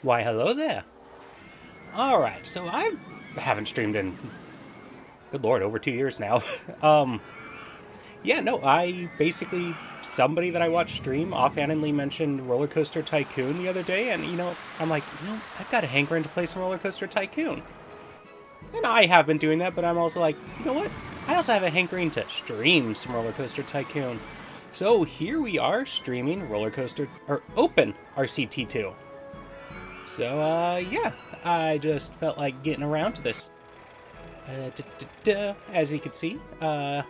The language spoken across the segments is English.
Why, hello there. Alright, so I haven't streamed in, good lord, over 2 years now. um, yeah, no, I basically, somebody that I watched stream offhandedly mentioned Roller Coaster Tycoon the other day, and, I'm like, I've got a hankering to play some Roller Coaster Tycoon. And I have been doing that, but I'm also like, you know what? I also have a hankering to stream some Roller Coaster Tycoon. So here we are streaming Roller Coaster, or Open RCT2. So, yeah, I just felt like getting around to this. As you can see, well,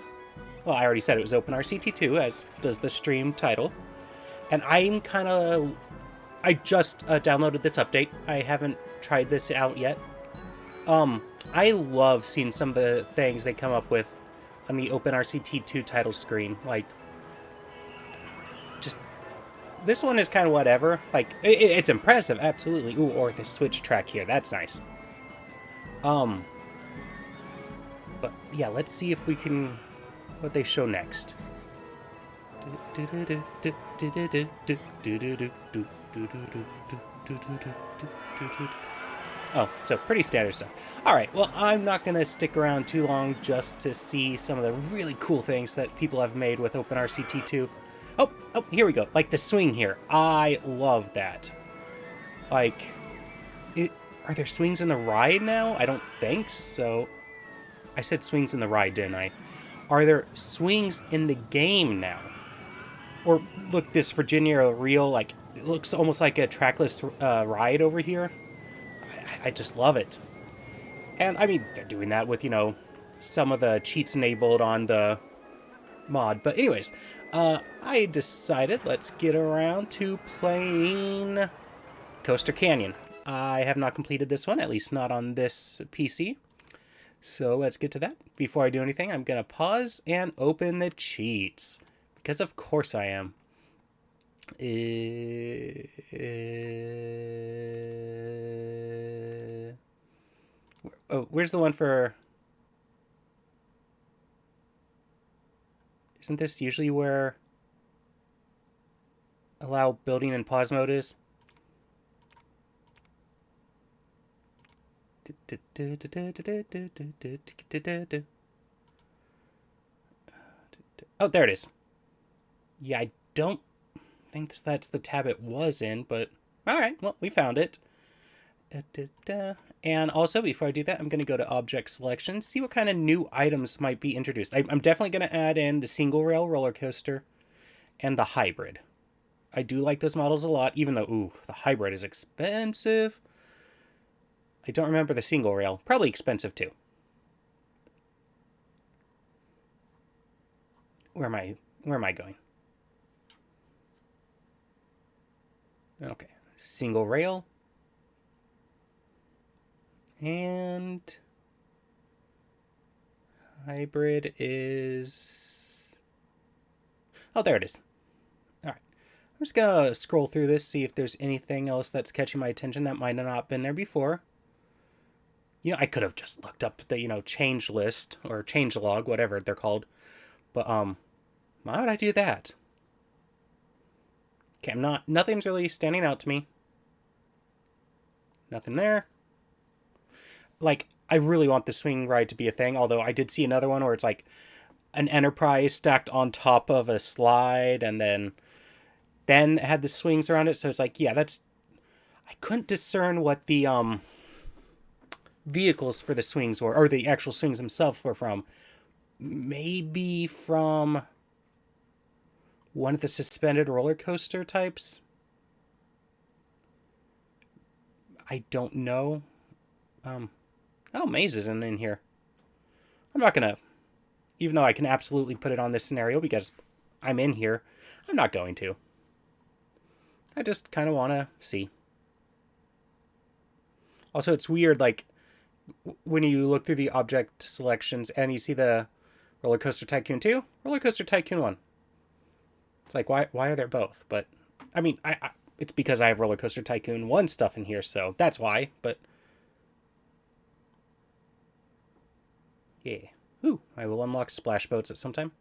I already said it was OpenRCT2, as does the stream title. And I just downloaded this update. I haven't tried this out yet. I love seeing some of the things they come up with on the OpenRCT2 title screen. Like, just this one is kind of whatever. Like, it's impressive, absolutely. Ooh, or the switch track here, that's nice. Um, but yeah, let's see if we can what they show next. Oh, so pretty standard stuff. Alright, well, I'm not going to stick around too long just to see some of the really cool things that people have made with OpenRCT2. Oh, here we go. Like the swing here. I love that. Like, are there swings in the ride now? I don't think so. I said swings in the ride, didn't I? Are there swings in the game now? Or look, this Virginia Reel, like, it looks almost like a trackless ride over here. I just love it. And, I mean, they're doing that with, some of the cheats enabled on the mod. But anyways, I decided let's get around to playing Coaster Canyon. I have not completed this one, at least not on this PC. So let's get to that. Before I do anything, I'm going to pause and open the cheats. Because of course I am. Oh, where's the one for... Isn't this usually where allow building in pause mode is? Oh, there it is. Yeah, I don't think that's the tab it was in, but alright, well, we found it. And also, before I do that, I'm going to go to Object Selection, see what kind of new items might be introduced. I'm definitely going to add in the single rail roller coaster and the hybrid. I do like those models a lot, even though, ooh, the hybrid is expensive. I don't remember the single rail. Probably expensive, too. Where am I going? Okay. Single rail. And hybrid is... Oh, there it is. All right. I'm just going to scroll through this, see if there's anything else that's catching my attention that might have not been there before. I could have just looked up the, change list or change log, whatever they're called. But, why would I do that? Okay, nothing's really standing out to me. Nothing there. Like, I really want the swing ride to be a thing, although I did see another one where it's like an Enterprise stacked on top of a slide and then it had the swings around it, so it's like, yeah, that's... I couldn't discern what the vehicles for the swings were, or the actual swings themselves were from. Maybe from one of the suspended roller coaster types? I don't know. Oh, Maze isn't in here. I'm not gonna, even though I can absolutely put it on this scenario because I'm in here, I'm not going to. I just kind of want to see. Also, it's weird, like, when you look through the object selections and you see the Roller Coaster Tycoon 2, Roller Coaster Tycoon 1. It's like, why are there both? But, I mean, it's because I have Roller Coaster Tycoon 1 stuff in here, so that's why, but... Yeah. Ooh, I will unlock splash boats at some time.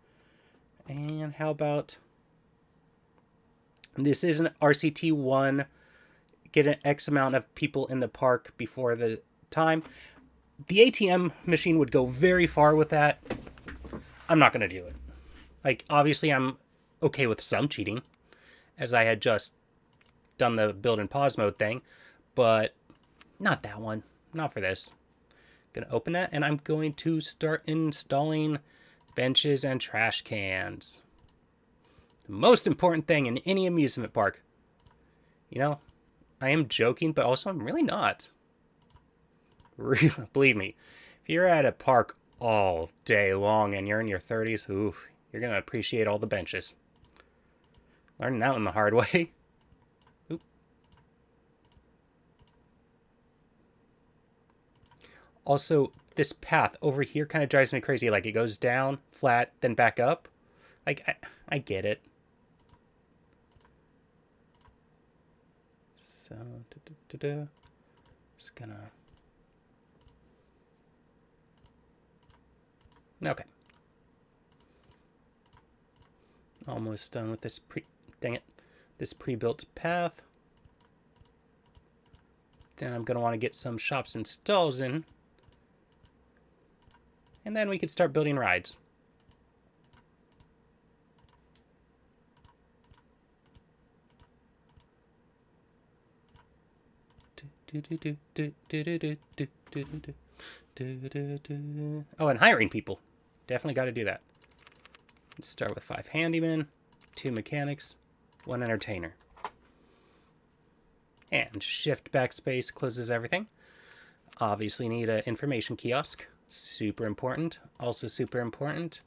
And how about... This is an RCT1 get an X amount of people in the park before the time. The ATM machine would go very far with that. I'm not going to do it. Like, obviously, I'm okay with some cheating, as I had just done the build and pause mode thing, but not that one. Not for this. Gonna open that, and I'm going to start installing benches and trash cans. The most important thing in any amusement park. You know, I am joking, but also I'm really not. Believe me, if you're at a park all day long and you're in your 30s, oof, you're gonna appreciate all the benches. Learning that one the hard way. Oop. Also, this path over here kind of drives me crazy. Like, it goes down, flat, then back up. Like, I get it. So, just gonna... Okay. Almost done with this this pre-built path. Then I'm gonna want to get some shops and stalls in. And then we could start building rides. Oh, and hiring people. Definitely got to do that. Let's start with 5 handymen, 2 mechanics, 1 entertainer. And shift backspace closes everything. Obviously need an information kiosk. Super important. Also super important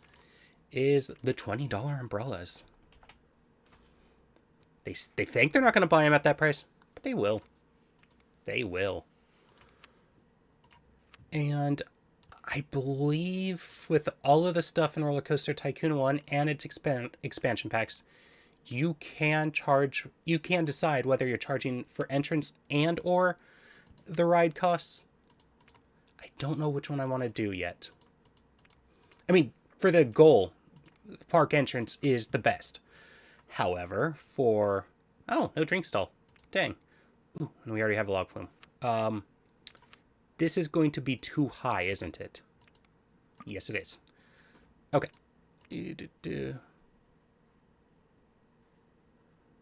is the $20 umbrellas. They think they're not going to buy them at that price, but they will. They will. And I believe with all of the stuff in Roller Coaster Tycoon 1 and its expansion packs, you can decide whether you're charging for entrance and or the ride costs. I don't know which one I want to do yet. I mean, for the goal, the park entrance is the best. However, for... Oh, no drink stall. Dang. Ooh, and we already have a log flume. This is going to be too high, isn't it? Yes, it is. Okay.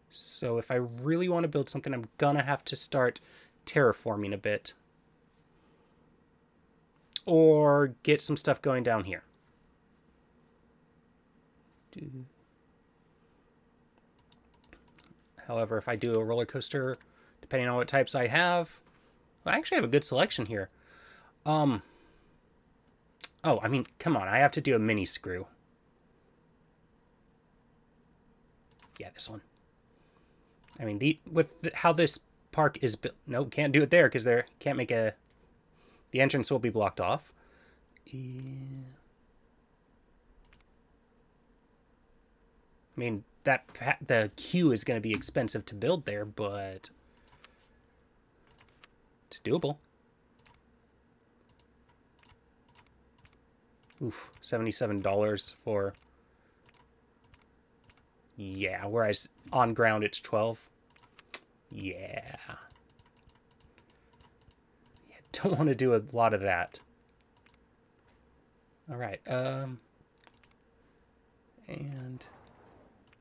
So if I really want to build something, I'm gonna have to start terraforming a bit. Or get some stuff going down here. However, if I do a roller coaster, depending on what types I have... Well, I actually have a good selection here. Oh, I mean, come on. I have to do a mini screw. Yeah, this one. I mean, how this park is built... No, can't do it there because there can't make a... The entrance will be blocked off. I mean, the queue is going to be expensive to build there, but it's doable. Oof, $77 for... Yeah, whereas on ground it's 12. Yeah. Don't want to do a lot of that. All right. And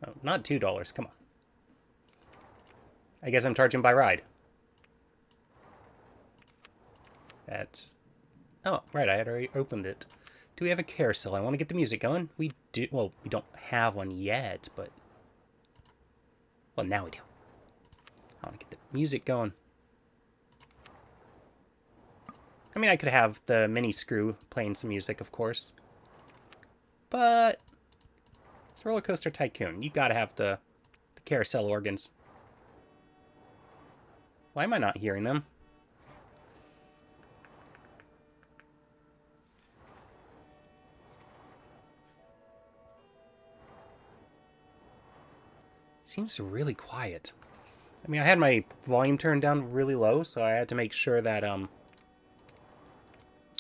oh, not $2. Come on. I guess I'm charging by ride. That's... Oh, right. I had already opened it. Do we have a carousel? I want to get the music going. We do. Well, we don't have one yet, but... Well, now we do. I want to get the music going. I mean, I could have the mini screw playing some music, of course. But it's Roller Coaster Tycoon. You gotta have the carousel organs. Why am I not hearing them? Seems really quiet. I mean, I had my volume turned down really low, so I had to make sure that,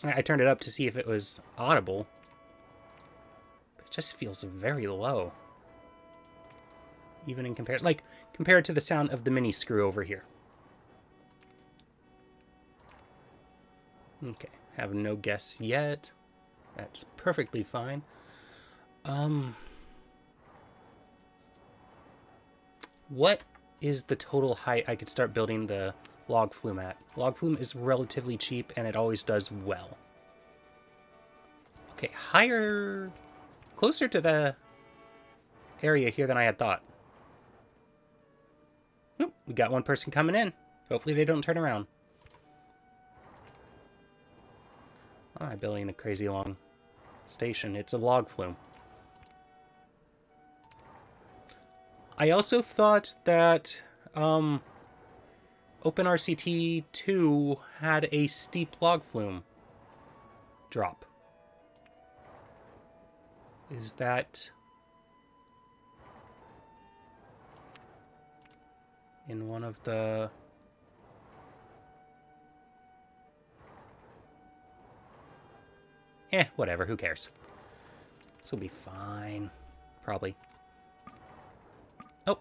I turned it up to see if it was audible. But it just feels very low. Even in comparison, like, compared to the sound of the mini screw over here. Okay, have no guess yet. That's perfectly fine. What is the total height I could start building the log flume at? Log flume is relatively cheap and it always does well. Okay, higher, closer to the area here than I had thought. Oop, we got one person coming in. Hopefully they don't turn around. Oh, I'm building a crazy long station. It's a log flume. I also thought that OpenRCT2 had a steep log flume drop. Is that in one of the... whatever, who cares? This will be fine. Probably. Oh,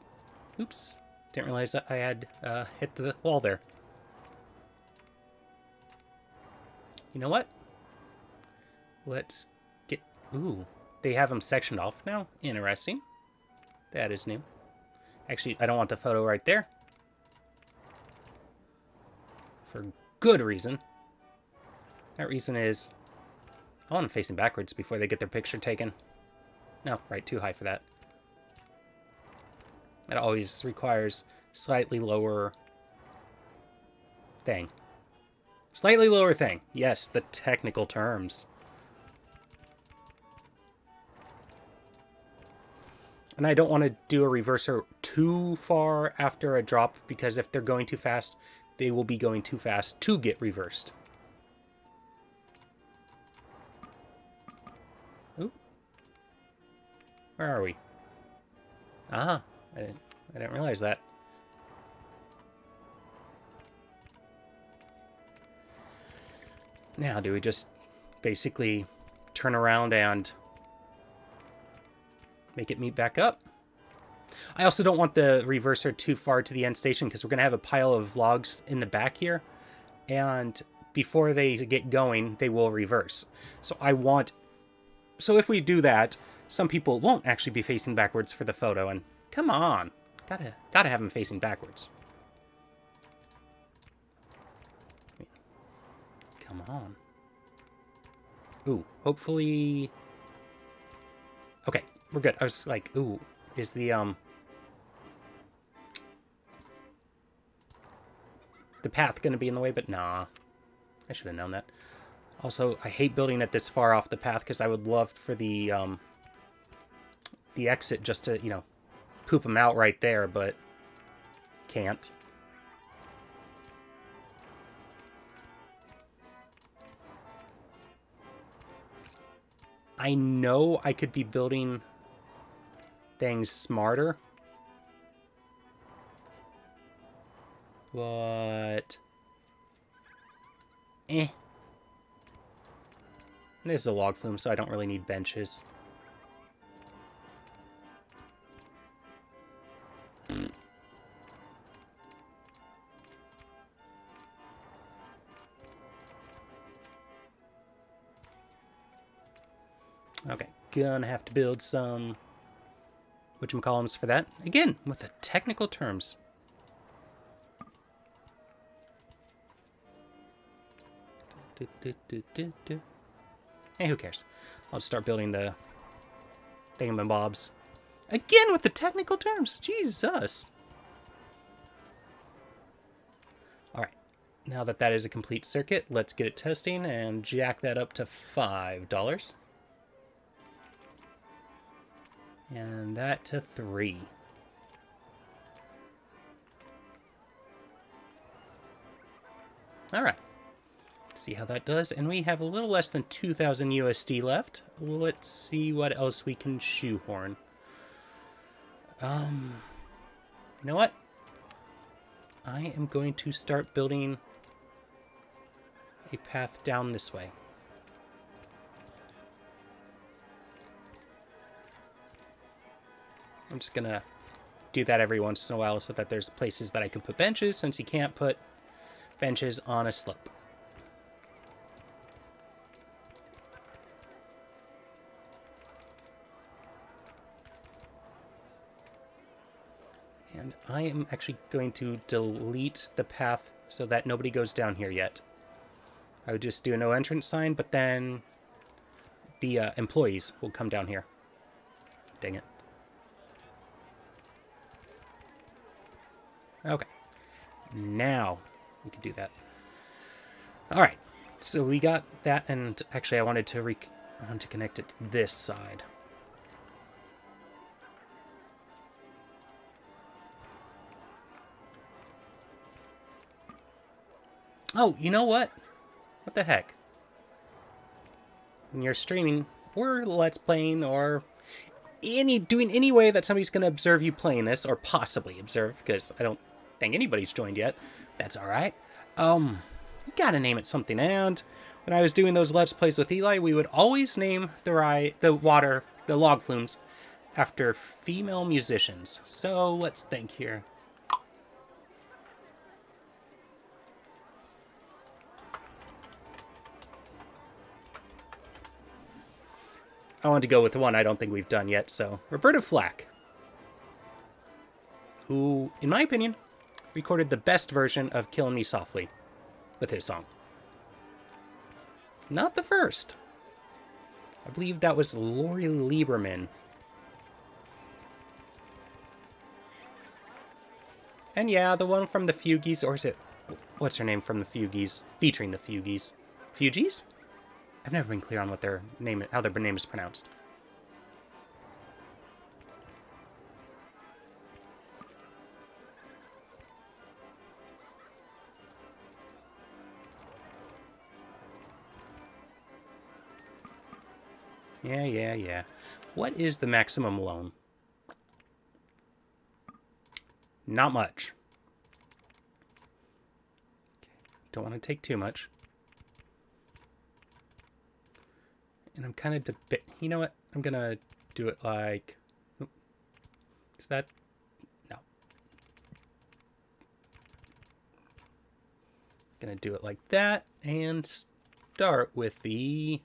oops. Didn't realize that I had hit the wall there. You know what? Let's get... Ooh, they have them sectioned off now? Interesting. That is new. Actually, I don't want the photo right there. For good reason. That reason is... I want them facing backwards before they get their picture taken. No, right, too high for that. It always requires slightly lower thing. Slightly lower thing. Yes, the technical terms. And I don't want to do a reverser too far after a drop, because if they're going too fast, they will be going too fast to get reversed. Ooh. Where are we? Ah, I didn't realize that. Now, do we just basically turn around and make it meet back up? I also don't want the reverser too far to the end station, because we're going to have a pile of logs in the back here. And before they get going, they will reverse. So I want... So if we do that, some people won't actually be facing backwards for the photo. And come on. Gotta have them facing backwards. Come on. Ooh, hopefully... Okay, we're good. I was like, ooh, is the path going to be in the way? But nah. I should have known that. Also, I hate building it this far off the path, because I would love for the exit just to, you know, poop them out right there, but can't. I know I could be building things smarter, but this is a log flume, so I don't really need benches. Okay, gonna have to build some whatchamacallums for that. Again, with the technical terms. Hey, who cares? I'll start building the thingamabobs. Again with the technical terms. Jesus. Alright. Now that that is a complete circuit, let's get it testing and jack that up to $5. And that to 3. Alright. See how that does. And we have a little less than 2,000 USD left. Let's see what else we can shoehorn. You know what? I am going to start building a path down this way. I'm just gonna do that every once in a while so that there's places that I can put benches, since you can't put benches on a slope. And I am actually going to delete the path so that nobody goes down here yet. I would just do a no entrance sign, but then the employees will come down here. Dang it. Okay. Now we can do that. All right. So we got that, and actually I wanted to connect it to this side. Oh, you know what? What the heck? When you're streaming or let's playing or doing any way that somebody's going to observe you playing this, or possibly observe, because I don't think anybody's joined yet. That's all right. You gotta name it something. And when I was doing those let's plays with Eli, we would always name the log flumes after female musicians. So let's think here. I wanted to go with the one I don't think we've done yet, so Roberta Flack, who, in my opinion, recorded the best version of Killin' Me Softly with his song. Not the first. I believe that was Lori Lieberman. And yeah, the one from the Fugees, or is it, what's her name from the Fugees? Featuring the Fugees. Fugees? I've never been clear on what their name, how their name is pronounced. Yeah. What is the maximum loan? Not much. Don't want to take too much. And I'm kind of you know what? I'm going to do it like... Is that... No. Going to do it like that and start with the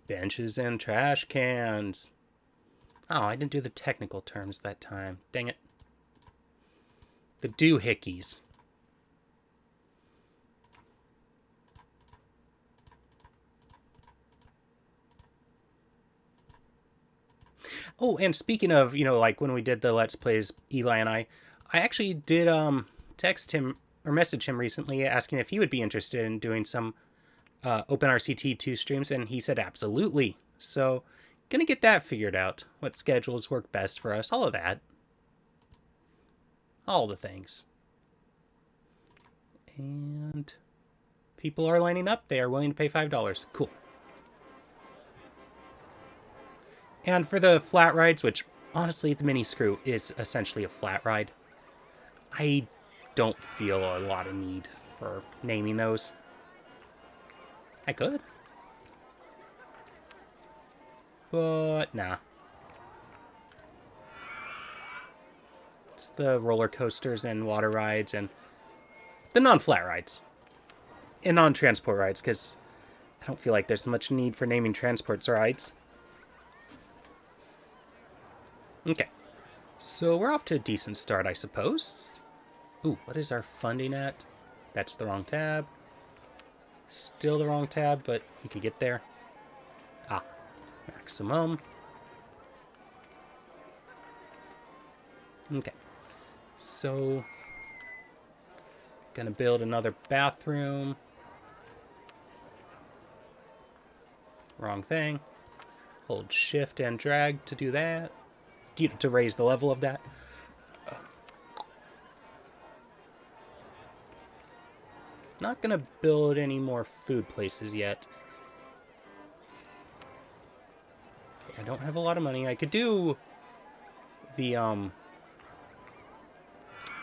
benches and trash cans. Oh, I didn't do the technical terms that time. Dang it. The doohickeys. Oh, and speaking of, like when we did the Let's Plays, Eli and I actually did text him or message him recently asking if he would be interested in doing some OpenRCT2 streams, and he said absolutely. So, gonna get that figured out. What schedules work best for us, all of that. All the things. And people are lining up. They are willing to pay $5. Cool. And for the flat rides, which honestly the mini screw is essentially a flat ride, I don't feel a lot of need for naming those. I could. But nah. It's the roller coasters and water rides and the non-flat rides. And non-transport rides, because I don't feel like there's much need for naming transports rides. Okay. So we're off to a decent start, I suppose. Ooh, what is our funding at? That's the wrong tab. Still the wrong tab, but we could get there. Ah, maximum. Okay. So, gonna build another bathroom. Wrong thing. Hold shift and drag to do that. To raise the level of that. Not gonna build any more food places yet. I don't have a lot of money. I could do the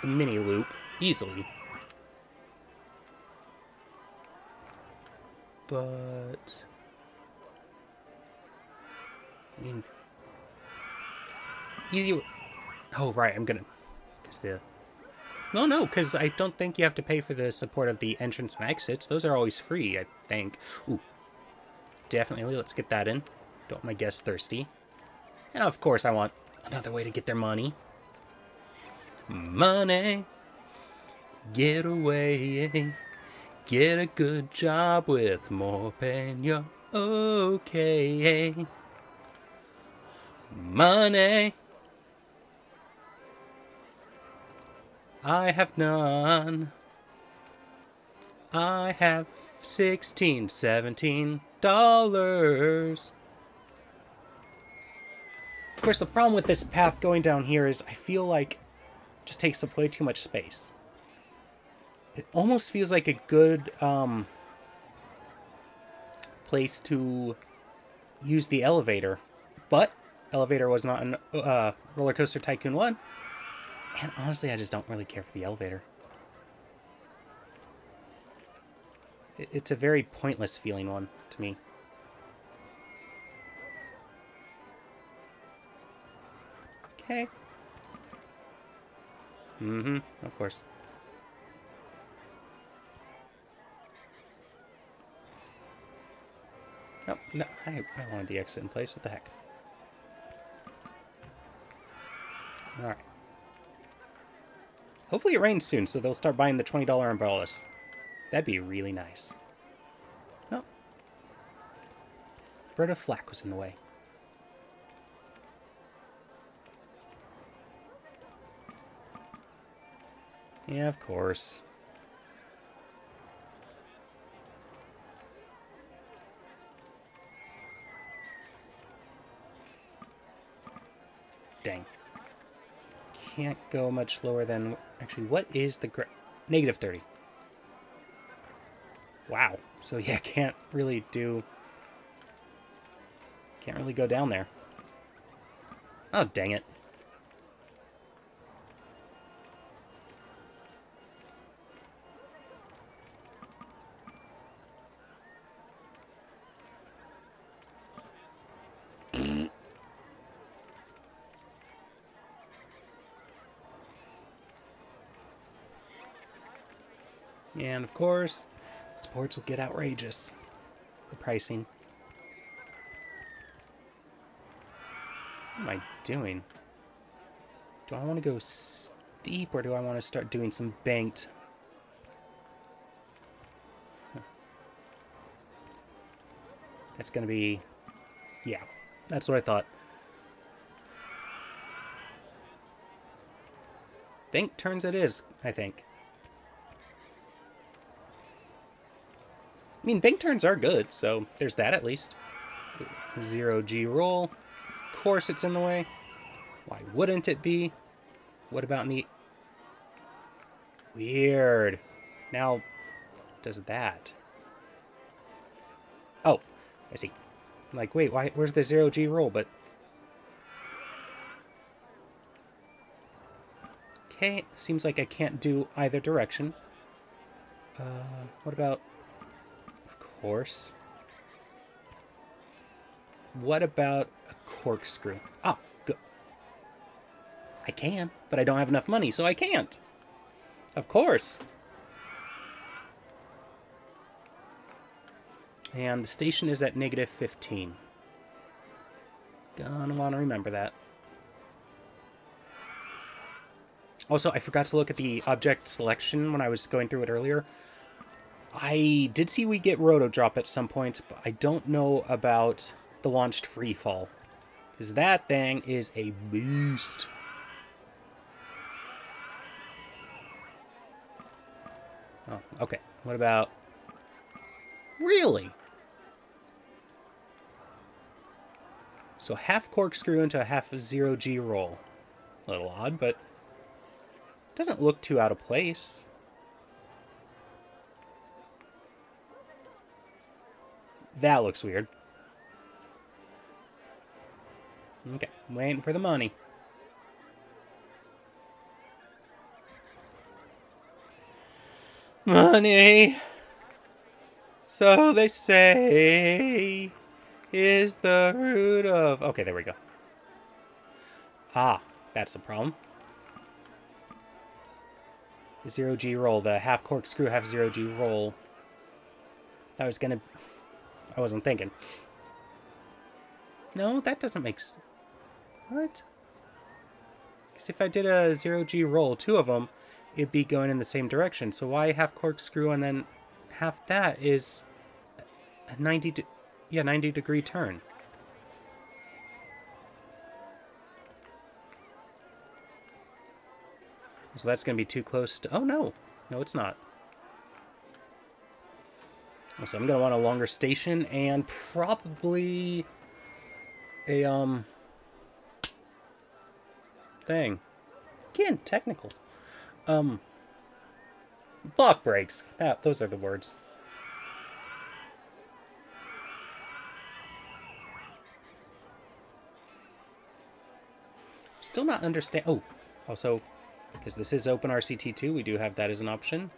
mini loop easily. But I mean, easy. Oh, right. I'm gonna. No, because I don't think you have to pay for the support of the entrance and exits. Those are always free, I think. Ooh, definitely. Let's get that in. Don't want my guests thirsty. And of course, I want another way to get their money. Money, get away, get a good job with more pay and you're okay. Money, I have none. I have $16, $17. Of course, the problem with this path going down here is I feel like it just takes up way too much space. It almost feels like a good place to use the elevator, but elevator was not in Roller Coaster Tycoon 1, and honestly, I just don't really care for the elevator. It's a very pointless feeling one to me. Okay. Of course. Oh, no, I wanted the exit in place. What the heck? Alright. Hopefully it rains soon, so they'll start buying the $20 umbrellas. That'd be really nice. No. Bird of Flack was in the way. Yeah, of course. Dang. Can't go much lower than... Actually, what is the... Negative 30. Wow. So yeah, can't really do... Can't really go down there. Oh, dang it. And of course, sports will get outrageous. The pricing. What am I doing? Do I want to go steep or do I want to start doing some banked? That's going to be... Yeah, that's what I thought. Banked turns it is, I think. I mean, bank turns are good, so there's that at least. 0G roll. Of course it's in the way. Why wouldn't it be? What about me? Weird. Now, does that? Oh, I see. I'm like, wait, why? Where's the 0G roll? But okay, seems like I can't do either direction. What about? Of course. What about a corkscrew? Oh, good. I can, but I don't have enough money, so I can't. Of course. And the station is at negative 15. Gonna want to remember that. Also, I forgot to look at the object selection when I was going through it earlier. I did see we get Roto Drop at some point, but I don't know about the launched free fall. Because that thing is a beast. Oh, okay. What about... Really? So half corkscrew into a half 0G roll. A little odd, but doesn't look too out of place. That looks weird. Okay, waiting for the money. Money, so they say, is the root of... Okay, there we go. Ah, that's the problem. The 0G roll, the half corkscrew, half 0G roll. That was gonna... I wasn't thinking. No, that doesn't make... What? Because if I did a 0G roll, two of them, it'd be going in the same direction. So why half corkscrew and then half that is a 90 degree turn. So that's going to be too close to... Oh, no. No, it's not. So I'm going to want a longer station and probably a, thing. Again, technical. Block breaks. Those are the words. Still not understand... Oh, also... Because this is OpenRCT2, we do have that as an option.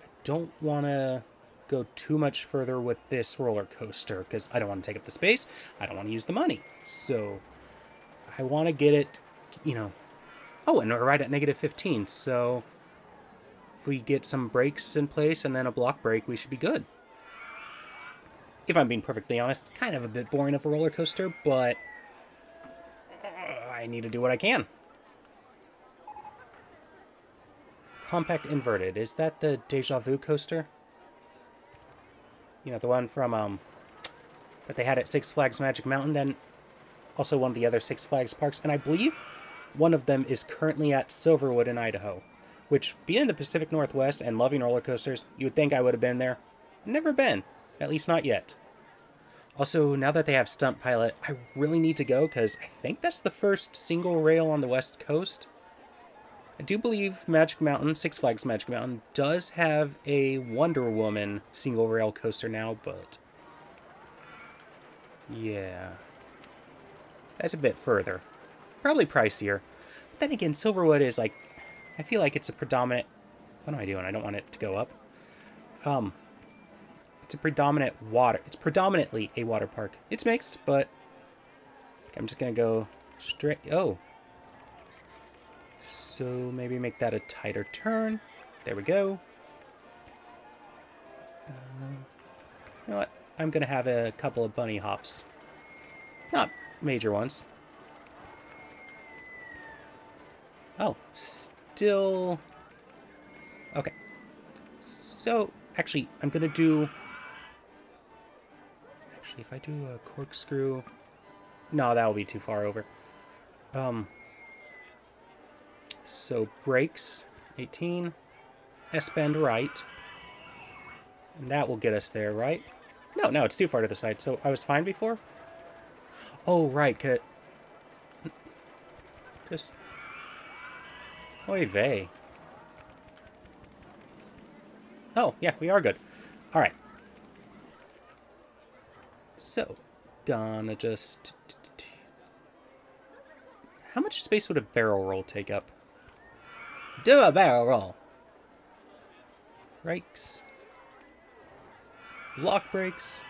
I don't want to go too much further with this roller coaster, because I don't want to take up the space, I don't want to use the money. So, I want to get it, you know... Oh, and we're right at -15, so... If we get some brakes in place and then a block brake, we should be good. If I'm being perfectly honest, kind of a bit boring of a roller coaster, but I need to do what I can. Compact inverted. Is that the Deja Vu coaster? You know, the one from, that they had at Six Flags Magic Mountain, then also one of the other Six Flags parks, and I believe one of them is currently at Silverwood in Idaho, which, being in the Pacific Northwest and loving roller coasters, you would think I would have been there. Never been. At least not yet. Also, now that they have Stunt Pilot, I really need to go because I think that's the first single rail on the West Coast. I do believe Magic Mountain, Six Flags Magic Mountain, does have a Wonder Woman single rail coaster now, but... yeah. That's a bit further. Probably pricier. But then again, Silverwood is like... I feel like it's a predominant... What am I doing? I don't want it to go up. It's a predominant water... It's predominantly a water park. It's mixed, but... I'm just gonna go straight... Oh. So maybe make that a tighter turn. There we go. You know what? I'm gonna have a couple of bunny hops. Not major ones. Oh, still... Okay. So, actually, I'm gonna do... Actually, if I do a corkscrew... No, that will be too far over. So, brakes, 18. S-bend right. And that will get us there, right? No, it's too far to the side. So, I was fine before? Oh, right, just... Oy vey. Oh, yeah, we are good. Alright. So, gonna just... How much space would a barrel roll take up? Do a barrel roll! Brakes. Block brakes.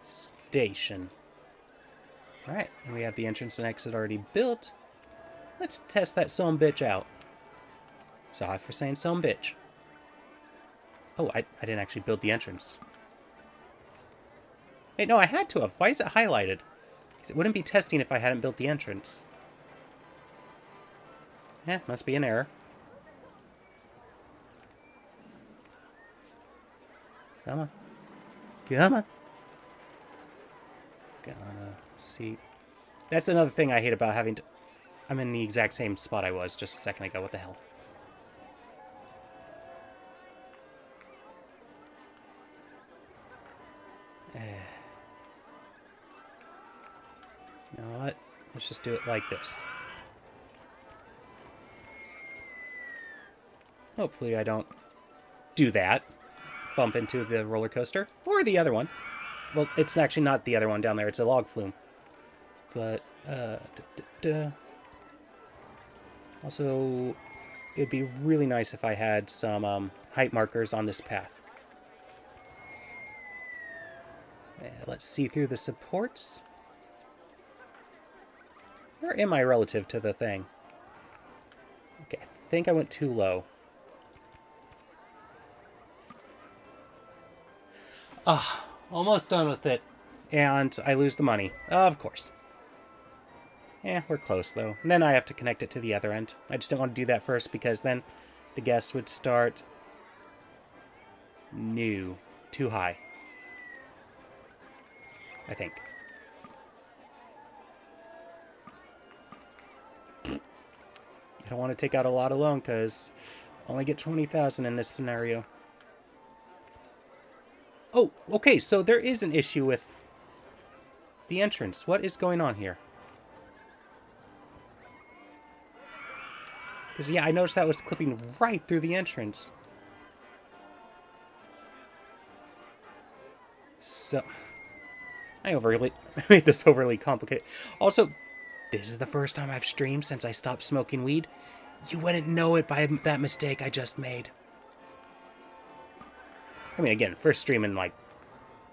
Station. Alright, and we have the entrance and exit already built. Let's test that sumbitch out. Sorry for saying sumbitch. Oh, I didn't actually build the entrance. Hey, no, I had to have. Why is it highlighted? Because it wouldn't be testing if I hadn't built the entrance. Eh, must be an error. Come on. Come on. Gonna see. That's another thing I hate about having to... I'm in the exact same spot I was just a second ago. What the hell? You know what? Let's just do it like this. Hopefully I don't do that. Bump into the roller coaster. Or the other one. Well, it's actually not the other one down there. It's a log flume. But, Also, it'd be really nice if I had some height markers on this path. Let's see through the supports. Where am I relative to the thing? Okay, I think I went too low. Ah, almost done with it. And I lose the money. Of course. We're close, though. And then I have to connect it to the other end. I just don't want to do that first, because then the guests would start... New. Too high. I think. I don't want to take out a lot of loan, because I only get 20,000 in this scenario. Oh, okay, so there is an issue with the entrance. What is going on here? Because, yeah, I noticed that was clipping right through the entrance. So, I made this overly complicated. Also, this is the first time I've streamed since I stopped smoking weed. You wouldn't know it by that mistake I just made. I mean, again, first stream in like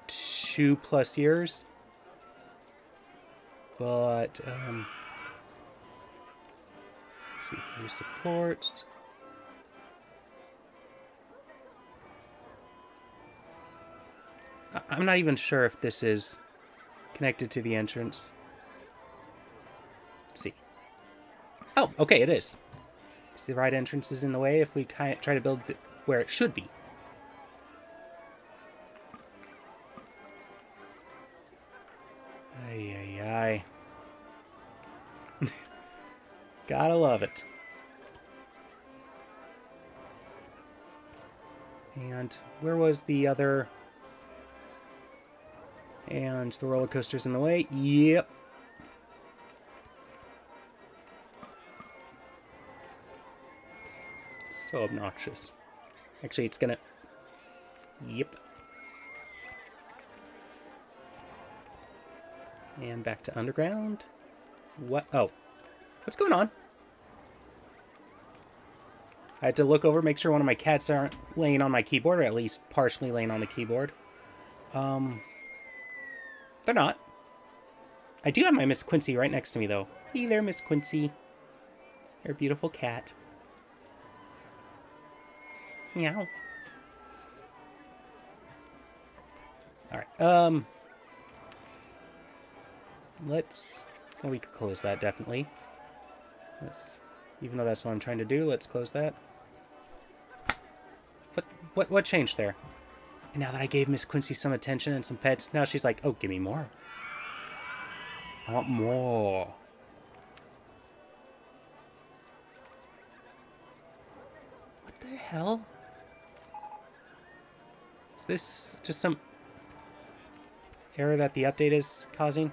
2+ years. But, see through supports. I'm not even sure if this is connected to the entrance. Let's see. Oh, okay, it is. So the right entrance is in the way if we try to build where it should be. Ay, ay, ay. Gotta love it. And where was the other... And the roller coaster's in the way. Yep. So obnoxious. Actually, it's gonna... Yep. And back to underground. What? Oh. What's going on? I had to look over, make sure one of my cats aren't laying on my keyboard, or at least partially laying on the keyboard. They're not. I do have my Miss Quincy right next to me, though. Hey there, Miss Quincy. You're a beautiful cat. Meow. Alright, let's... Well, we could close that, definitely. Even though that's what I'm trying to do, let's close that. What changed there? And now that I gave Miss Quincy some attention and some pets, now she's like, oh, give me more. I want more. What the hell? Is this just some error that the update is causing?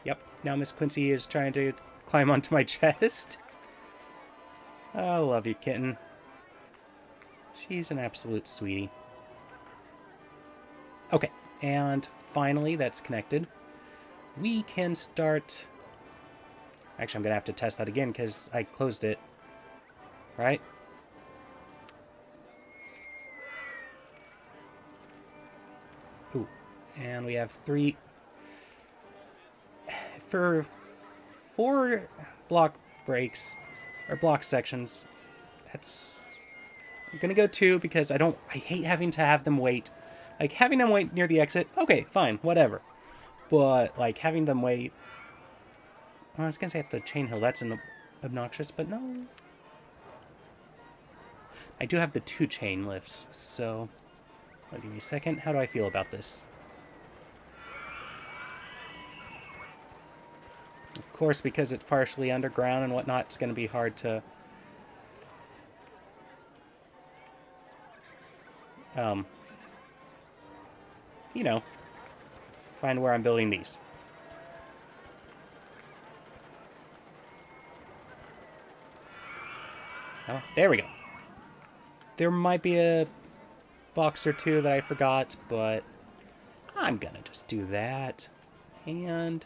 Yep, now Miss Quincy is trying to climb onto my chest. I love you, kitten. She's an absolute sweetie. Okay, and finally that's connected. We can start... Actually, I'm going to have to test that again because I closed it. Right? Ooh, and we have 3... For 4 block breaks, or block sections, that's... I'm gonna go 2 because I hate having to have them wait. Like, having them wait near the exit, okay, fine, whatever. But, like, having them wait... Well, I was gonna say at the chain hill, that's obnoxious, but no. I do have the 2 chain lifts, so... Give me a second, how do I feel about this? Of course, because it's partially underground and whatnot, it's gonna be hard to... you know, find where I'm building these. Oh, there we go. There might be a box or 2 that I forgot, but I'm gonna just do that. And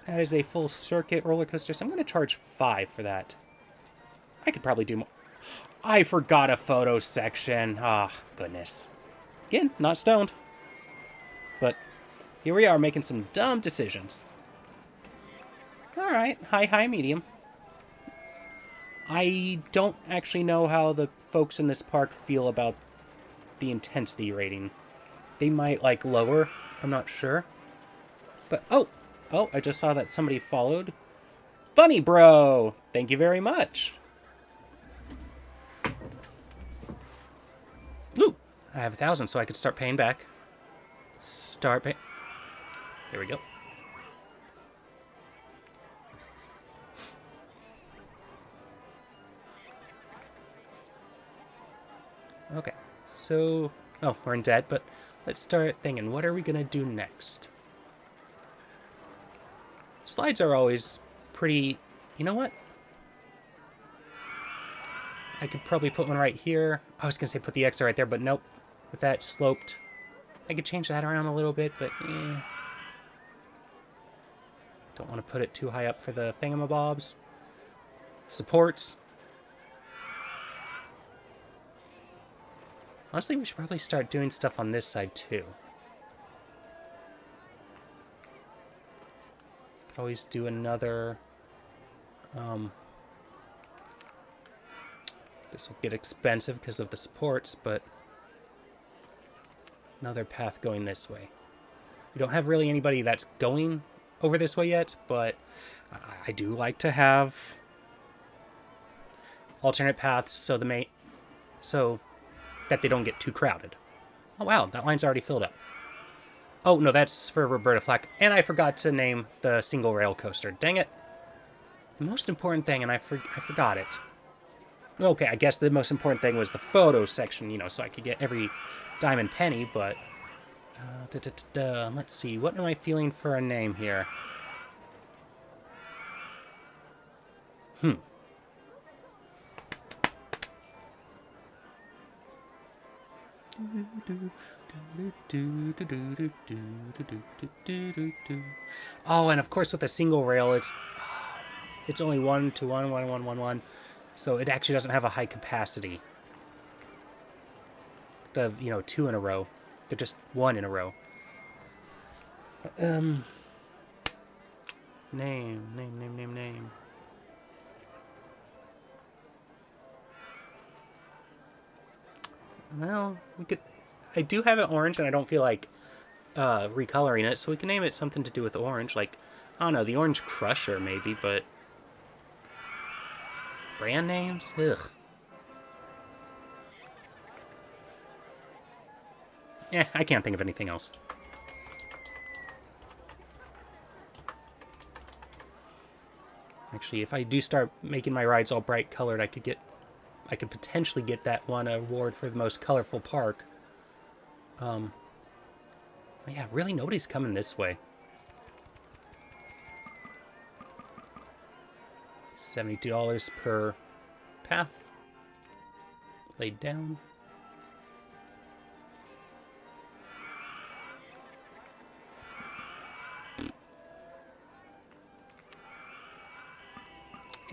that is a full circuit roller coaster, so I'm gonna charge 5 for that. I could probably do more. I forgot a photo section. Ah, goodness. Again, not stoned. But here we are making some dumb decisions. Alright, high, medium. I don't actually know how the folks in this park feel about the intensity rating. They might, like, lower. I'm not sure. But, oh, I just saw that somebody followed. Bunny Bro! Thank you very much. Ooh, I have 1,000, so I could start paying back. Start paying. There we go. Okay, so... Oh, we're in debt, but let's start thinking, what are we gonna do next? Slides are always pretty... You know what? I could probably put one right here. I was gonna say put the X right there, but nope. With that sloped... I could change that around a little bit, but don't want to put it too high up for the thingamabobs. Supports. Honestly, we should probably start doing stuff on this side, too. Could always do another... this will get expensive because of the supports, but... Another path going this way. We don't have really anybody that's going over this way yet, but I do like to have alternate paths so that they don't get too crowded. Oh wow, that line's already filled up. Oh no, that's for Roberta Flack, and I forgot to name the single rail coaster. Dang it! The most important thing, and I forgot it. Okay, I guess the most important thing was the photo section, you know, so I could get every dime and penny, but... let's see, what am I feeling for a name here? Oh, and of course with a single rail, it's only 1 to 1, 1, 1, 1, 1, so it actually doesn't have a high capacity. Instead of, you know, 2 in a row, they're just 1 in a row. Name. Well, we could... I do have it orange, and I don't feel like recoloring it, so we can name it something to do with orange. Like, I don't know, the Orange Crusher, maybe, but... Brand names? Ugh. I can't think of anything else. Actually, if I do start making my rides all bright colored, I could potentially get that one award for the most colorful park. Yeah, really nobody's coming this way. $72 per path. Laid down.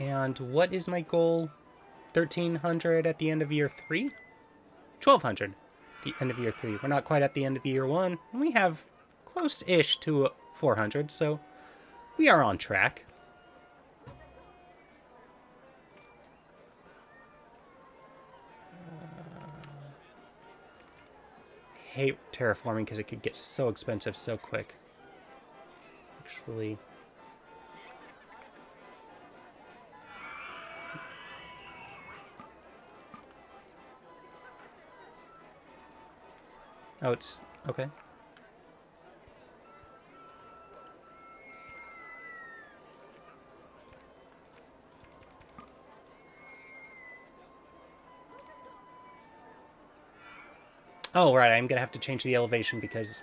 And what is my goal? 1,300 at the end of year 3? 1,200 at the end of year 3. We're not quite at the end of year 1. We have close-ish to 400, so we are on track. Hate terraforming because it could get so expensive so quick. Actually... Oh, it's... okay. Oh, right, I'm gonna have to change the elevation because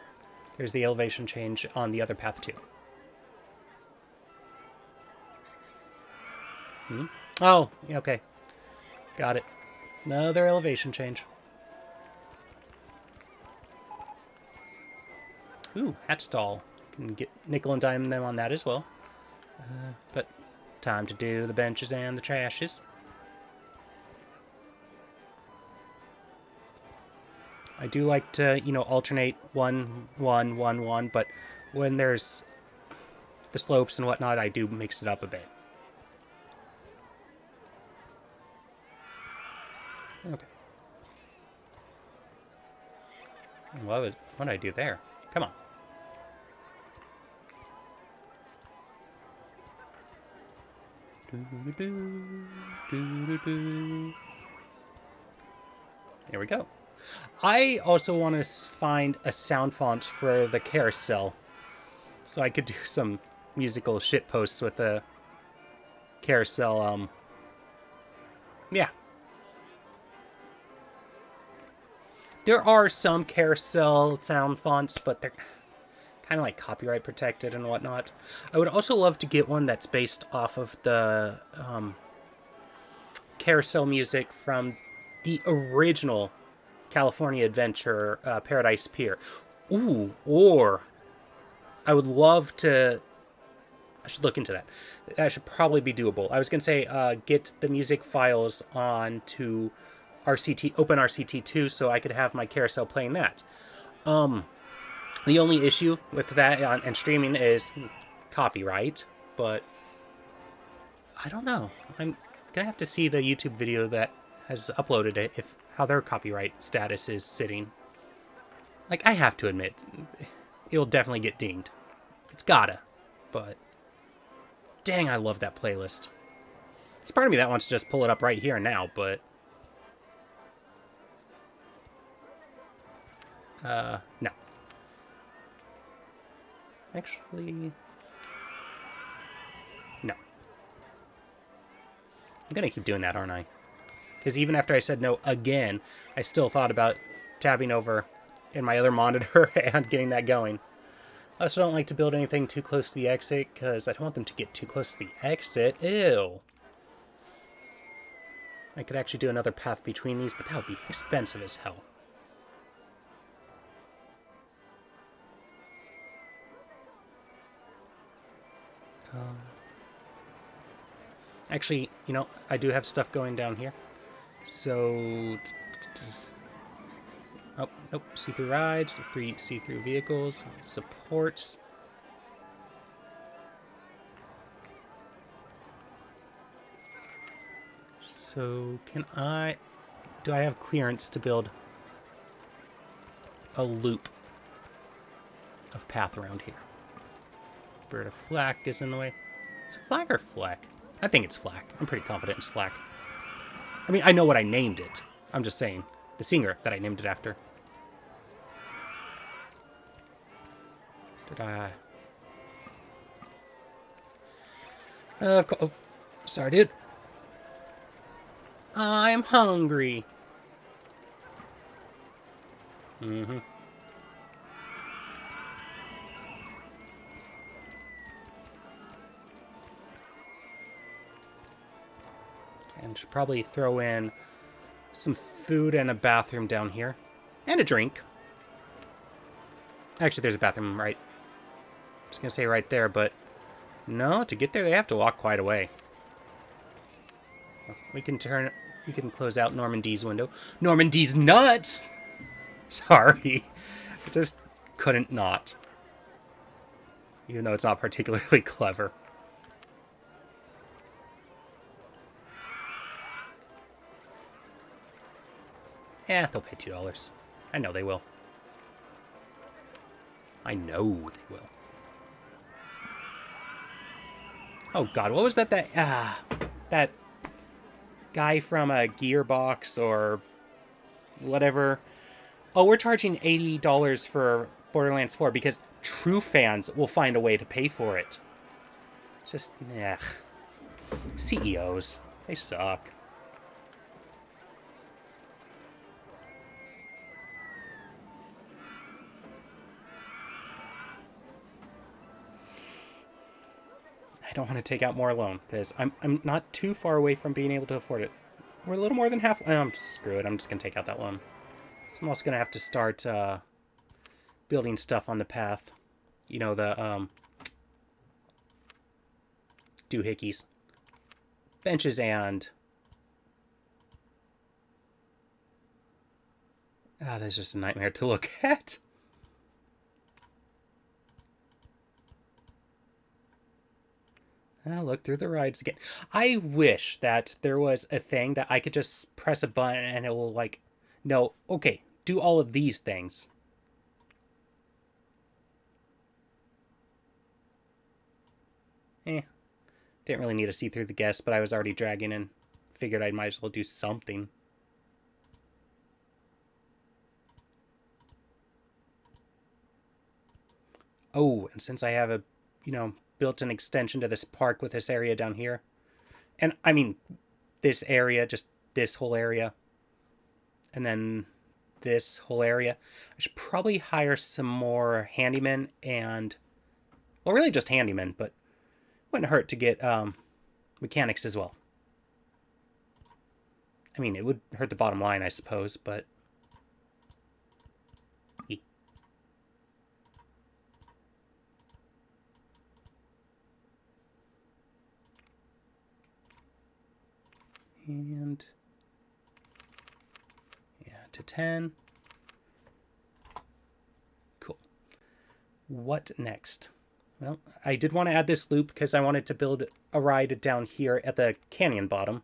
there's the elevation change on the other path, too. Oh, okay. Got it. Another elevation change. Ooh, hat stall. Can get nickel and dime them on that as well. But time to do the benches and the trashes. I do like to, you know, alternate 1, 1, 1, 1, but when there's the slopes and whatnot, I do mix it up a bit. Okay. What did I do there? Come on. There we go. I also want to find a sound font for the carousel, so I could do some musical shit posts with the carousel. Yeah. There are some carousel sound fonts, but they're kind of like copyright protected and whatnot. I would also love to get one that's based off of the carousel music from the original California Adventure, Paradise Pier. Ooh, or I would love to... I should look into that. That should probably be doable. I was going to say get the music files onto OpenRCT2 so I could have my carousel playing that. The only issue with that and streaming is copyright, but I don't know. I'm gonna have to see the YouTube video that has uploaded it, if how their copyright status is sitting. Like, I have to admit, it'll definitely get dinged. It's gotta, but dang, I love that playlist. It's part of me that wants to just pull it up right here and now, but no. Actually, no. I'm gonna keep doing that, aren't I? Because even after I said no again, I still thought about tabbing over in my other monitor and getting that going. I also don't like to build anything too close to the exit, because I don't want them to get too close to the exit. Ew. I could actually do another path between these, but that would be expensive as hell. Actually, you know, I do have stuff going down here. So... Oh, nope. See-through rides, 3 see-through vehicles, supports. So, do I have clearance to build a loop of path around here? Bird of flak is in the way. Is it flag or flack? I think it's flak. I'm pretty confident it's flak. I mean, I know what I named it. I'm just saying. The singer that I named it after. Did I... oh, sorry, dude. I'm hungry. Mm-hmm. And should probably throw in some food and a bathroom down here. And a drink. Actually, there's a bathroom right... I was going to say right there, but... No, to get there they have to walk quite a way. We can close out Norman D's window. Norman D's nuts! Sorry. I just couldn't not. Even though it's not particularly clever. Eh, they'll pay $2. I know they will. I know they will. Oh god, what was that that guy from a Gearbox or whatever? Oh, we're charging $80 for Borderlands 4 because true fans will find a way to pay for it. Just, yeah. CEOs, they suck. I don't want to take out more loan because I'm not too far away from being able to afford it. We're a little more than half. Screw it. I'm just gonna take out that loan. So I'm also gonna have to start building stuff on the path. You know, the doohickeys, benches, and that's just a nightmare to look at. Look through the rides again. I wish that there was a thing that I could just press a button and it will, like, no, okay, do all of these things. Didn't really need to see through the guests, but I was already dragging and figured I might as well do something. Oh, and since I have a, built an extension to this park with this area down here, and I mean, this area, just this whole area, and then this whole area, I should probably hire some more handymen and, well, really just handymen, but wouldn't hurt to get mechanics as well. I mean, it would hurt the bottom line, I suppose, but... And... yeah, to 10. Cool. What next? Well, I did want to add this loop because I wanted to build a ride down here at the canyon bottom.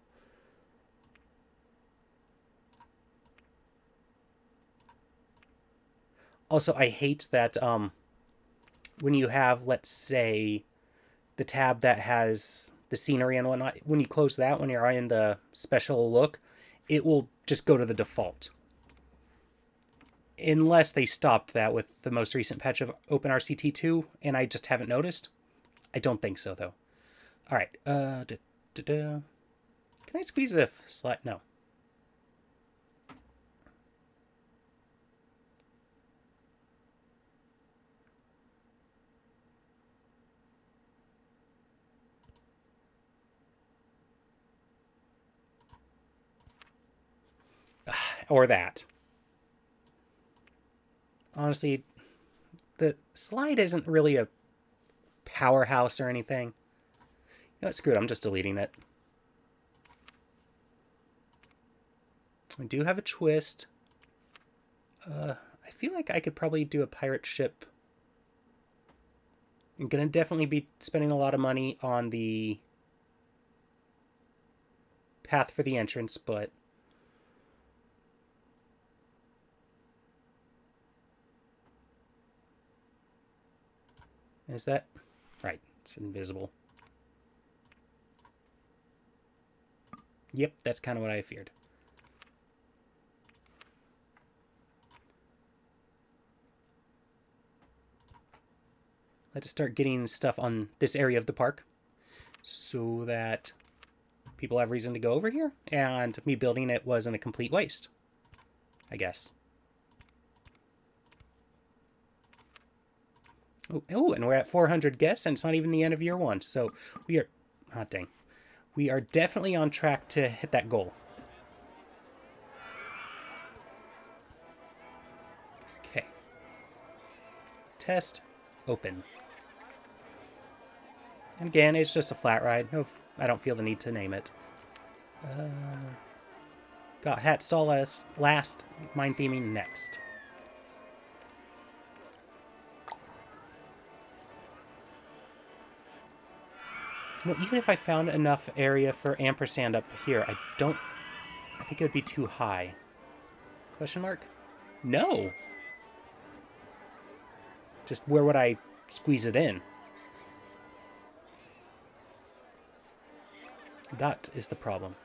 Also, I hate that when you have, let's say, the tab that has the scenery and whatnot, when you close that, when you're in the special look, it will just go to the default. Unless they stopped that with the most recent patch of OpenRCT2, and I just haven't noticed. I don't think so, though. All right. Can I squeeze the slide? No. Or that. Honestly, the slide isn't really a powerhouse or anything. You know what, screw it, I'm just deleting it. I do have a twist. I feel like I could probably do a pirate ship. I'm going to definitely be spending a lot of money on the path for the entrance, but... is that... right, it's invisible. Yep, that's kind of what I feared. Let's start getting stuff on this area of the park so that people have reason to go over here, and me building it wasn't a complete waste, I guess. Oh, and we're at 400 guests, and it's not even the end of year one, so we are... oh, dang. We are definitely on track to hit that goal. Okay. Test. Open. And again, it's just a flat ride. No, I don't feel the need to name it. Got hat stall as last, mine theming next. You know, even if I found enough area for ampersand up here, I think it would be too high. Question mark? No! Just where would I squeeze it in? That is the problem.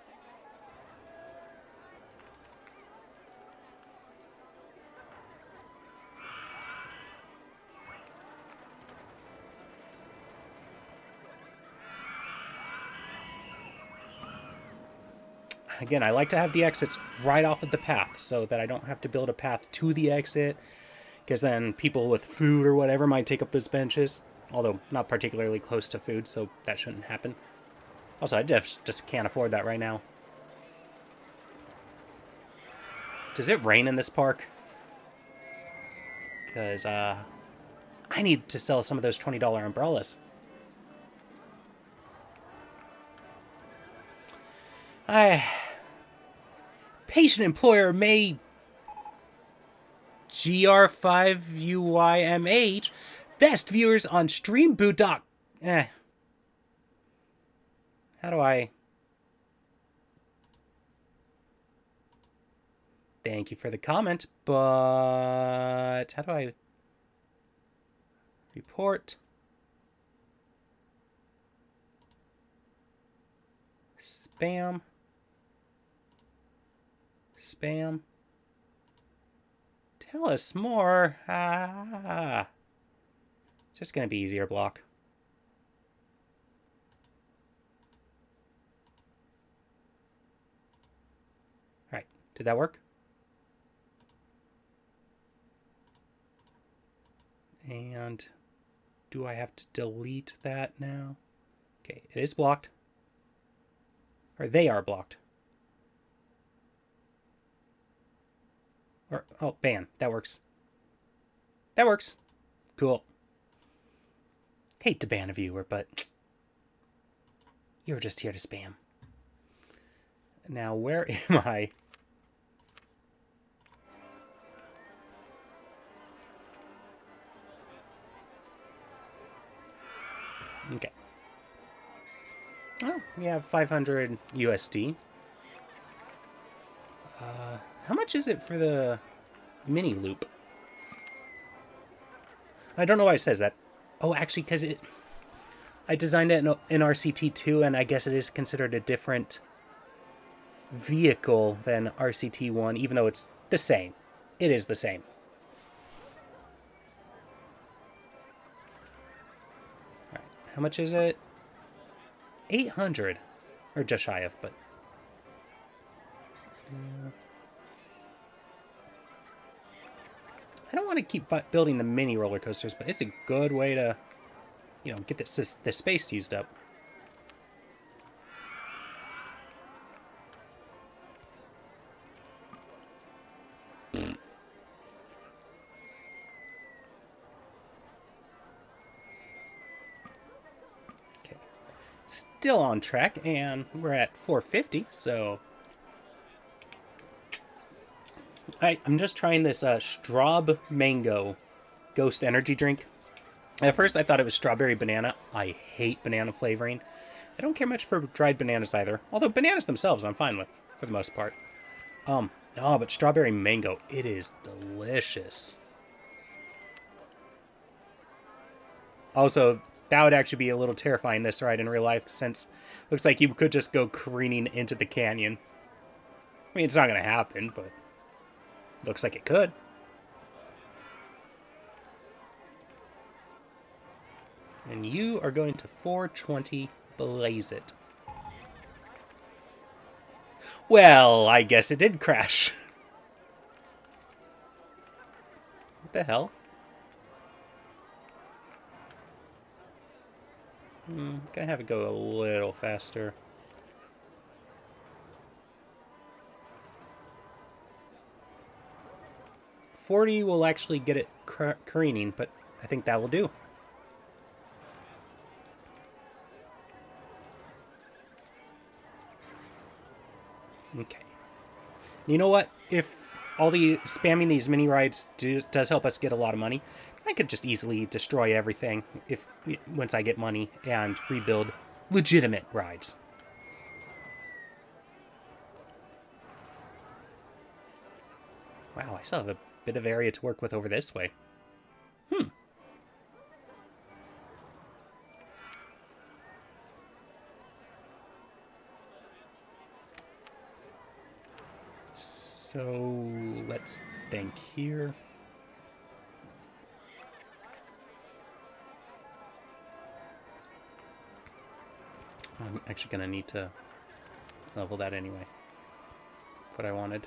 Again, I like to have the exits right off of the path so that I don't have to build a path to the exit, because then people with food or whatever might take up those benches, although not particularly close to food, so that shouldn't happen. Also, I just can't afford that right now. Does it rain in this park? Because I need to sell some of those $20 umbrellas. Patient employer may GR5UYMH. Best viewers on StreamBoot. How do I... thank you for the comment, but how do I... report? Spam. Spam. Tell us more. Ah. Just gonna be easier block. Alright, did that work? And do I have to delete that now? Okay, it is blocked. Or they are blocked. Or, oh, ban. That works. That works. Cool. Hate to ban a viewer, but you're just here to spam. Now, where am I? Okay. Oh, we have 500 USD. How much is it for the mini loop? I don't know why it says that. Oh, actually, because I designed it in RCT2, and I guess it is considered a different vehicle than RCT1, even though it's the same. It is the same. All right. How much is it? 800. Or just shy of, but... I don't want to keep building the mini roller coasters, but it's a good way to, you know, get the space used up. Okay. Still on track, and we're at 450, so... I'm just trying this Straub Mango Ghost Energy Drink. At first, I thought it was strawberry banana. I hate banana flavoring. I don't care much for dried bananas either. Although bananas themselves, I'm fine with, for the most part. No, but strawberry mango, it is delicious. Also, that would actually be a little terrifying, this ride in real life, since it looks like you could just go careening into the canyon. I mean, it's not going to happen, but looks like it could. And you are going to 420 blaze it. Well, I guess it did crash. What the hell? Gonna have it go a little faster. $40 will actually get it careening, but I think that will do. Okay. You know what? If all the spamming these mini rides does help us get a lot of money, I could just easily destroy everything once I get money and rebuild legitimate rides. Wow, I still have a bit of area to work with over this way. So let's think here. I'm actually going to need to level that anyway. That's what I wanted.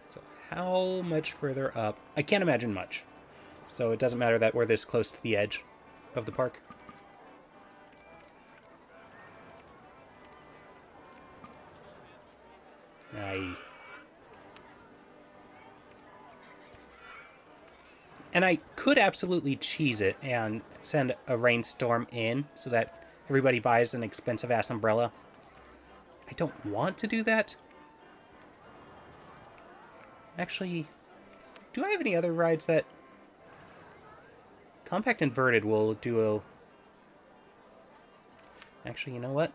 So how much further up? I can't imagine much. So it doesn't matter that we're this close to the edge of the park. And I could absolutely cheese it and send a rainstorm in so that everybody buys an expensive-ass umbrella. I don't want to do that. Actually, do I have any other rides that... Compact Inverted will do a... Actually, you know what?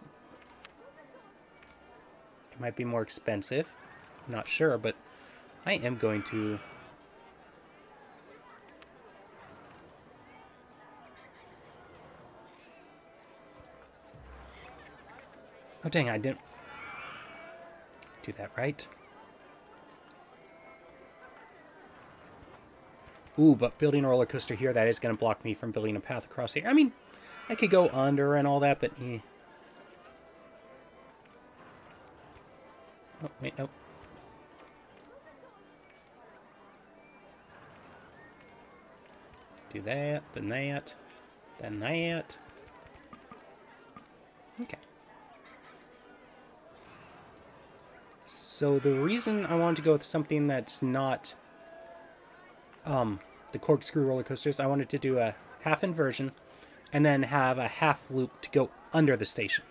It might be more expensive. I'm not sure, but I am going to... Oh, dang, I didn't do that right. Ooh, but building a roller coaster here, that is going to block me from building a path across here. I mean, I could go under and all that, but eh. Oh, wait, nope. Do that, then that, then that. Okay. So the reason I wanted to go with something that's not the corkscrew roller coasters, I wanted to do a half inversion and then have a half loop to go under the station.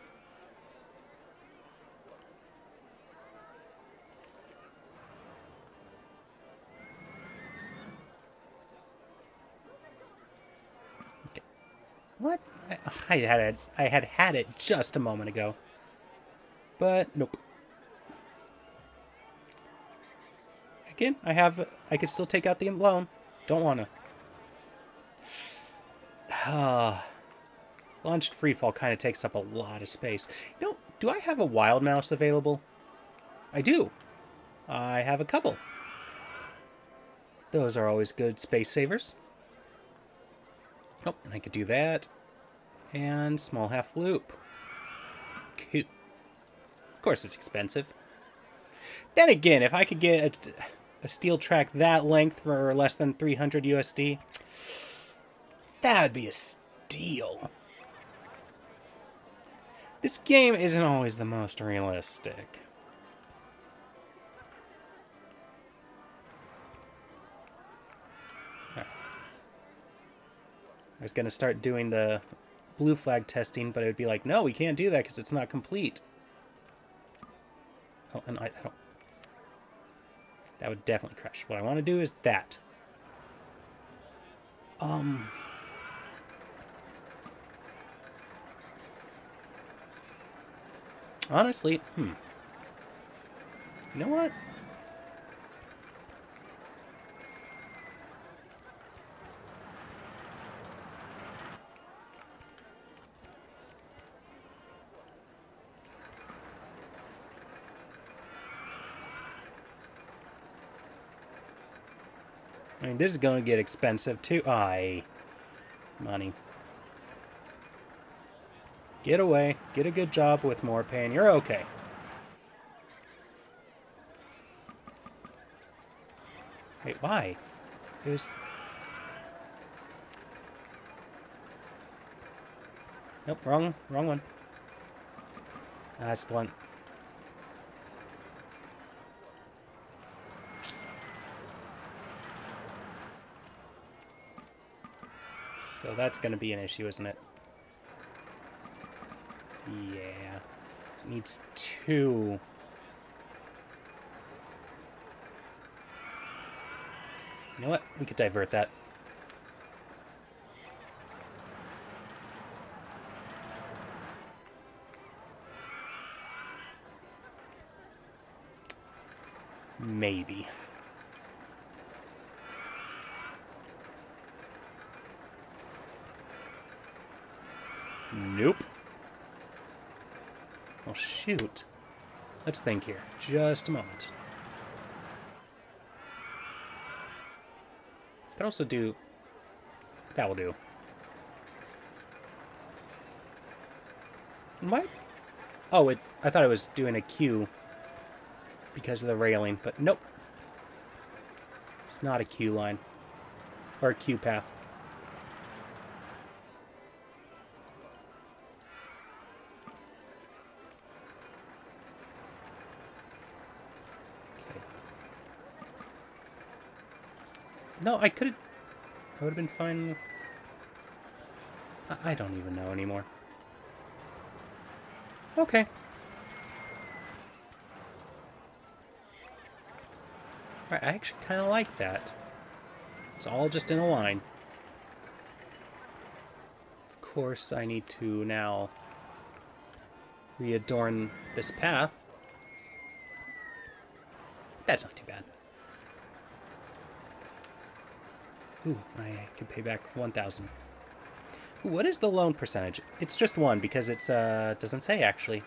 Okay. What? I had it just a moment ago. But nope. Again, I could still take out the loan. Don't want to. Launched freefall kind of takes up a lot of space. You know, do I have a wild mouse available? I do. I have a couple. Those are always good space savers. Oh, and I could do that. And small half loop. Cool. Of course it's expensive. Then again, if I could get a steel track that length for less than 300 USD, that would be a steal. This game isn't always the most realistic. Right. I was going to start doing the blue flag testing, but it would be like, no, we can't do that because it's not complete. Oh, and I don't... That would definitely crash. What I want to do is that. Honestly, You know what? I mean, this is going to get expensive, too. Money. Get away. Get a good job with more pay, and you're okay. Wait, why? It was... Nope, wrong one. That's the one. So that's going to be an issue, isn't it? Yeah. So it needs 2. You know what? We could divert that. Maybe. Nope. Oh, shoot. Let's think here. Just a moment. Could also do... That will do. What? Oh, I thought it was doing a Q because of the railing, but nope. It's not a Q line. Or a Q path. Okay. No, I could have... I would have been fine. I don't even know anymore. Okay. Alright, I actually kind of like that. It's all just in a line. Of course, I need to now readorn this path. That's not too bad. Ooh, I can pay back 1,000. What is the loan percentage? It's just 1 because it's doesn't say actually.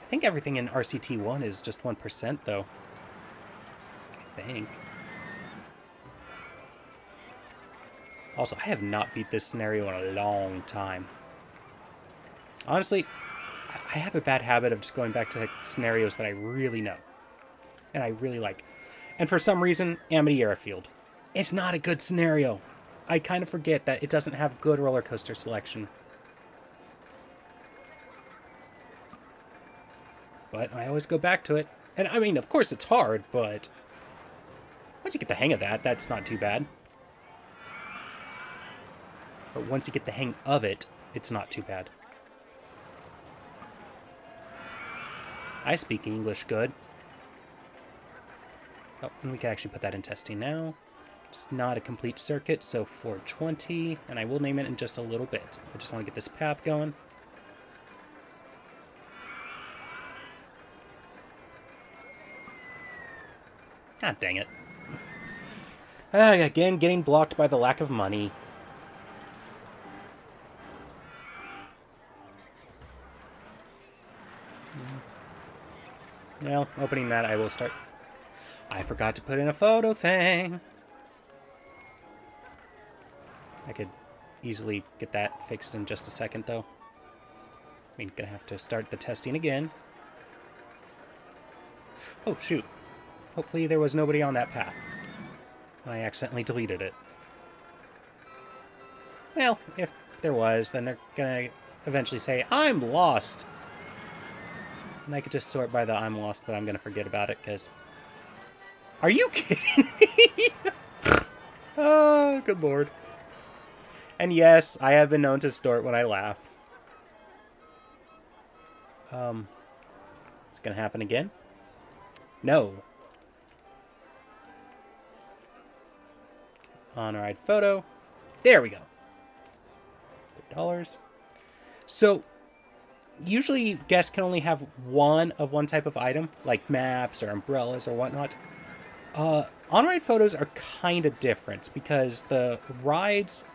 think everything in RCT1 is just 1%, though. I think. Also, I have not beat this scenario in a long time. Honestly, I have a bad habit of just going back to scenarios that I really know. And I really like. And for some reason, Amity Airfield. It's not a good scenario. I kind of forget that it doesn't have good roller coaster selection. But I always go back to it. And I mean, of course it's hard, but once you get the hang of that, that's not too bad. But once you get the hang of it, it's not too bad. I speak English good. Oh, and we can actually put that in testing now. It's not a complete circuit, so 420, and I will name it in just a little bit. I just want to get this path going. Ah, dang it. Again, getting blocked by the lack of money. Well, opening that, I will start. I forgot to put in a photo thing. I could easily get that fixed in just a second, though. I mean, gonna have to start the testing again. Oh, shoot. Hopefully there was nobody on that path. I accidentally deleted it. Well, if there was, then they're gonna eventually say, I'm lost! And I could just sort by the I'm lost, but I'm gonna forget about it, because... Are you kidding me? Oh, good lord. And yes, I have been known to snort when I laugh. Is it gonna happen again? No. On-ride photo. There we go. $3. So, usually guests can only have one of one type of item, like maps or umbrellas or whatnot. On-ride photos are kind of different because the rides...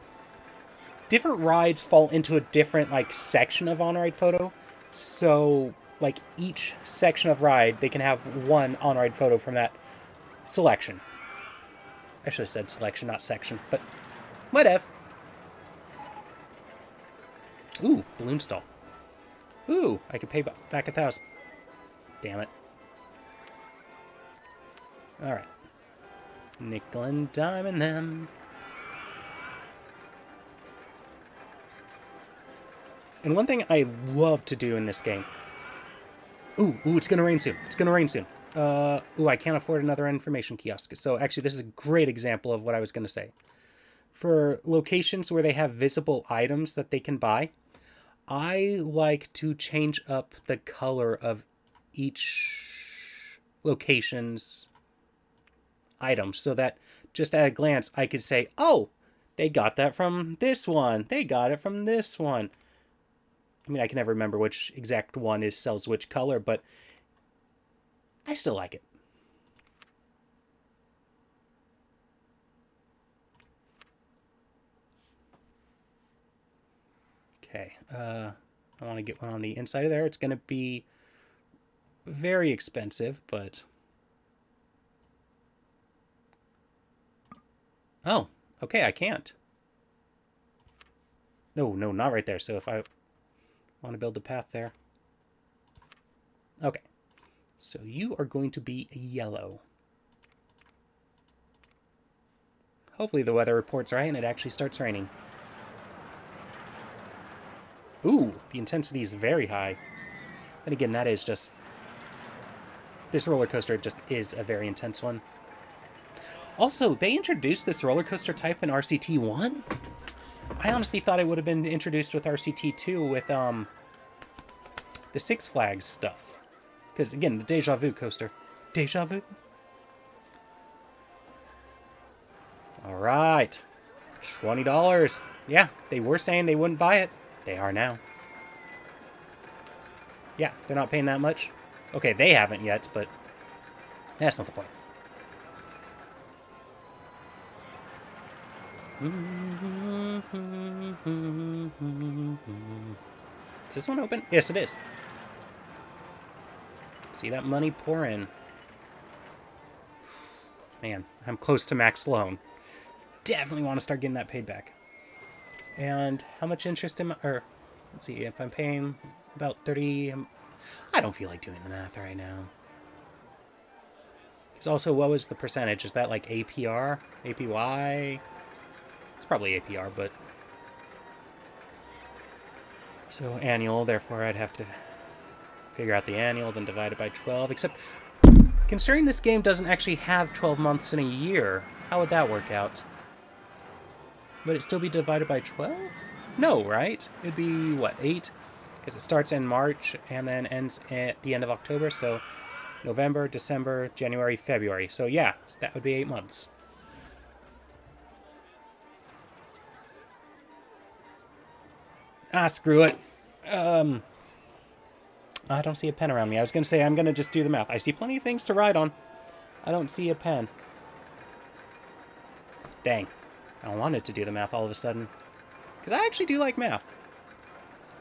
Different rides fall into a different, like, section of on-ride photo. So, like, each section of ride, they can have one on-ride photo from that selection. I should have said selection, not section, but whatever. Ooh, balloon stall. Ooh, I could pay back 1,000. Damn it. Alright. Nickel and diming them. And one thing I love to do in this game... Ooh, it's gonna rain soon. It's gonna rain soon. Ooh, I can't afford another information kiosk. So actually, this is a great example of what I was gonna say. For locations where they have visible items that they can buy, I like to change up the color of each location's item so that just at a glance I could say, oh, they got that from this one. They got it from this one. I mean, I can never remember which exact one sells which color, but I still like it. Okay, I want to get one on the inside of there. It's going to be very expensive, but... Oh, okay, I can't. No, not right there. So if I want to build a path there. Okay, so you are going to be yellow. Hopefully the weather report's right and it actually starts raining. Ooh, the intensity is very high. And again, that is just... This roller coaster just is a very intense one. Also, they introduced this roller coaster type in RCT1? I honestly thought it would have been introduced with RCT2 with, the Six Flags stuff. Because, again, the Deja Vu coaster. Deja Vu? Alright. $20. Yeah, they were saying they wouldn't buy it. They are now. Yeah, they're not paying that much. Okay, they haven't yet, but that's not the point. Is this one open? Yes, it is. See that money pour in. Man, I'm close to max loan. Definitely want to start getting that paid back. And how much interest am I... Or, let's see, if I'm paying about 30... I don't feel like doing the math right now. Because also, what was the percentage? Is that like APR? APY? It's probably APR, but... So annual, therefore I'd have to figure out the annual, then divide it by 12. Except, considering this game doesn't actually have 12 months in a year, how would that work out? Would it still be divided by 12? No, right? It'd be, what, 8? Because it starts in March and then ends at the end of October, so November, December, January, February. So yeah, that would be 8 months. Ah, screw it. I don't see a pen around me. I was going to say I'm going to just do the math. I see plenty of things to write on. I don't see a pen. Dang. I wanted to do the math all of a sudden. Because I actually do like math.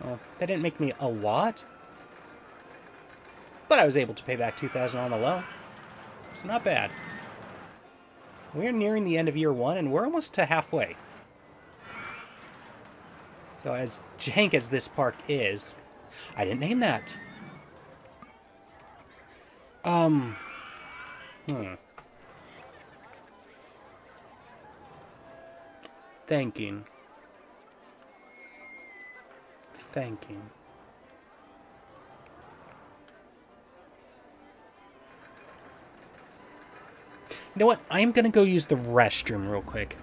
Well, that didn't make me a lot. But I was able to pay back $2,000 on the loan. So not bad. We're nearing the end of year 1, and we're almost to halfway. So as jank as this park is... I didn't name that. Thanking. You know what? I'm gonna go use the restroom real quick.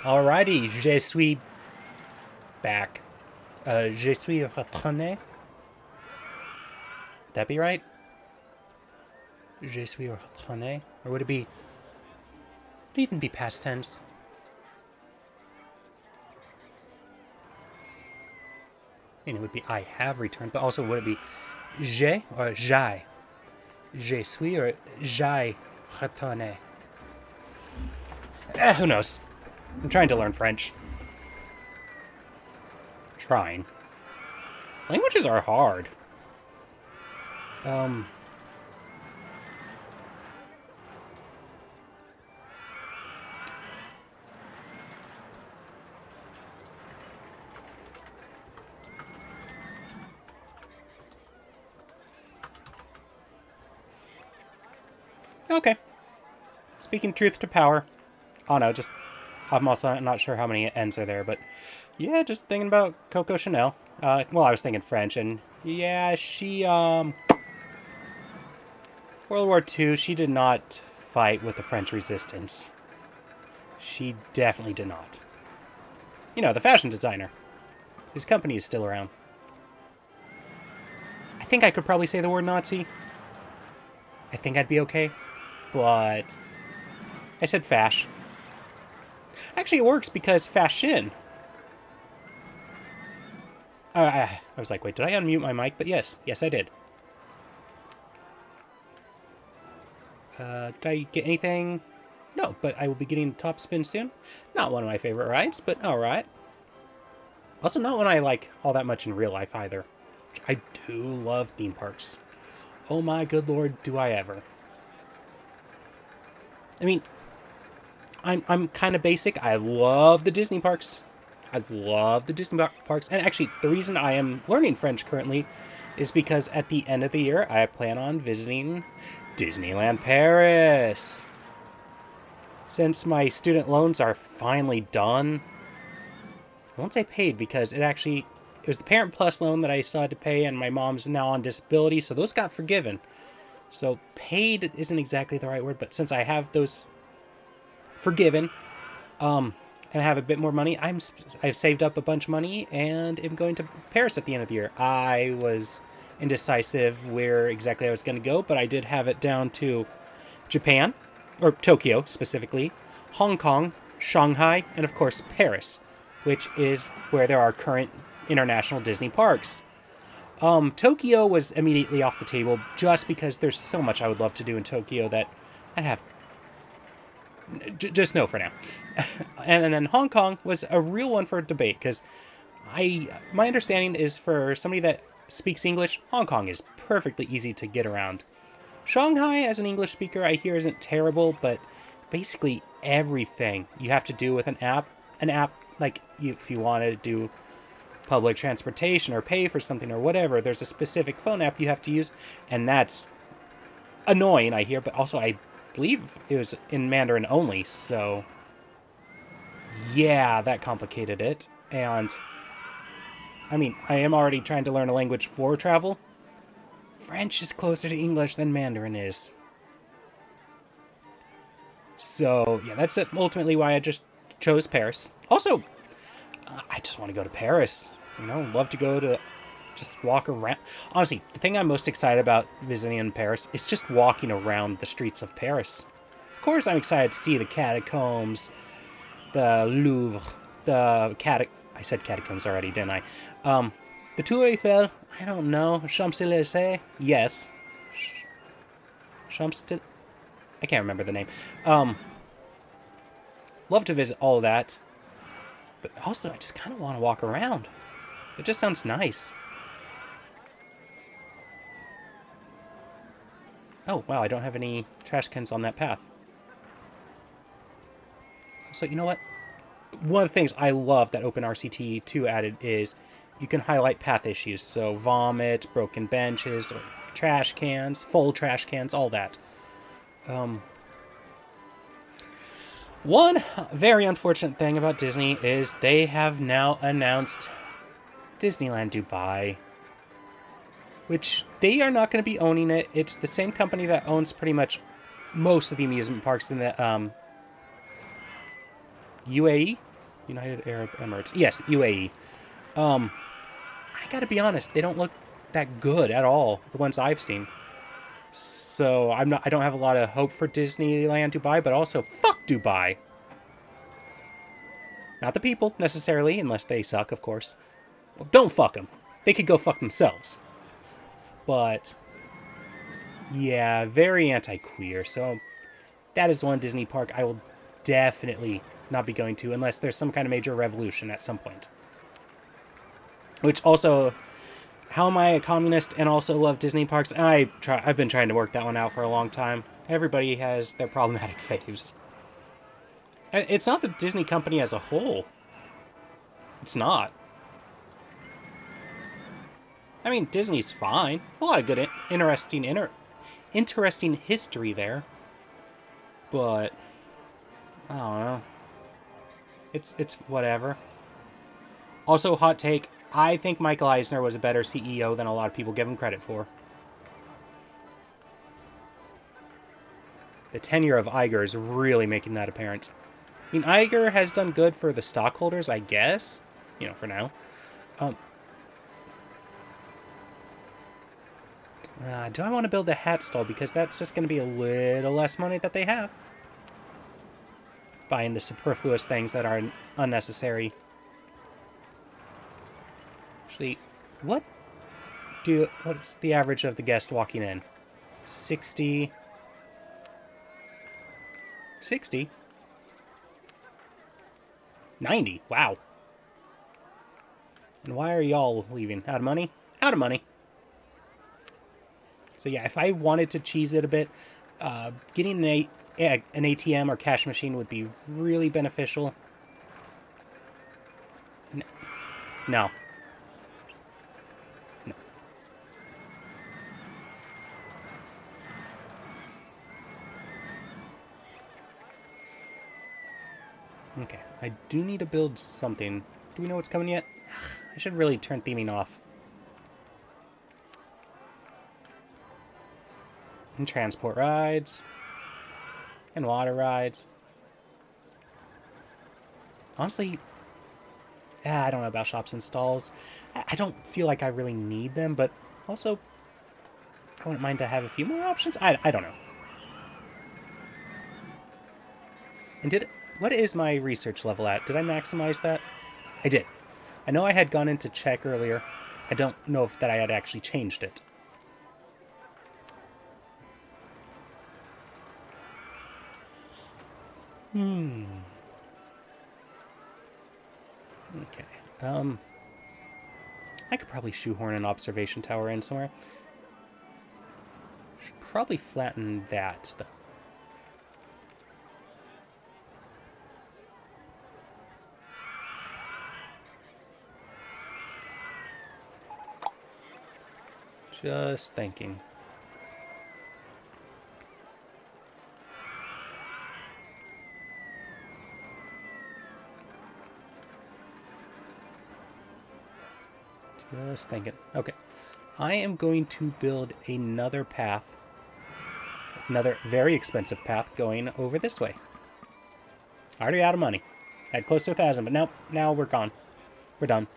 Alrighty, je suis back. Je suis retourné. Would that be right? Je suis retourné? Or would it even be past tense? I mean, it would be I have returned, but also would it be je or j'ai? Je suis or j'ai retourné? Who knows? I'm trying to learn French. Trying. Languages are hard. Okay. Speaking truth to power. Oh no, just... I'm also not sure how many N's are there, but... Yeah, just thinking about Coco Chanel. Well, I was thinking French, and... Yeah, she, World War II, she did not fight with the French resistance. She definitely did not. You know, the fashion designer, whose company is still around. I think I could probably say the word Nazi. I think I'd be okay. But I said fash. Actually, it works because fashion. I was like, wait, did I unmute my mic? But yes, I did. Did I get anything? No, but I will be getting top spin soon. Not one of my favorite rides, but alright. Also, not one I like all that much in real life either. I do love theme parks. Oh my good lord, do I ever. I mean, I'm kind of basic. I love the Disney parks. I love the Disney parks. And actually, the reason I am learning French currently is because at the end of the year, I plan on visiting Disneyland Paris. Since my student loans are finally done, I won't say paid because it was the Parent Plus loan that I still had to pay, and my mom's now on disability, so those got forgiven. So paid isn't exactly the right word, but since I have those forgiven, and have a bit more money, I've saved up a bunch of money and am going to Paris at the end of the year. I was indecisive where exactly I was going to go, but I did have it down to Japan, or Tokyo specifically, Hong Kong, Shanghai, and of course Paris, which is where there are current international Disney parks. Tokyo was immediately off the table just because there's so much I would love to do in Tokyo that I'd have just no for now. And then Hong Kong was a real one for debate because my understanding is for somebody that speaks English, Hong Kong is perfectly easy to get around. Shanghai, as an English speaker, I hear isn't terrible, but basically everything you have to do with an app, like if you want to do public transportation or pay for something or whatever, there's a specific phone app you have to use, and that's annoying, I hear, but also I believe it was in Mandarin only, so yeah, that complicated it. And I mean, I am already trying to learn a language for travel. French is closer to English than Mandarin is. So, yeah, that's ultimately why I just chose Paris. Also, I just want to go to Paris. Love to go to just walk around. Honestly, the thing I'm most excited about visiting in Paris is just walking around the streets of Paris. Of course, I'm excited to see the catacombs, the Louvre, I said catacombs already, didn't I? The Tour Eiffel, I don't know. Champs-Élysées, yes. I can't remember the name. Love to visit all of that. But also, I just kind of want to walk around. It just sounds nice. Oh, wow, I don't have any trash cans on that path. So, you know what? One of the things I love that OpenRCT2 added is you can highlight path issues. So vomit, broken benches, or trash cans, full trash cans, all that. One very unfortunate thing about Disney is they have now announced Disneyland Dubai, which they are not going to be owning it. It's the same company that owns pretty much most of the amusement parks in the UAE? United Arab Emirates. Yes, UAE. I gotta be honest, they don't look that good at all, the ones I've seen. So I don't have a lot of hope for Disneyland Dubai, but also fuck Dubai. Not the people necessarily, unless they suck, of course. Well, don't fuck them. They could go fuck themselves. But yeah, very anti-queer. So that is one Disney park I will definitely not be going to unless there's some kind of major revolution at some point. Which also, how am I a communist and also love Disney parks? I've been trying to work that one out for a long time. Everybody has their problematic faves. And it's not the Disney company as a whole. It's not. I mean, Disney's fine. A lot of good, interesting history there. But I don't know. It's whatever. Also, hot take. I think Michael Eisner was a better CEO than a lot of people give him credit for. The tenure of Iger is really making that apparent. I mean, Iger has done good for the stockholders, I guess. For now. Do I want to build a hat stall? Because that's just going to be a little less money that they have. buying the superfluous things that are unnecessary. Actually, what's the average of the guest walking in? 60. 60? 90. Wow. And why are y'all leaving? Out of money? Out of money. So yeah, if I wanted to cheese it a bit, getting an ATM or cash machine would be really beneficial. No. No. Okay, I do need to build something. Do we know what's coming yet? I should really turn theming off. And transport rides. And water rides. Honestly, I don't know about shops and stalls. I don't feel like I really need them, but also, I wouldn't mind to have a few more options. I don't know. And what is my research level at? Did I maximize that? I did. I know I had gone in to check earlier. I don't know if that I had actually changed it. Okay. I could probably shoehorn an observation tower in somewhere. Should probably flatten that, though. Just thinking. Just thinking. Okay. I am going to build another path. Another very expensive path going over this way. Already out of money. Had close to 1,000, but now we're gone. We're done.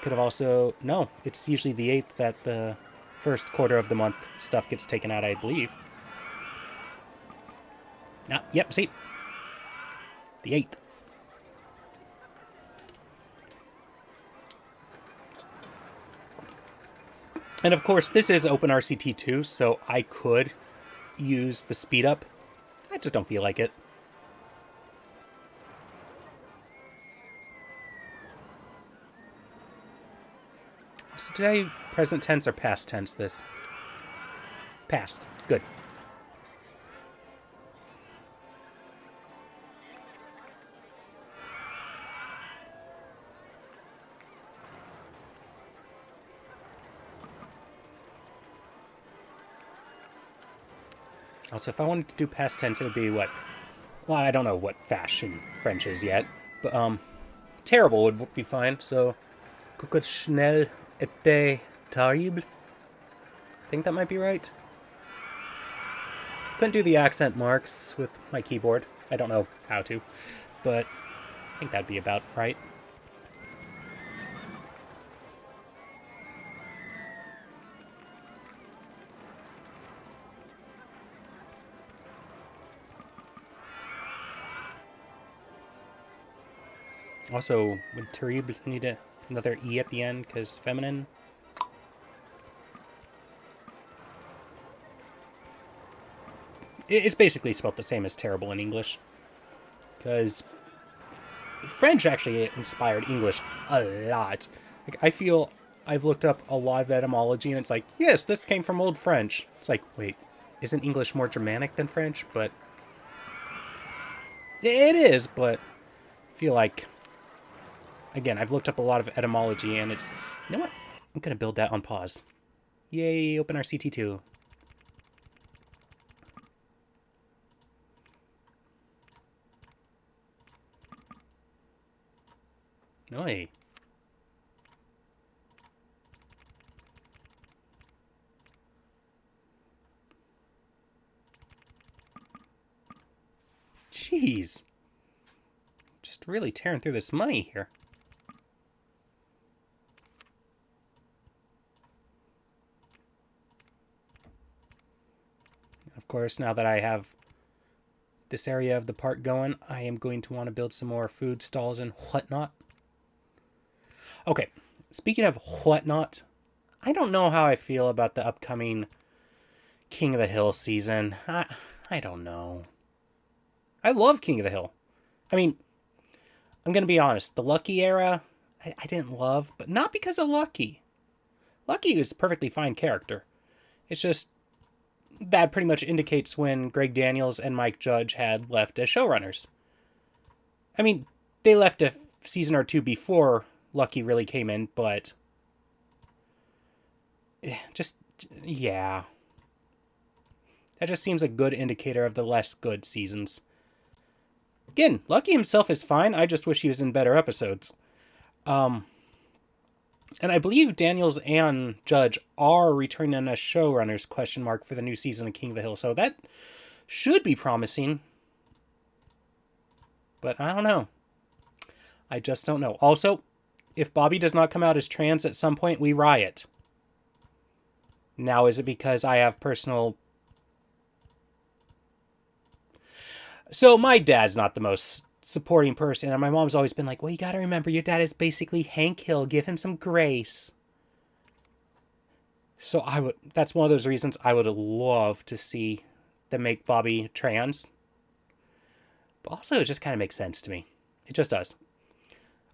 Could have also... No, it's usually the 8th that the first quarter of the month stuff gets taken out, I believe. Yep, see? The 8th. And of course, this is OpenRCT2, so I could use the speed up. I just don't feel like it. So did I present tense or past tense this? Past. Good. Also, if I wanted to do past tense, it would be what? Well, I don't know what fashion French is yet, but terrible would be fine. So, que schnell était terrible. I think that might be right. Couldn't do the accent marks with my keyboard. I don't know how to, but I think that'd be about right. Also, would terrible need another E at the end, because feminine? It's basically spelled the same as terrible in English. Because French actually inspired English a lot. Like, I feel I've looked up a lot of etymology, and it's like, yes, this came from Old French. It's like, wait, isn't English more Germanic than French? But it is, but I feel like... Again, I've looked up a lot of etymology, and it's... You know what? I'm going to build that on pause. Yay, OpenRCT2. Oi. Jeez. Just really tearing through this money here. Of course, now that I have this area of the park going, I am going to want to build some more food stalls and whatnot. Okay, speaking of whatnot, I don't know how I feel about the upcoming King of the Hill season. I don't know. I love King of the Hill. I mean, I'm going to be honest. The Lucky era, I didn't love, but not because of Lucky. Lucky is a perfectly fine character. It's just that pretty much indicates when Greg Daniels and Mike Judge had left as showrunners. I mean, they left a season or two before Lucky really came in, but just, yeah. That just seems a good indicator of the less good seasons. Again, Lucky himself is fine. I just wish he was in better episodes. And I believe Daniels and Judge are returning as showrunners, for the new season of King of the Hill. So that should be promising. But I don't know. I just don't know. Also, if Bobby does not come out as trans at some point, we riot. Now, is it because I have personal... So my dad's not the most supporting person, and my mom's always been like, well, you gotta remember, your dad is basically Hank Hill. Give him some grace. So that's one of those reasons I would love to see them make Bobby trans. But also, it just kind of makes sense to me. It just does.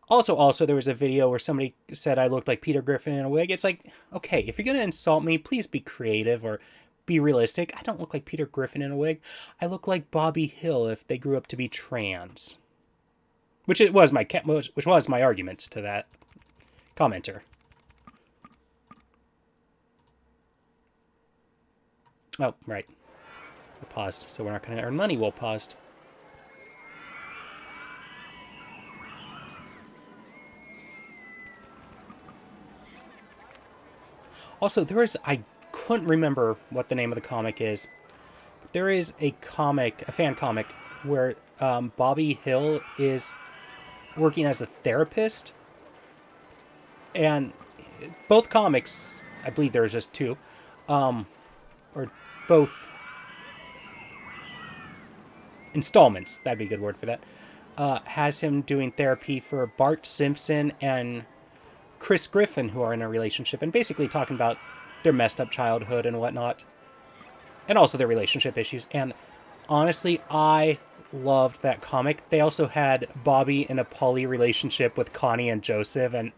Also, there was a video where somebody said I looked like Peter Griffin in a wig. It's like, okay, if you're going to insult me, please be creative or be realistic. I don't look like Peter Griffin in a wig. I look like Bobby Hill if they grew up to be trans. Which was my argument to that commenter. Oh, right. We paused, so we're not going to earn money while paused. Also, I couldn't remember what the name of the comic is. There is a fan comic, where Bobby Hill is working as a therapist. And both comics, I believe there was just two, or both installments, that'd be a good word for that, has him doing therapy for Bart Simpson and Chris Griffin, who are in a relationship, and basically talking about their messed up childhood and whatnot, and also their relationship issues. And honestly, I loved that comic. They also had Bobby in a poly relationship with Connie and Joseph, and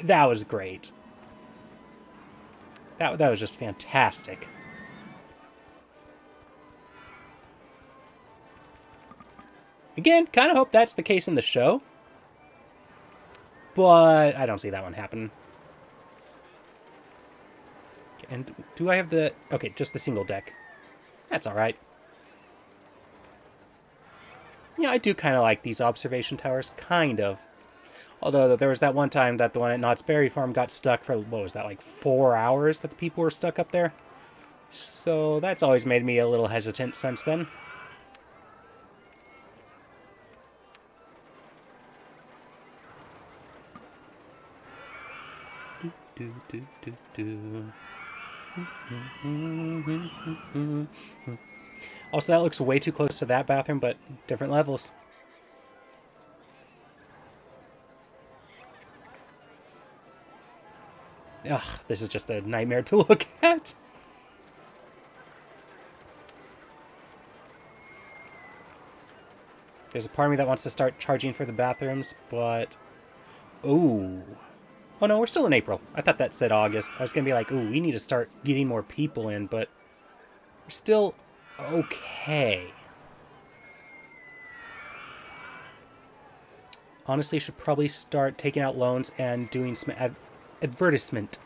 that was great. That was just fantastic. Again, kind of hope that's the case in the show, but I don't see that one happening. And do I have the... Okay, just the single deck. That's alright. Yeah, I do kind of like these observation towers. Kind of. Although there was that one time that the one at Knott's Berry Farm got stuck for, what was that, like 4 hours that the people were stuck up there? So that's always made me a little hesitant since then. Also, that looks way too close to that bathroom, but different levels. Ugh, this is just a nightmare to look at. There's a part of me that wants to start charging for the bathrooms, but... Ooh. Oh no, we're still in April. I thought that said August. I was going to be like, ooh, we need to start getting more people in, but we're still okay. Honestly, should probably start taking out loans and doing some advertisement.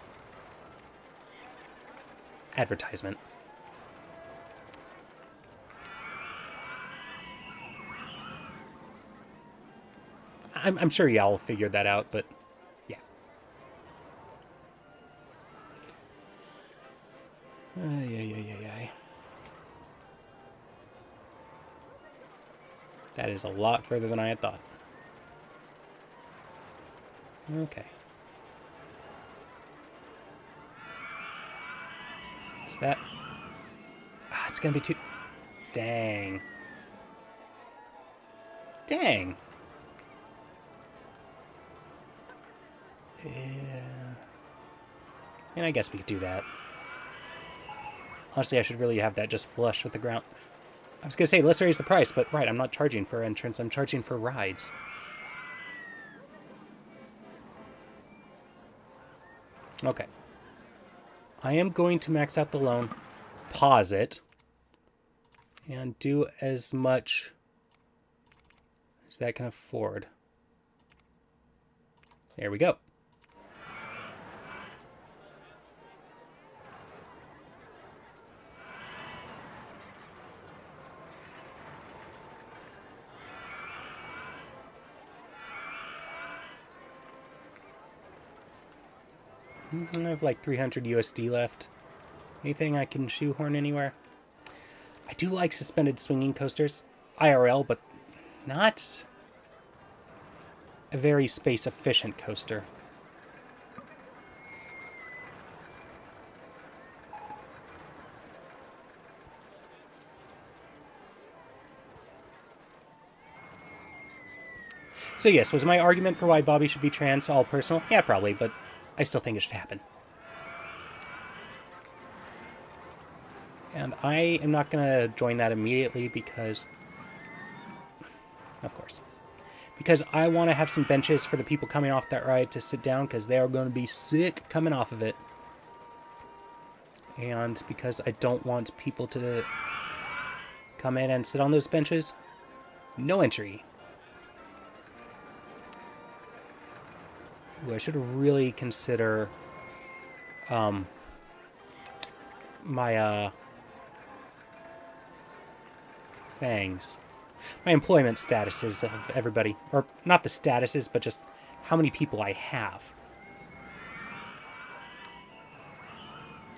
I'm sure y'all figured that out, but yeah. That is a lot further than I had thought. Okay. Is that... it's gonna be too... Dang. Dang. Yeah. And I guess we could do that. Honestly, I should really have that just flush with the ground. I was going to say, let's raise the price, but right, I'm not charging for entrance. I'm charging for rides. Okay. I am going to max out the loan, pause it, and do as much as that can afford. There we go. I have like 300 USD left. Anything I can shoehorn anywhere? I do like suspended swinging coasters, IRL, but not a very space-efficient coaster. So yes, was my argument for why Bobby should be trans all personal? Yeah, probably, but I still think it should happen. And I am not going to join that immediately because, of course, because I want to have some benches for the people coming off that ride to sit down because they are going to be sick coming off of it. And because I don't want people to come in and sit on those benches, no entry. Ooh, I should really consider my things. My employment statuses of everybody. Or not the statuses, but just how many people I have.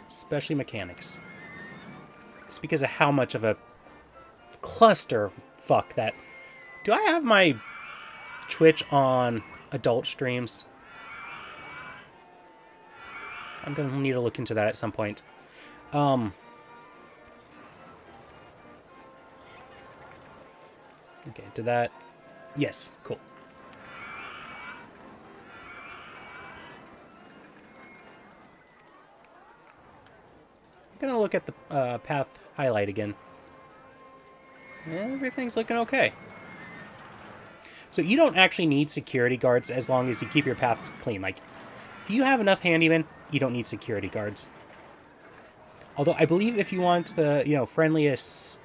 Especially mechanics. Just because of how much of a cluster fuck that... Do I have my Twitch on adult streams? I'm going to need to look into that at some point. Okay, did that... Yes, cool. I'm going to look at the path highlight again. Everything's looking okay. So you don't actually need security guards as long as you keep your paths clean. Like, if you have enough handymen, you don't need security guards. Although I believe if you want the, friendliest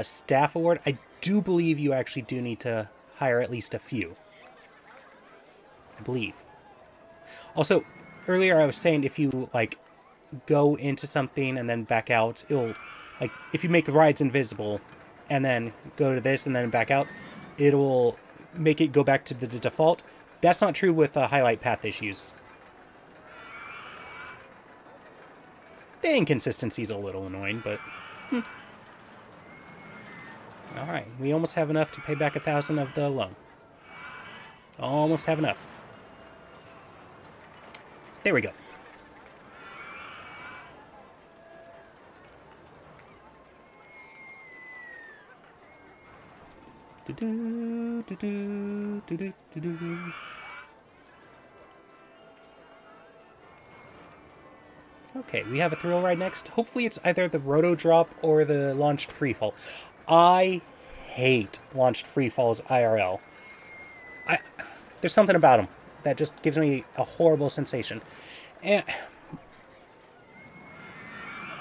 staff award, I do believe you actually do need to hire at least a few. I believe. Also, earlier I was saying if you, go into something and then back out, it'll, if you make the rides invisible and then go to this and then back out, it'll make it go back to the default. That's not true with highlight path issues. The inconsistency is a little annoying, but... Alright, we almost have enough to pay back 1,000 of the loan. Almost have enough. There we go. Okay, we have a thrill ride next. Hopefully it's either the Roto Drop or the Launched Freefall. I hate Launched Freefalls IRL. There's something about them that just gives me a horrible sensation. And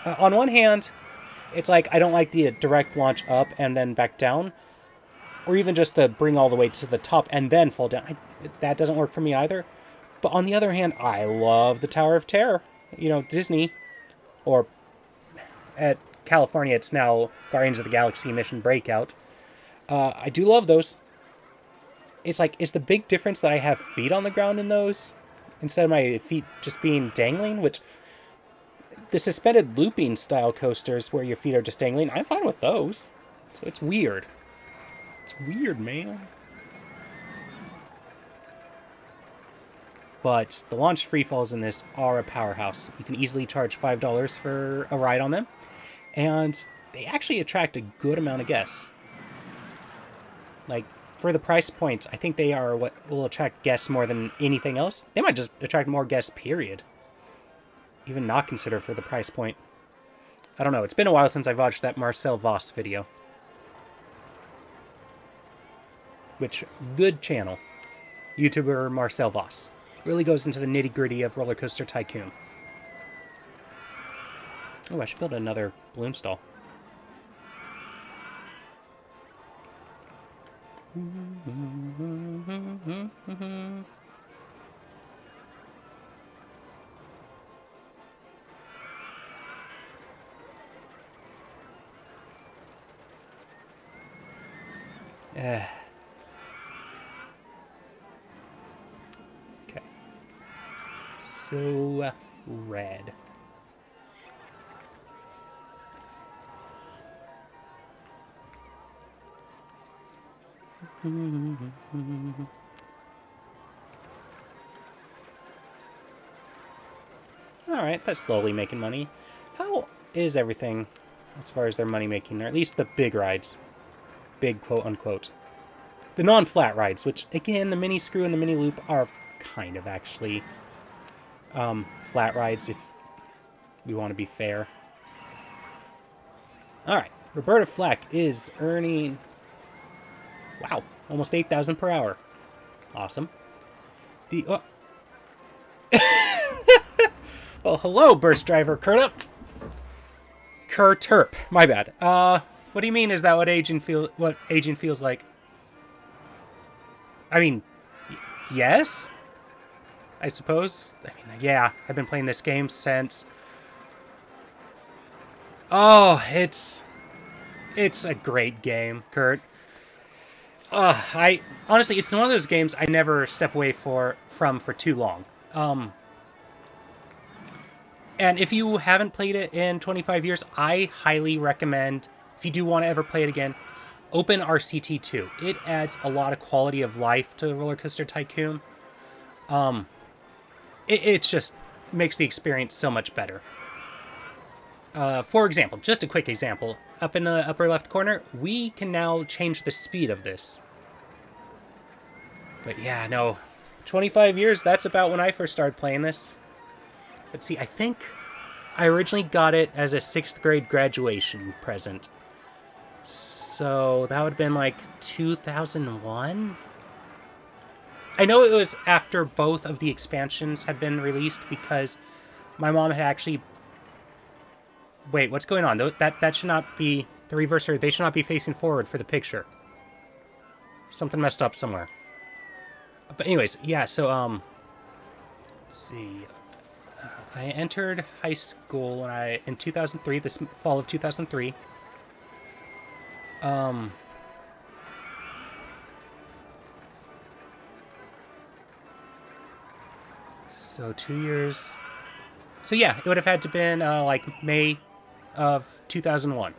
on one hand, it's like I don't like the direct launch up and then back down. Or even just the bring all the way to the top and then fall down. That doesn't work for me either. But on the other hand, I love the Tower of Terror. Disney. Or at California, it's now Guardians of the Galaxy Mission Breakout. I do love those. It's the big difference that I have feet on the ground in those instead of my feet just being dangling, which the suspended looping style coasters where your feet are just dangling, I'm fine with those. So it's weird. It's weird, man. But the launch freefalls in this are a powerhouse. You can easily charge $5 for a ride on them. And they actually attract a good amount of guests. Like for the price point, I think they are what will attract guests more than anything else. They might just attract more guests, period. Even not considered for the price point. I don't know. It's been a while since I've watched that Marcel Voss video. Which, good channel. YouTuber Marcel Voss. Really goes into the nitty-gritty of Roller Coaster Tycoon. Oh, I should build another balloon stall. Okay. So, red. Alright, that's slowly making money. How is everything as far as their money making, or at least the big rides? Big quote-unquote. The non-flat rides, which, again, the mini screw and the mini loop are kind of actually flat rides, if we want to be fair. Alright, Roberta Flack is earning... Wow, almost 8,000 per hour. Awesome. The... Well, hello, burst driver Kurtup. Kurturp, my bad. What do you mean? Is that what aging feels like? I mean, yes, I suppose. I mean, yeah, I've been playing this game since. Oh, it's a great game, Kurt. I honestly, it's one of those games I never step away from for too long. And if you haven't played it in 25 years, I highly recommend, if you do want to ever play it again, OpenRCT2. It adds a lot of quality of life to Roller Coaster Tycoon. It just makes the experience so much better. For example, just a quick example, up in the upper left corner, we can now change the speed of this. But yeah, no, 25 years, that's about when I first started playing this. Let's see, I think I originally got it as a 6th grade graduation present. So that would have been like 2001? I know it was after both of the expansions had been released because my mom had actually... Wait, what's going on? That should not be the reverser. They should not be facing forward for the picture. Something messed up somewhere. But anyways, yeah, so, let's see... I entered high school when in 2003, this fall of 2003. So 2 years. So yeah, it would have had to been like May of 2001.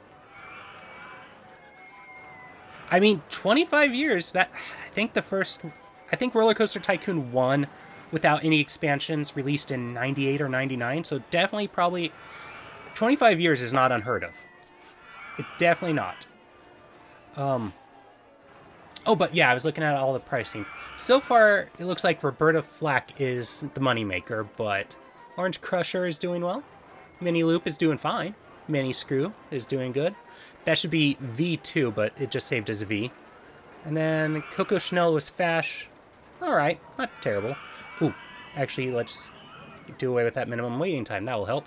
I mean, 25 years. That I think Roller Coaster Tycoon 1 without any expansions released in 98 or 99, so definitely probably 25 years is not unheard of. It's definitely not. Oh, but yeah, I was looking at all the pricing. So far, it looks like Roberta Flack is the moneymaker, but Orange Crusher is doing well. Mini Loop is doing fine. Mini Screw is doing good. That should be V2, but it just saved as V. And then Coco Chanel was Fash. Alright, not terrible. Ooh, actually, let's do away with that minimum waiting time. That will help.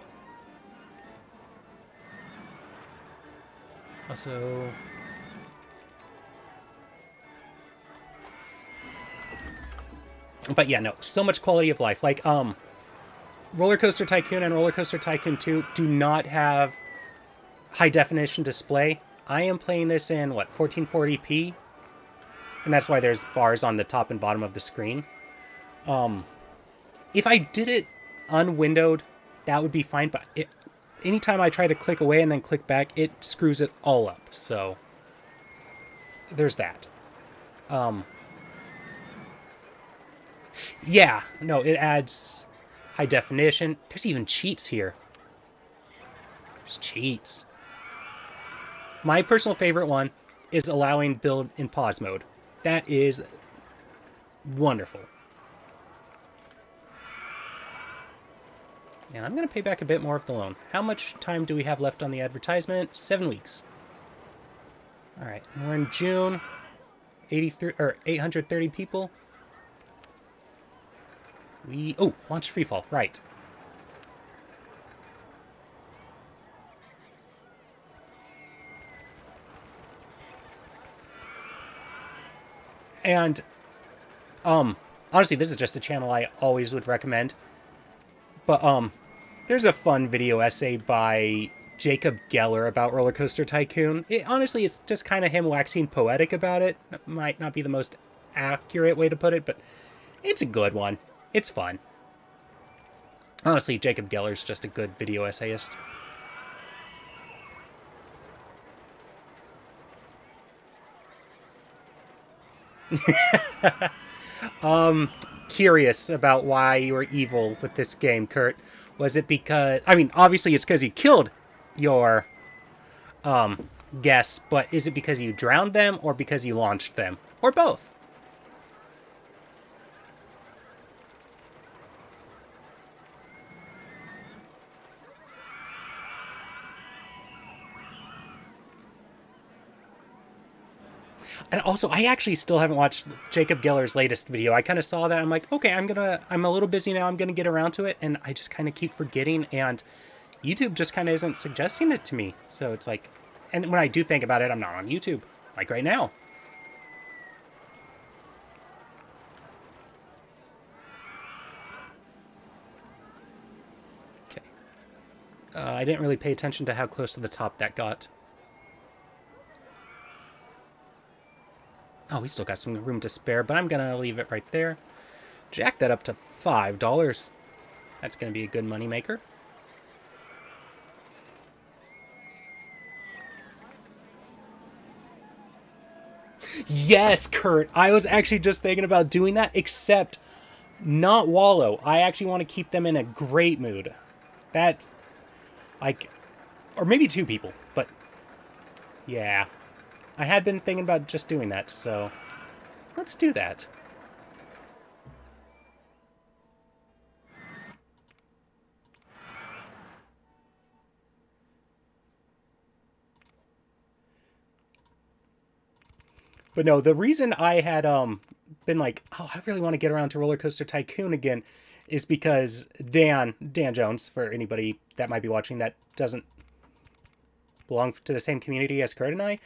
Also... But yeah, no, so much quality of life. Like, Roller Coaster Tycoon and Roller Coaster Tycoon 2 do not have high-definition display. I am playing this in, what, 1440p? And that's why there's bars on the top and bottom of the screen. If I did it unwindowed, that would be fine, but anytime I try to click away and then click back, it screws it all up, so there's that. Yeah, no, it adds high definition. There's even cheats here. There's cheats. My personal favorite one is allowing build in pause mode. That is wonderful. And I'm going to pay back a bit more of the loan. How much time do we have left on the advertisement? 7 weeks. All right, we're in June. 83 or 830 people. Launch freefall, right. And honestly, this is just a channel I always would recommend. But there's a fun video essay by Jacob Geller about Roller Coaster Tycoon. Honestly, it's just kind of him waxing poetic about it. It might not be the most accurate way to put it, but it's a good one. It's fun. Honestly, Jacob Geller's just a good video essayist. Curious about why you were evil with this game, Kurt. Was it because... I mean, obviously it's because you killed your guests, but is it because you drowned them or because you launched them? Or both? And also, I actually still haven't watched Jacob Geller's latest video. I kind of saw that. I'm like, okay, I'm a little busy now. I'm going to get around to it. And I just kind of keep forgetting. And YouTube just kind of isn't suggesting it to me. So it's like, and when I do think about it, I'm not on YouTube. Like right now. Okay. I didn't really pay attention to how close to the top that got. Oh, we still got some room to spare, but I'm going to leave it right there. Jack that up to $5. That's going to be a good money maker. Yes, Kurt. I was actually just thinking about doing that, except not Wallow. I actually want to keep them in a great mood. That, like, or maybe 2 people, but yeah. I had been thinking about just doing that, so let's do that. But no, the reason I had been like, oh, I really want to get around to Roller Coaster Tycoon again is because Dan Jones, for anybody that might be watching that doesn't belong to the same community as Kurt and I,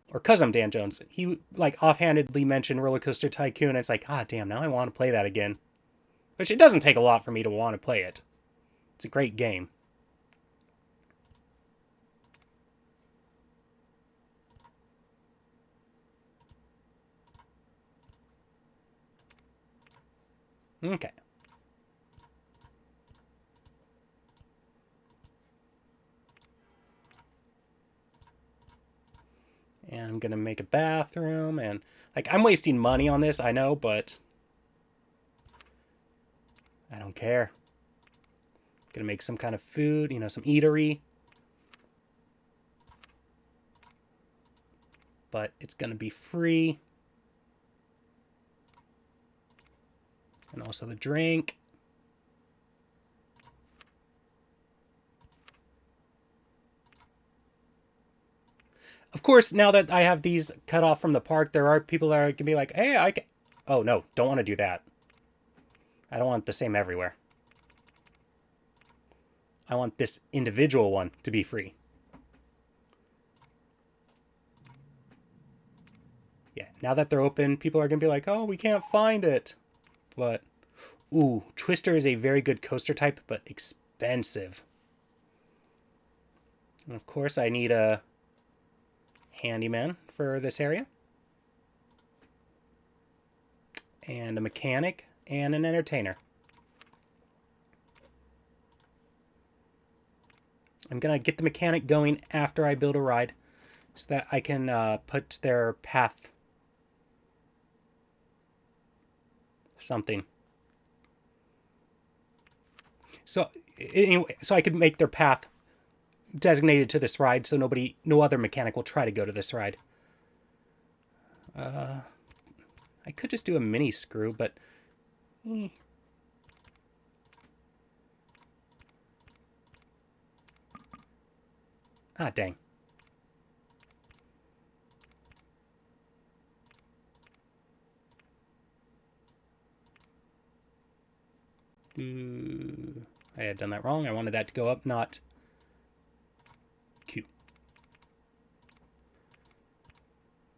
or cause I'm Dan Jones, he like offhandedly mentioned Roller Coaster Tycoon, and it's like, damn, now I want to play that again. Which it doesn't take a lot for me to want to play it. It's a great game. Okay. And I'm going to make a bathroom, and like I'm wasting money on this, I know, but I don't care. I'm going to make some kind of food, some eatery. But it's going to be free. And also the drink. Of course, now that I have these cut off from the park, there are people that are going to be like, hey, I can... Oh, no, don't want to do that. I don't want the same everywhere. I want this individual one to be free. Yeah, now that they're open, people are going to be like, oh, we can't find it. But, ooh, Twister is a very good coaster type, but expensive. And of course, I need a handyman for this area. And a mechanic and an entertainer. I'm going to get the mechanic going after I build a ride so that I can put their path something. So anyway, so I could make their path designated to this ride so no other mechanic will try to go to this ride. I could just do a mini screw, but... Ah, dang. I had done that wrong. I wanted that to go up, not... Q.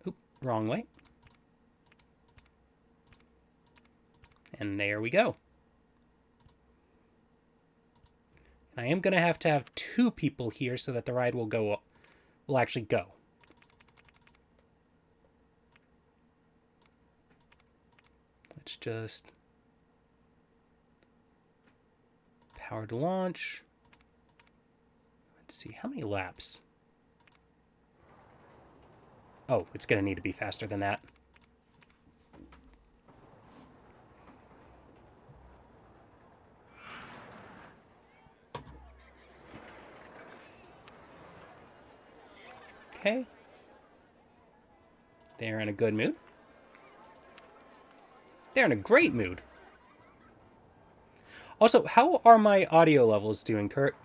Oop, wrong way. And there we go. And I am going to have 2 people here so that the ride will actually go. Let's just power to launch. Let's see, how many laps? Oh, it's going to need to be faster than that. Okay. They're in a good mood. They're in a great mood. Also, how are my audio levels doing, Kurt?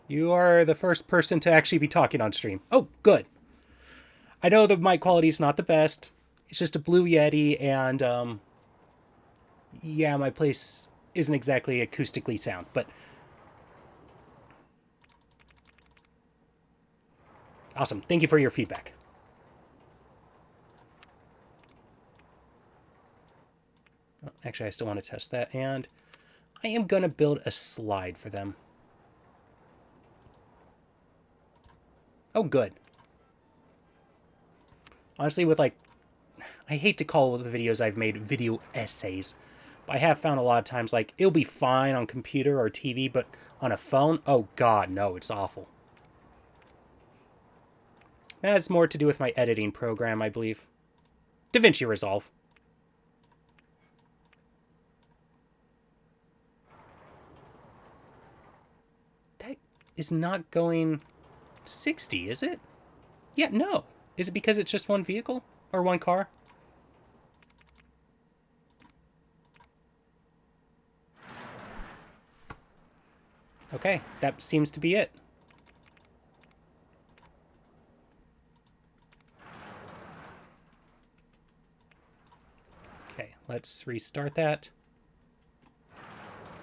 You are the first person to actually be talking on stream. Oh, good. I know the mic quality is not the best. It's just a Blue Yeti, and yeah, my place isn't exactly acoustically sound, but awesome. Thank you for your feedback. Actually, I still want to test that, and I am going to build a slide for them. Oh, good. Honestly, with like... I hate to call the videos I've made video essays, but I have found a lot of times, like, it'll be fine on computer or TV, but on a phone, oh god, no, it's awful. That's more to do with my editing program, I believe. DaVinci Resolve. That is not going 60, is it? Yeah, no. Is it because it's just one vehicle? Or one car? Okay, that seems to be it. Okay, let's restart that.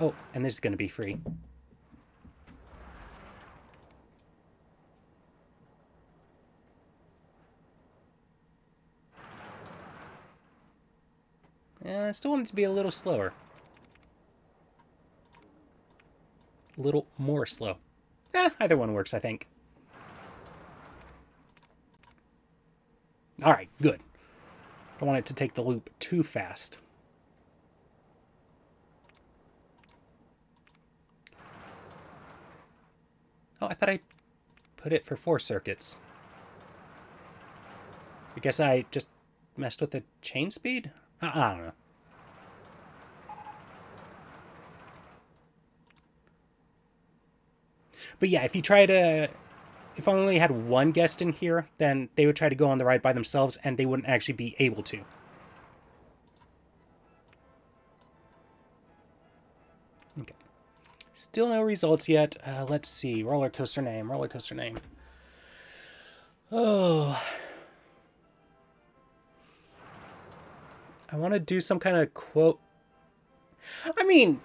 Oh, and this is going to be free. I still want it to be a little slower. A little more slow. Either one works, I think. Alright, good. Don't want it to take the loop too fast. Oh, I thought I put it for 4 circuits. I guess I just messed with the chain speed? I don't know. But yeah, if I only had one guest in here, then they would try to go on the ride by themselves, and they wouldn't actually be able to. Okay. Still no results yet. Let's see. Roller coaster name. Roller coaster name. Oh. I want to do some kind of quote. I mean,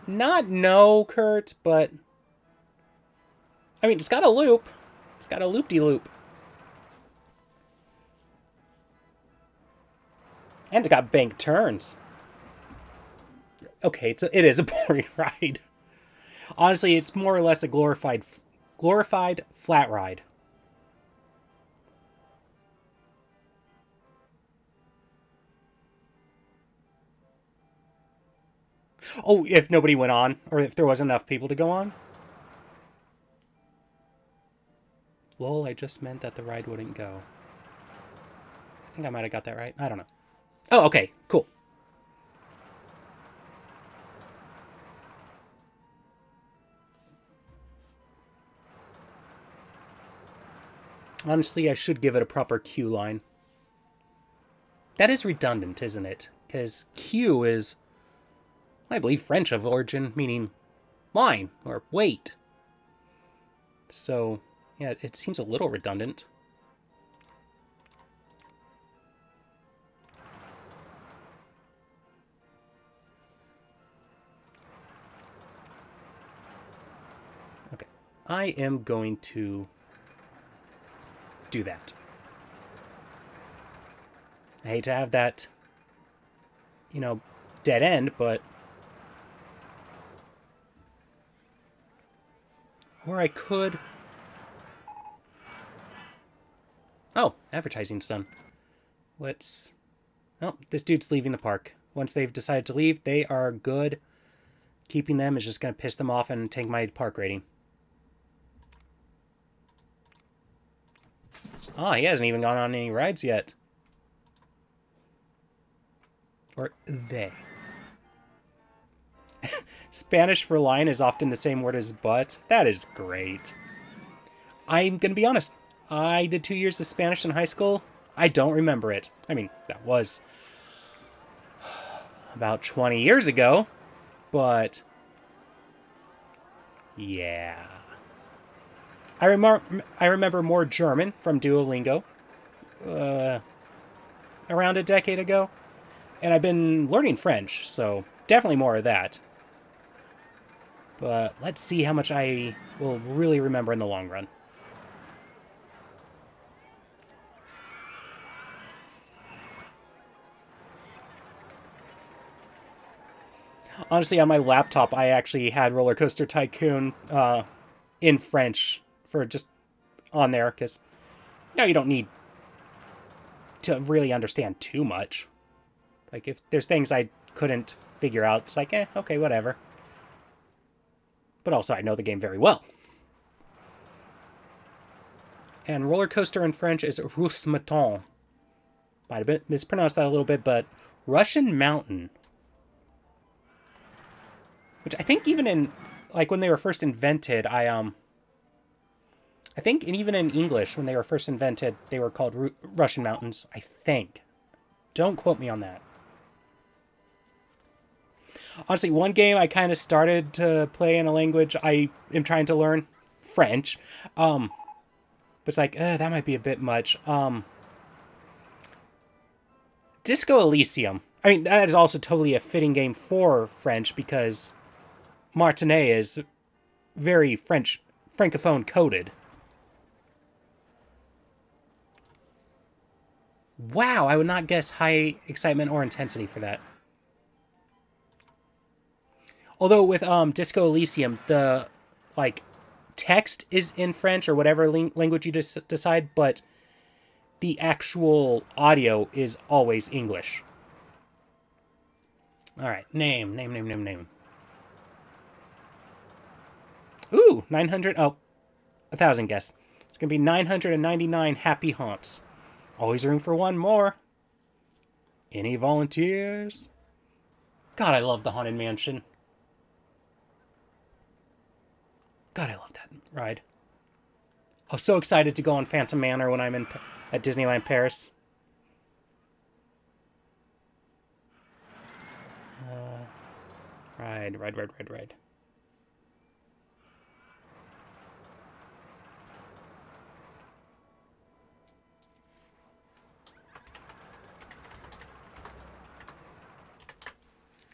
not no, Kurt, but... I mean, it's got a loop. It's got a loop-de-loop. And it got bank turns. Okay, it is a boring ride. Honestly, it's more or less a glorified flat ride. Oh, if nobody went on, or if there wasn't enough people to go on? Lol, I just meant that the ride wouldn't go. I think I might have got that right. I don't know. Oh, okay, cool. Honestly, I should give it a proper Q line. That is redundant, isn't it? Because Q is, I believe, French of origin, meaning line or wait. So, yeah, it seems a little redundant. Okay, I am going to do that. I hate to have that, you know, dead end, but... Or I could... Oh, advertising's done. Let's... Oh, this dude's leaving the park. Once they've decided to leave, they are good. Keeping them is just going to piss them off and tank my park rating. Oh, he hasn't even gone on any rides yet. Or they. Spanish for line is often the same word as butt. That is great. I'm going to be honest. I did 2 years of Spanish in high school. I don't remember it. I mean, that was about 20 years ago. But, yeah. I remember more German from Duolingo around a decade ago. And I've been learning French, so definitely more of that. But let's see how much I will really remember in the long run. Honestly, on my laptop, I actually had Roller Coaster Tycoon in French for just on there, because you don't need to really understand too much. Like, if there's things I couldn't figure out, it's like, okay, whatever. But also, I know the game very well. And roller coaster in French is Russe Maton. Might have mispronounced that a little bit, but Russian Mountain. Which I think even in, like, when they were first invented, I think even in English, when they were first invented, they were called Russian Mountains, I think. Don't quote me on that. Honestly, one game I kind of started to play in a language I am trying to learn, French. But it's like, that might be a bit much. Disco Elysium. I mean, that is also totally a fitting game for French because Martinet is very French, Francophone coded. Wow, I would not guess high excitement or intensity for that. Although with Disco Elysium, the text is in French or whatever language you decide, but the actual audio is always English. All right, name. Ooh, 900. Oh, 1,000 guess. It's gonna be 999 happy haunts. Always room for one more. Any volunteers? God, I love the Haunted Mansion. God, I love that ride. I was so excited to go on Phantom Manor when I'm at Disneyland Paris. Ride.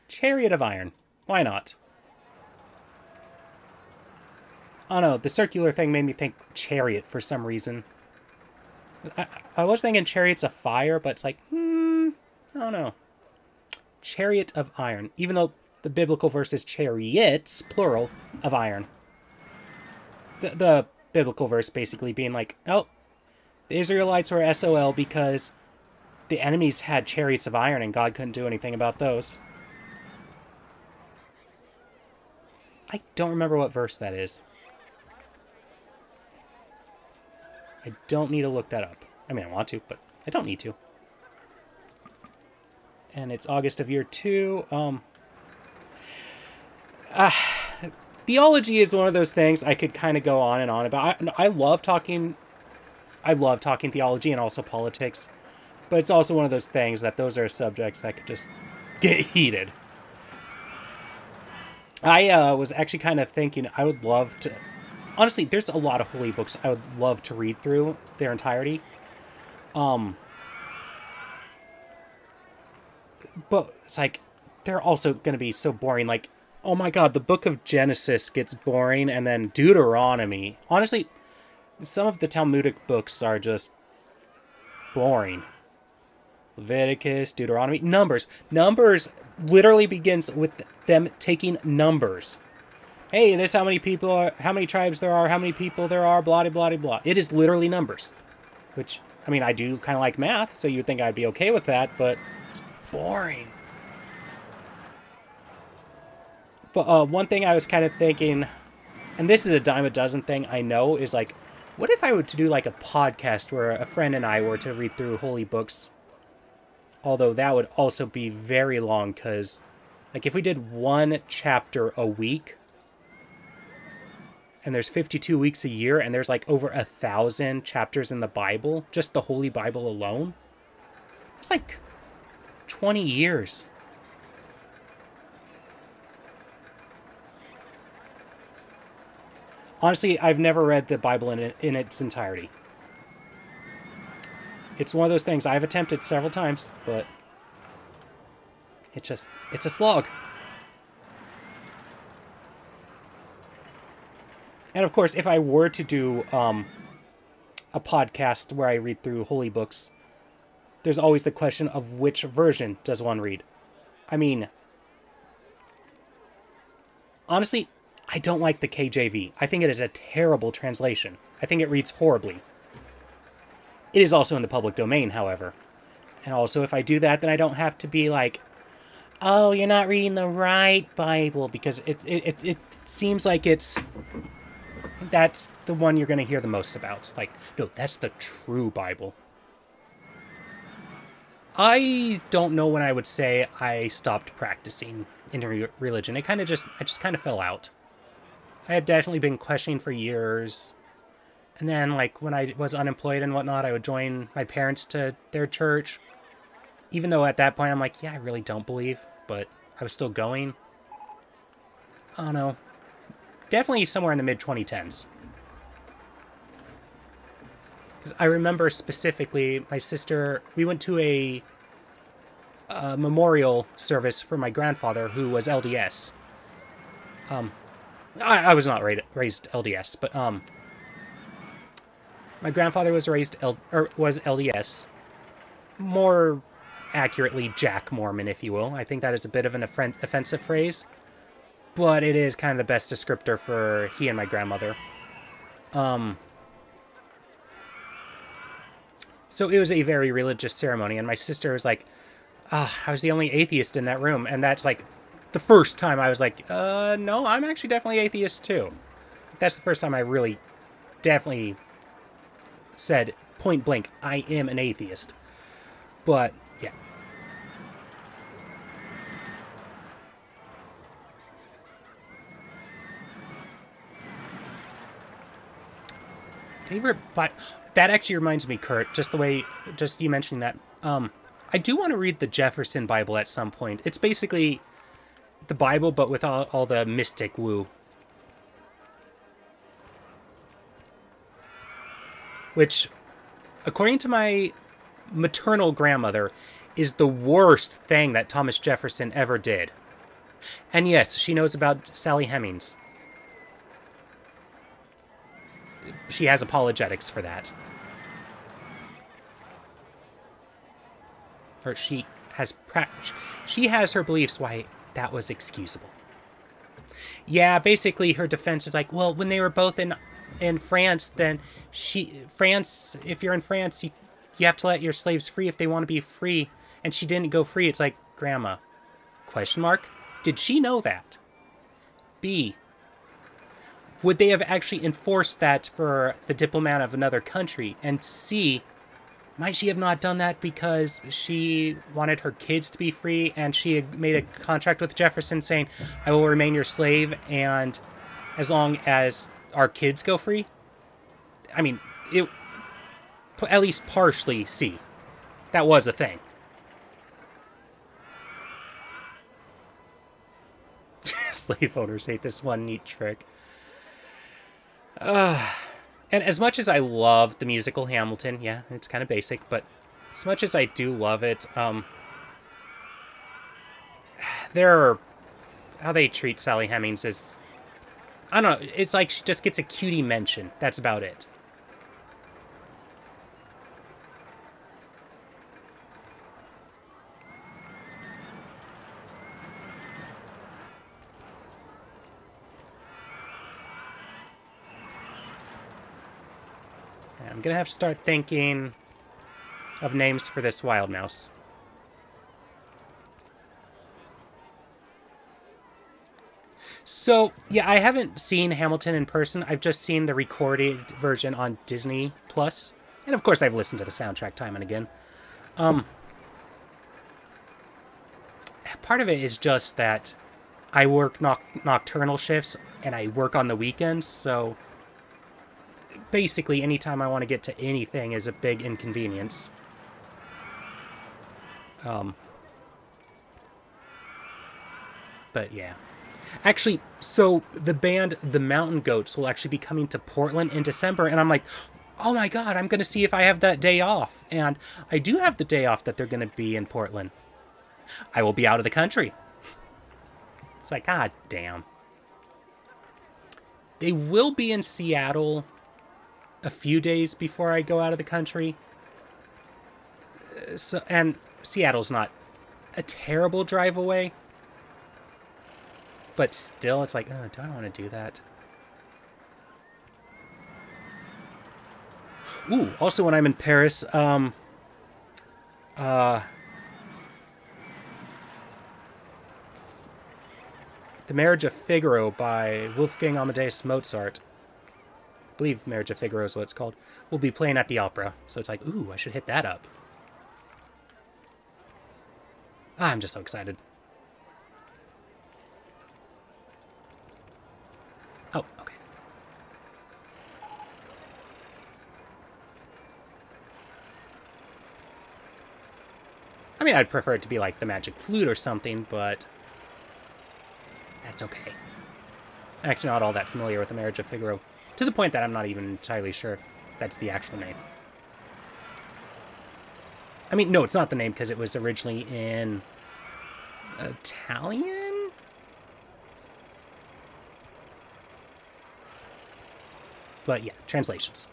Chariot of Iron. Why not? Oh no, the circular thing made me think chariot for some reason. I was thinking chariots of fire, but it's like, I don't know. Chariot of Iron. Even though the biblical verse is chariots, plural, of iron. The biblical verse basically being like, oh, the Israelites were SOL because the enemies had chariots of iron and God couldn't do anything about those. I don't remember what verse that is. I don't need to look that up. I mean, I want to, but I don't need to. And it's August of year 2. Theology is one of those things I could kind of go on and on about. I love talking I love talking theology and also politics, but it's also one of those things that those are subjects that could just get heated. I was actually kind of thinking I would love to. Honestly, there's a lot of holy books I would love to read through their entirety. Um, but it's like they're also going to be so boring. Like, oh my god, the book of Genesis gets boring, and then Deuteronomy. Honestly, some of the Talmudic books are just boring. Leviticus, Deuteronomy, Numbers. Numbers literally begins with them taking numbers. Hey, this how many people are, how many tribes there are, how many people there are, blah, blah, blah, blah. It is literally numbers. Which, I mean, I do kind of like math, so you'd think I'd be okay with that, but it's boring. But one thing I was kind of thinking, and this is a dime a dozen thing I know, is like, what if I were to do like a podcast where a friend and I were to read through holy books? Although that would also be very long, because like if we did one chapter a week, and there's 52 weeks a year, and there's like over 1,000 chapters in the Bible, just the Holy Bible alone, that's like 20 years. Honestly, I've never read the Bible in its entirety. It's one of those things I've attempted several times, but it's a slog. And of course, if I were to do a podcast where I read through holy books, there's always the question of which version does one read. I mean, honestly, I don't like the KJV. I think it is a terrible translation. I think it reads horribly. It is also in the public domain, however. And also, if I do that, then I don't have to be like, oh, you're not reading the right Bible, because it seems like that's the one you're going to hear the most about. It's like, no, that's the true Bible. I don't know when I would say I stopped practicing in religion. I just kind of fell out. I had definitely been questioning for years. And then, like, when I was unemployed and whatnot, I would join my parents to their church. Even though at that point I'm like, yeah, I really don't believe, but I was still going. I don't know. Definitely somewhere in the mid-2010s. Because I remember specifically, my sister, we went to a memorial service for my grandfather who was LDS. I was not raised LDS, but my grandfather was was LDS. More accurately, Jack Mormon, if you will. I think that is a bit of an offensive phrase, but it is kind of the best descriptor for he and my grandmother. So it was a very religious ceremony, and my sister was like, I was the only atheist in that room, and that's like the first time I was like, no, I'm actually definitely atheist too. That's the first time I really definitely said point blank, I am an atheist. But, yeah. Favorite Bible? That actually reminds me, Kurt, just you mentioning that. I do want to read the Jefferson Bible at some point. It's basically the Bible, but with all the mystic woo. Which, according to my maternal grandmother, is the worst thing that Thomas Jefferson ever did. And yes, she knows about Sally Hemings. She has apologetics for that. Or she has her beliefs why that was excusable. Yeah, basically her defense is like, well, when they were both in France, then France, if you're in France, you have to let your slaves free if they want to be free, and she didn't go free. It's like, Grandma, question mark? Did she know that? B, would they have actually enforced that for the diplomat of another country? And C, might she have not done that because she wanted her kids to be free, and she had made a contract with Jefferson saying, I will remain your slave, and as long as our kids go free? I mean, at least partially see. That was a thing. Slave owners hate this one neat trick. And as much as I love the musical Hamilton, yeah, it's kind of basic, but as much as I do love it, how they treat Sally Hemings is, I don't know, it's like she just gets a cutie mention. That's about it. I'm gonna have to start thinking of names for this wild mouse. So, yeah, I haven't seen Hamilton in person. I've just seen the recorded version on Disney Plus. And of course, I've listened to the soundtrack time and again. Part of it is just that I work nocturnal shifts and I work on the weekends, so basically anytime I want to get to anything is a big inconvenience. But yeah. Actually, so the band The Mountain Goats will actually be coming to Portland in December, and I'm like, oh my god, I'm going to see if I have that day off. And I do have the day off that they're going to be in Portland. I will be out of the country. It's like, god damn. They will be in Seattle a few days before I go out of the country. And Seattle's not a terrible drive away. But still, it's like, oh, do I want to do that? Ooh, also when I'm in Paris, The Marriage of Figaro by Wolfgang Amadeus Mozart. I believe Marriage of Figaro is what it's called. We'll be playing at the opera. So it's like, ooh, I should hit that up. I'm just so excited. Oh, okay. I mean, I'd prefer it to be like the Magic Flute or something, but that's okay. I'm actually not all that familiar with the Marriage of Figaro, to the point that I'm not even entirely sure if that's the actual name. I mean, no, it's not the name because it was originally in Italian? But yeah, translations.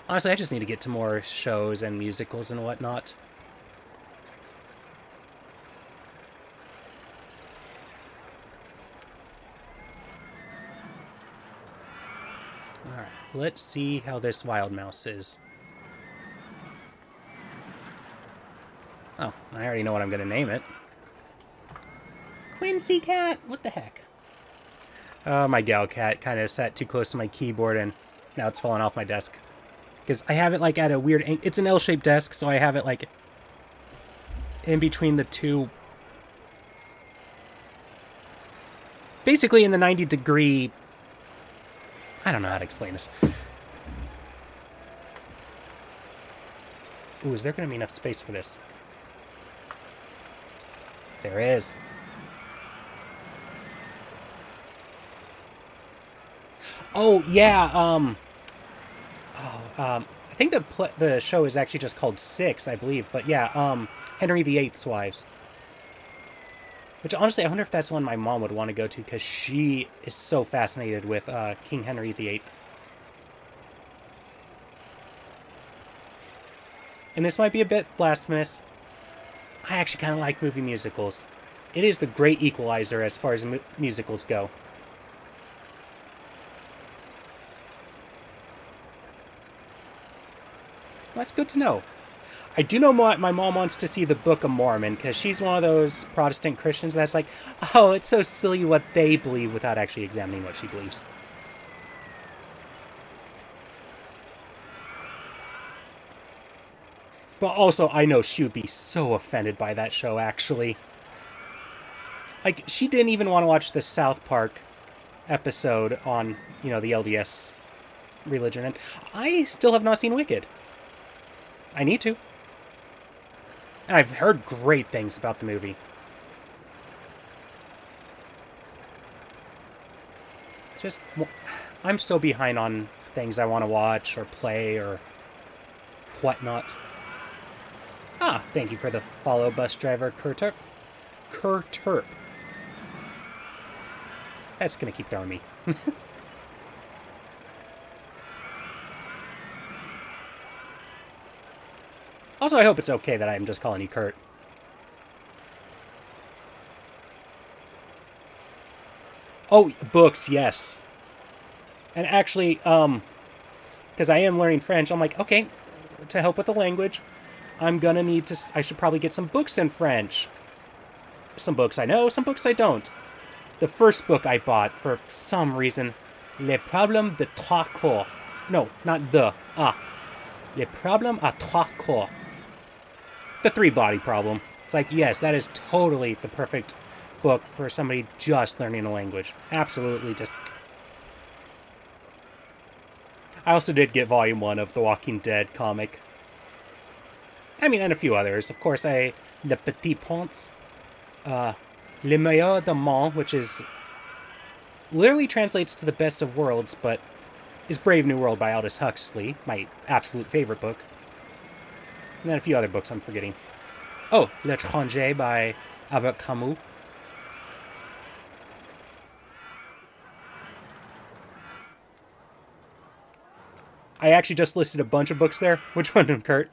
Honestly, I just need to get to more shows and musicals and whatnot. Alright, let's see how this wild mouse is. Oh, I already know what I'm going to name it. Quincy Cat! What the heck? My gal cat kind of sat too close to my keyboard and now it's falling off my desk. Because I have it like at a weird... It's an L-shaped desk, so I have it like in between the two... Basically in the 90-degree... I don't know how to explain this. Ooh, is there going to be enough space for this? There is. Oh, yeah, I think the show is actually just called Six, I believe. But yeah, Henry VIII's Wives. Which, honestly, I wonder if that's one my mom would want to go to, because she is so fascinated with King Henry VIII. And this might be a bit blasphemous. I actually kind of like movie musicals. It is the great equalizer as far as musicals go. Well, that's good to know. I do know my mom wants to see the Book of Mormon, because she's one of those Protestant Christians that's like, oh, it's so silly what they believe without actually examining what she believes. But also, I know she would be so offended by that show, actually. Like, she didn't even want to watch the South Park episode on, you know, the LDS religion. And I still have not seen Wicked. I need to. And I've heard great things about the movie. Just, I'm so behind on things I want to watch or play or whatnot. Ah, thank you for the follow, bus driver Kurturp. Kurturp. That's gonna keep throwing me. Also, I hope it's okay that I'm just calling you Kurt. Oh, books, yes. And actually, because I am learning French, I'm like, okay, to help with the language, I'm gonna need to, I should probably get some books in French. Some books I know, some books I don't. The first book I bought, for some reason, Les Problèmes de Trois Corps. No, not de, Les Problèmes à Trois Corps. The three-body problem. It's like, yes, that is totally the perfect book for somebody just learning a language. Absolutely, just... I also did get Volume 1 of the Walking Dead comic. I mean, and a few others. Of course, Le Petit Prince, Le Meilleur des Mondes, which is... literally translates to The Best of Worlds, but is Brave New World by Aldous Huxley, my absolute favorite book. And then a few other books I'm forgetting. Oh, L'Étranger by Albert Camus. I actually just listed a bunch of books there. Which one, Kurt?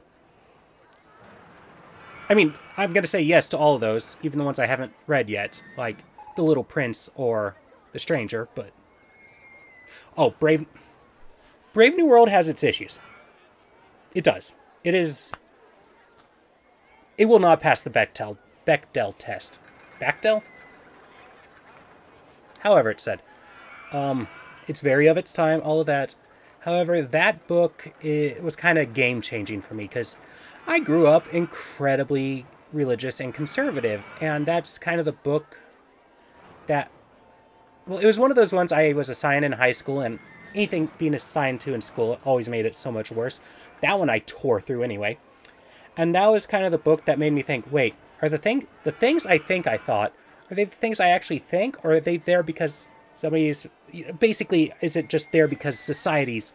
I mean, I'm going to say yes to all of those, even the ones I haven't read yet, like The Little Prince or The Stranger, but... Oh, Brave New World has its issues. It does. It is... It will not pass the Bechdel test. Bechdel? However it's said. It's very of its time, all of that. However, that book, it was kind of game-changing for me, because I grew up incredibly religious and conservative, and that's kind of the book that... Well, it was one of those ones I was assigned in high school, and anything being assigned to in school always made it so much worse. That one I tore through anyway. And that was kind of the book that made me think, wait, are the things I think I thought, are they the things I actually think, or are they there because somebody's... Basically, is it just there because society's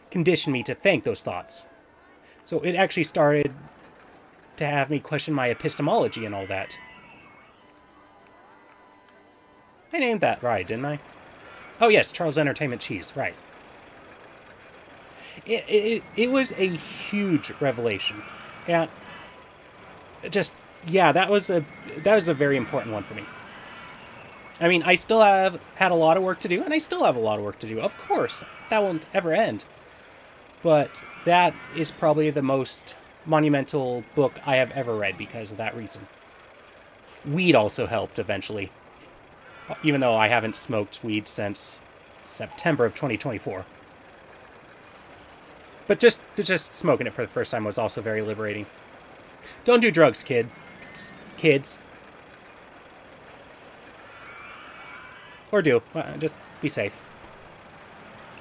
conditioned me to think those thoughts? So it actually started to have me question my epistemology and all that. I named that right, didn't I? Oh yes, Charles Entertainment Cheese, right. It was a huge revelation. And just, yeah, that was a very important one for me. I mean, I still have had a lot of work to do, and I still have a lot of work to do. Of course, that won't ever end. But that is probably the most monumental book I have ever read because of that reason. Weed also helped eventually. Even though I haven't smoked weed since September of 2024. But just smoking it for the first time was also very liberating. Don't do drugs, kids. Or do. Just be safe.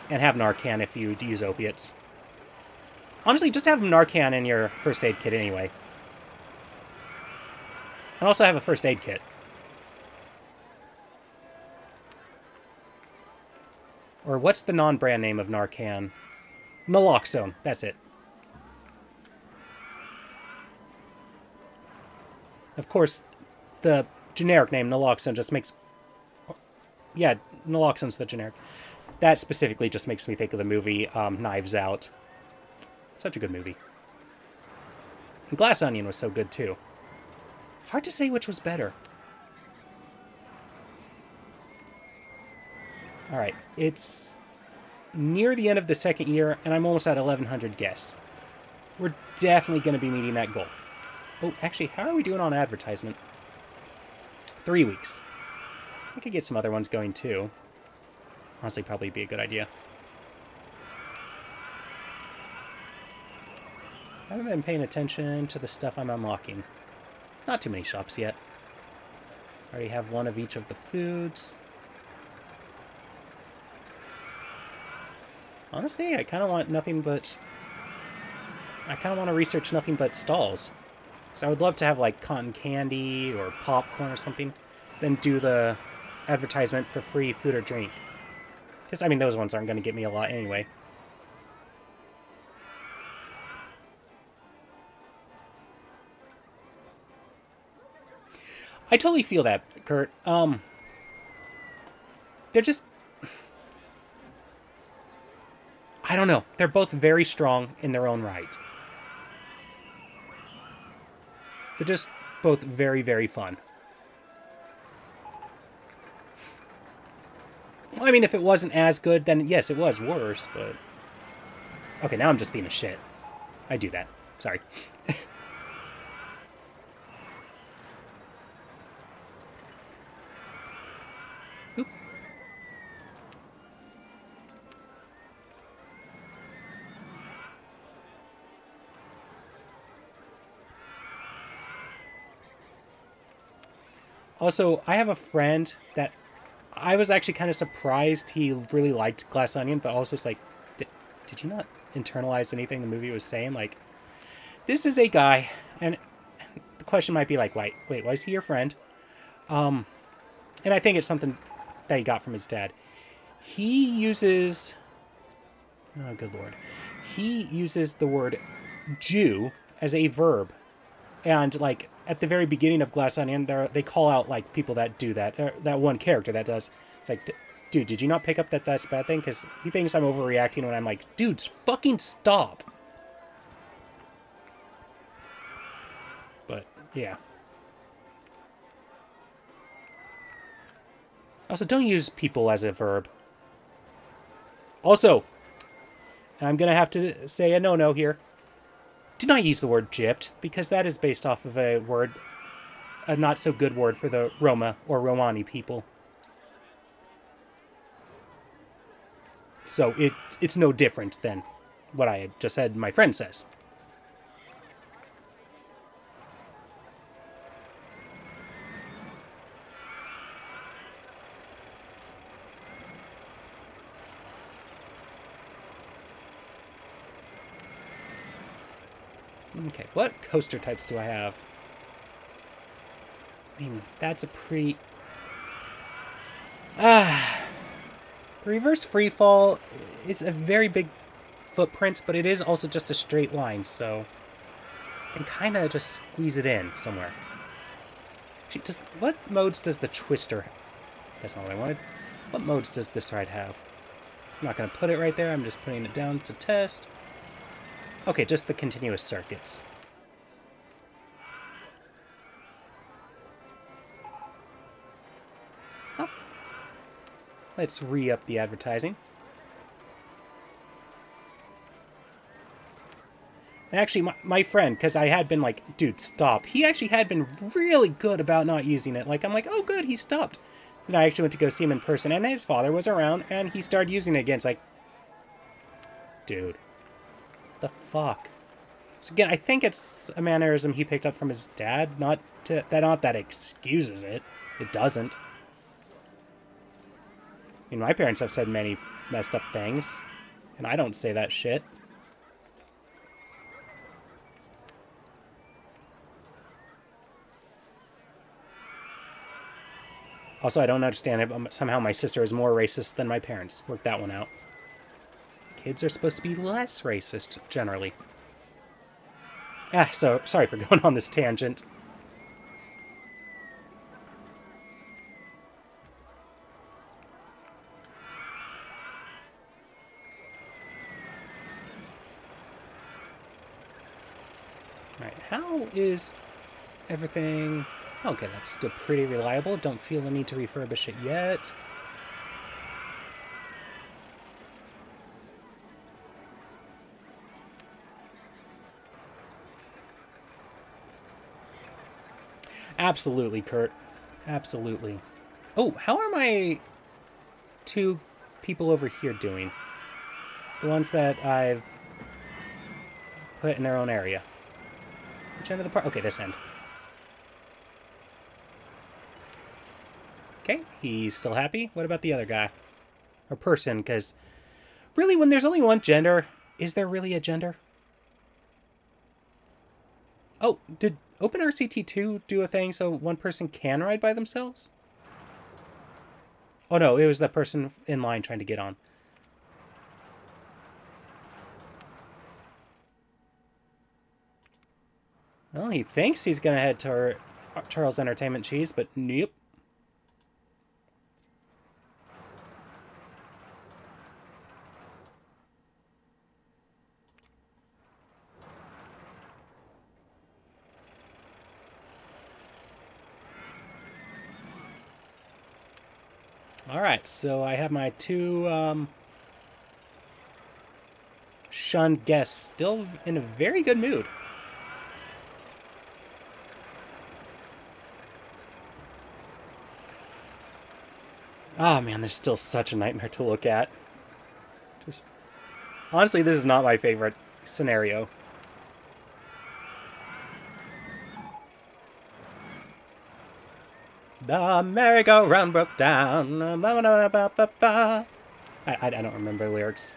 And have Narcan if you use opiates. Honestly, just have Narcan in your first aid kit anyway. And also have a first aid kit. Or what's the non-brand name of Narcan? Naloxone, that's it. Of course, the generic name, Naloxone, just makes... Yeah, Naloxone's the generic. That specifically just makes me think of the movie Knives Out. Such a good movie. And Glass Onion was so good, too. Hard to say which was better. Alright, it's near the end of the second year, and I'm almost at 1,100 guests. We're definitely going to be meeting that goal. Oh, actually, how are we doing on advertisement? 3 weeks. I could get some other ones going, too. Honestly, probably be a good idea. I haven't been paying attention to the stuff I'm unlocking. Not too many shops yet. Already have one of each of the foods. Honestly, I kind of want nothing but... I kind of want to research nothing but stalls. So I would love to have, like, cotton candy or popcorn or something. Then do the advertisement for free food or drink. Because, I mean, those ones aren't going to get me a lot anyway. I totally feel that, Kurt. They're just... I don't know. They're both very strong in their own right. They're just both very, very fun. I mean, if it wasn't as good, then yes, it was worse, but... Okay, now I'm just being a shit. I do that. Sorry. Oop. Also, I have a friend that I was actually kind of surprised he really liked Glass Onion, but also it's like, did you not internalize anything the movie was saying? Like, this is a guy, and the question might be like, wait, was he your friend? And I think it's something that he got from his dad. He uses, oh good lord, he uses the word Jew as a verb, and like at the very beginning of Glass Onion, they call out like people that do that. That one character that does. It's like, dude, did you not pick up that that's a bad thing? Because he thinks I'm overreacting when I'm like, dude, fucking stop. But yeah. Also, don't use people as a verb. Also, I'm gonna have to say a no-no here. Do not use the word gypped, because that is based off of a word, a not so good word for the Roma or Romani people. So it's no different than what I had just said my friend says. Okay, what coaster types do I have? I mean, that's a pretty... The reverse freefall is a very big footprint, but it is also just a straight line, so I can kind of just squeeze it in somewhere. What modes does the Twister... That's not what I wanted. What modes does this ride have? I'm not going to put it right there. I'm just putting it down to test. Okay, just the continuous circuits. Oh. Let's re-up the advertising. And actually, my friend, because I had been like, dude, stop. He actually had been really good about not using it. Like, I'm like, oh, good, he stopped. Then I actually went to go see him in person, and his father was around, and he started using it again. It's like, dude, the fuck? So again, I think it's a mannerism he picked up from his dad. Not that excuses it. It doesn't. I mean, my parents have said many messed up things, and I don't say that shit. Also, I don't understand it. Somehow my sister is more racist than my parents. Work that one out. Kids are supposed to be less racist, generally. So sorry for going on this tangent. Right, how is everything... Okay, that's still pretty reliable. Don't feel the need to refurbish it yet. Absolutely, Kurt. Absolutely. Oh, how are my two people over here doing? The ones that I've put in their own area. Which end of the park? Okay, this end. Okay, he's still happy. What about the other guy? Or person, because really, when there's only one gender, is there really a gender? Oh, did OpenRCT2 do a thing so one person can ride by themselves? Oh no, it was the person in line trying to get on. Well, he thinks he's going to head to Charles Entertainment Cheese, but nope. Alright, so I have my two shunned guests still in a very good mood. Oh man, there's still such a nightmare to look at. Just honestly, this is not my favorite scenario. The merry-go-round broke down. I don't remember the lyrics.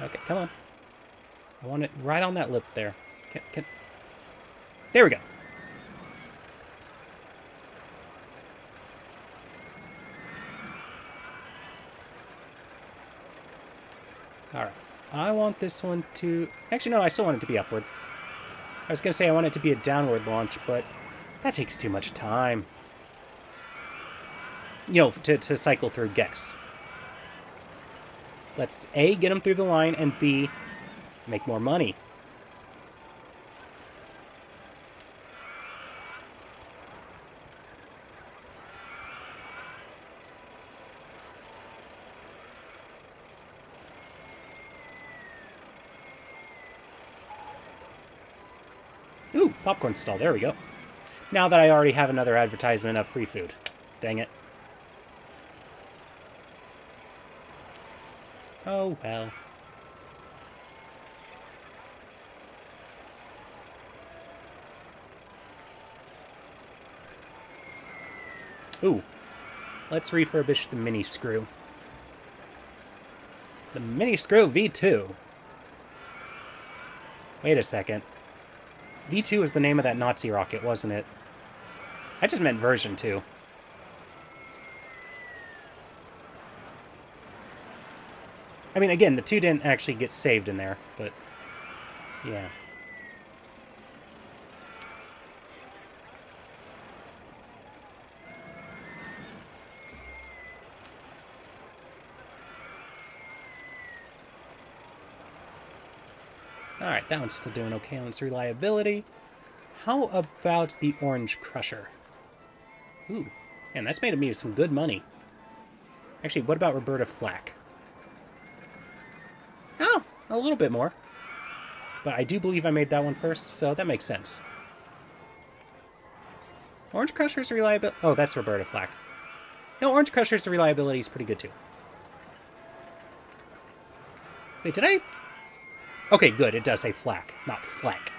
Okay, come on. I want it right on that lip there. There we go. Alright. I want this one to... Actually, no, I still want it to be upward. I was going to say I want it to be a downward launch, but that takes too much time. You know, to cycle through guests. Let's A, get them through the line, and B, make more money. Ooh, popcorn stall. There we go. Now that I already have another advertisement of free food. Dang it. Oh, well. Ooh. Let's refurbish the mini screw. The mini screw V2. Wait a second. V2 is the name of that Nazi rocket, wasn't it? I just meant version 2. I mean, again, the 2 didn't actually get saved in there, but yeah. Alright, that one's still doing okay on its reliability. How about the Orange Crusher? Ooh, man, that's made me some good money. Actually, what about Roberta Flack? Oh, a little bit more. But I do believe I made that one first, so that makes sense. Orange Crusher's reliability... Oh, that's Roberta Flack. No, Orange Crusher's reliability is pretty good, too. Wait, did I... Okay, good. It does say Flack, not Fleck.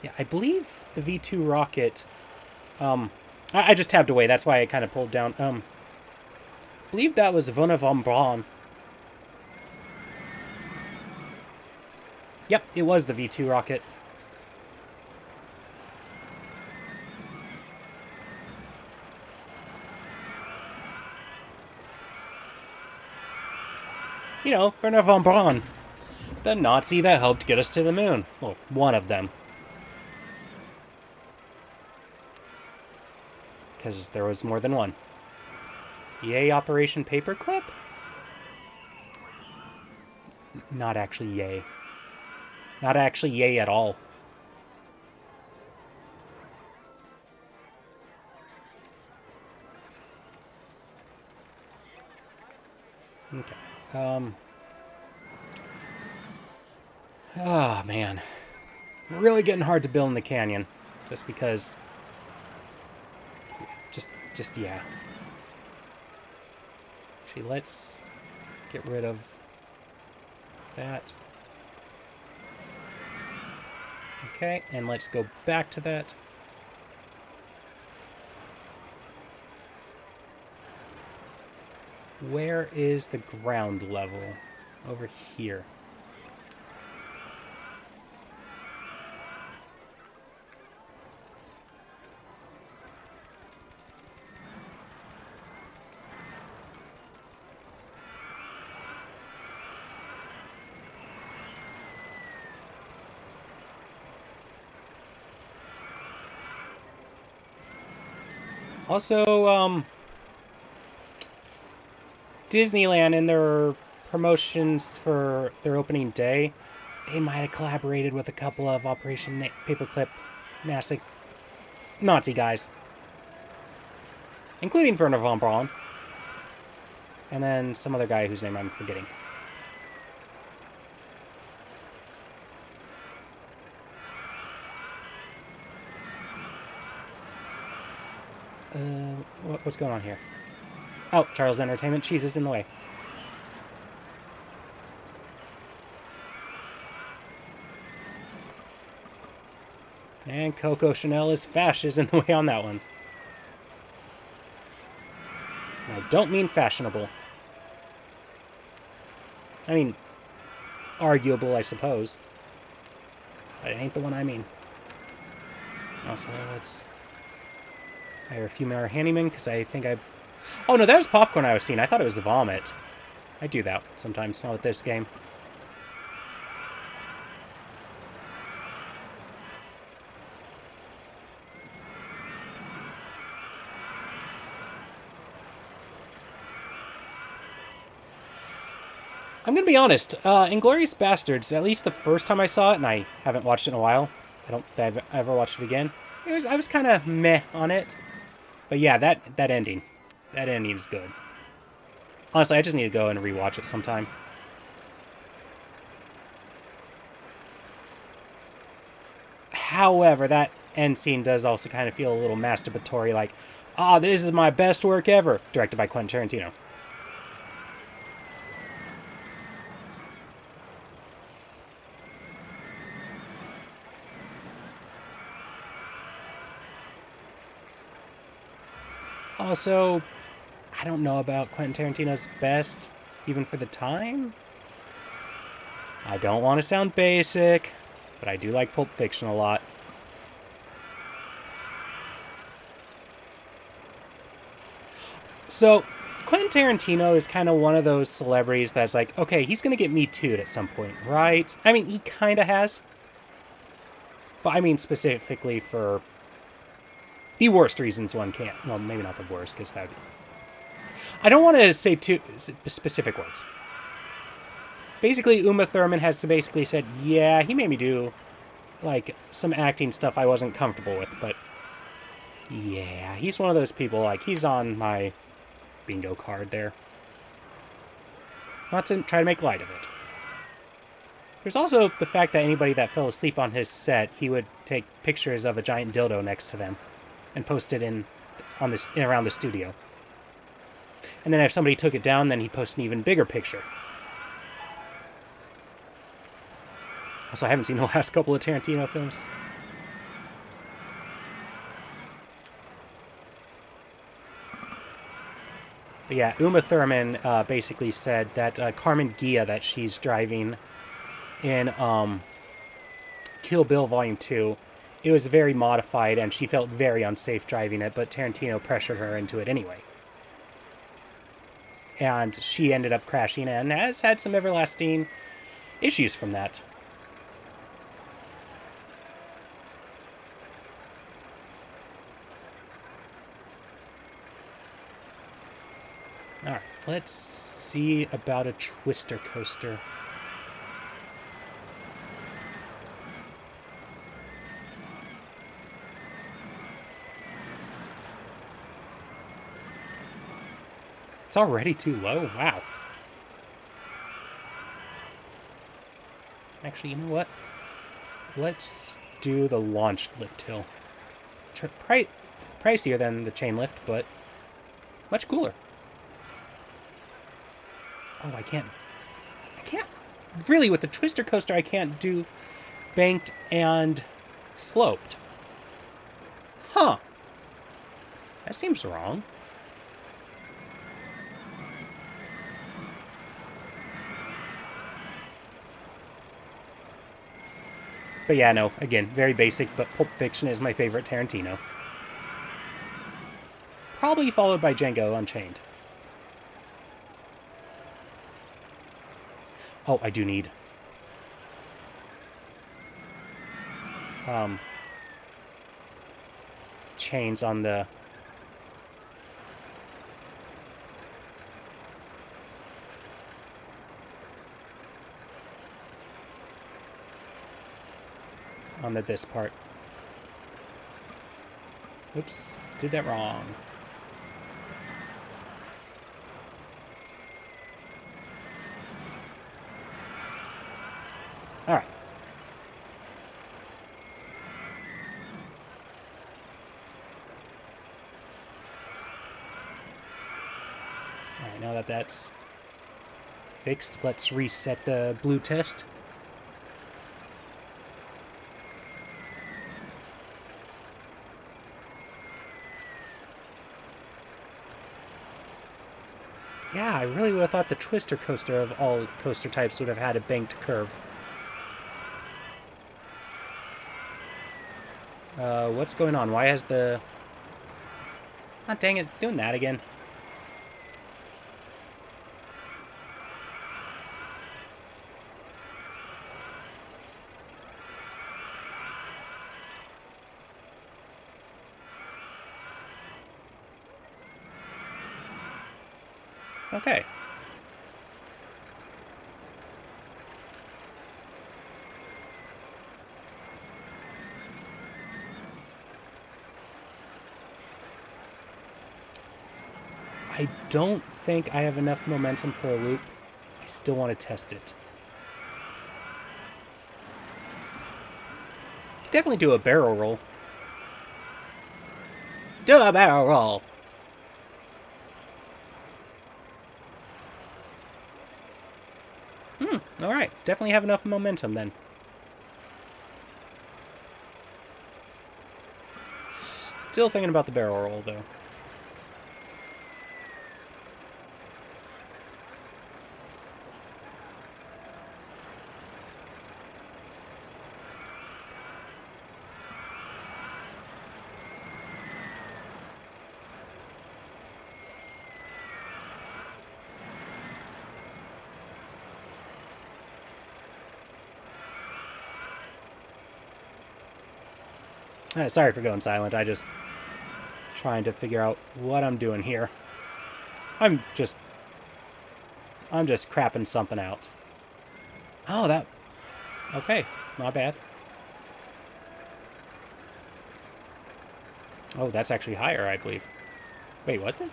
Yeah, I believe the V2 rocket... I just tabbed away. That's why I kind of pulled down. I believe that was Wonne von Braun. Yep, it was the V2 rocket. You know, Wernher von Braun. The Nazi that helped get us to the moon. Well, one of them. Because there was more than one. Yay, Operation Paperclip? Not actually yay. Not actually yay at all. Okay. Oh, man. Really getting hard to build in the canyon. Just because Yeah. Actually, let's get rid of that. Okay, and let's go back to that. Where is the ground level? Over here. Also, Disneyland, in their promotions for their opening day, they might have collaborated with a couple of Operation Paperclip Nazi guys, including Werner von Braun, and then some other guy whose name I'm forgetting. What's going on here? Oh, Charles Entertainment. Cheese is in the way. And Coco Chanel is in the way on that one. And I don't mean fashionable. I mean, arguable, I suppose. But it ain't the one I mean. Also, let's hire a few more handymen, because I think I... Oh, no, that was popcorn I was seeing. I thought it was vomit. I do that sometimes, not with this game. I'm going to be honest. Inglourious Bastards, at least the first time I saw it, and I haven't watched it in a while. I don't think I've ever watched it again. I was kind of meh on it. But yeah, that ending. That ending is good. Honestly, I just need to go and rewatch it sometime. However, that end scene does also kind of feel a little masturbatory, like, ah, this is my best work ever, directed by Quentin Tarantino. Also, I don't know about Quentin Tarantino's best, even for the time. I don't want to sound basic, but I do like Pulp Fiction a lot. So, Quentin Tarantino is kind of one of those celebrities that's like, okay, he's going to get Me Too'd at some point, right? I mean, he kind of has. But I mean specifically for the worst reasons one can't. Well, maybe not the worst, because that would... I don't want to say too specific words. Basically, Uma Thurman has basically said, yeah, he made me do, like, some acting stuff I wasn't comfortable with, but yeah, he's one of those people, like, he's on my bingo card there. Not to try to make light of it. There's also the fact that anybody that fell asleep on his set, he would take pictures of a giant dildo next to them and post it around the studio. And then if somebody took it down, then he'd post an even bigger picture. Also, I haven't seen the last couple of Tarantino films. But yeah, Uma Thurman basically said that Carmen Gia that she's driving in Kill Bill Volume 2, it was very modified and she felt very unsafe driving it, but Tarantino pressured her into it anyway. And she ended up crashing and has had some everlasting issues from that. Alright, let's see about a Twister Coaster. It's already too low? Wow. Actually, you know what? Let's do the launched lift hill. Price pricier than the chain lift, but much cooler. Oh, I can't. Really, with the twister coaster, I can't do banked and sloped. Huh. That seems wrong. But yeah, no, again, very basic, but Pulp Fiction is my favorite Tarantino. Probably followed by Django Unchained. Oh, I do need... chains on the... this part. Oops, did that wrong. All right. All right, now that that's fixed, let's reset the blue test. Yeah, I really would have thought the twister coaster of all coaster types would have had a banked curve. What's going on? Why has the... Ah, dang it, it's doing that again. Okay. I don't think I have enough momentum for a loop. I still want to test it. Definitely do a barrel roll. Do a barrel roll! Alright, definitely have enough momentum then. Still thinking about the barrel roll though. Sorry for going silent. I just trying to figure out what I'm doing here. I'm just crapping something out. Oh, that... Okay, not bad. Oh, that's actually higher, I believe. Wait, was it?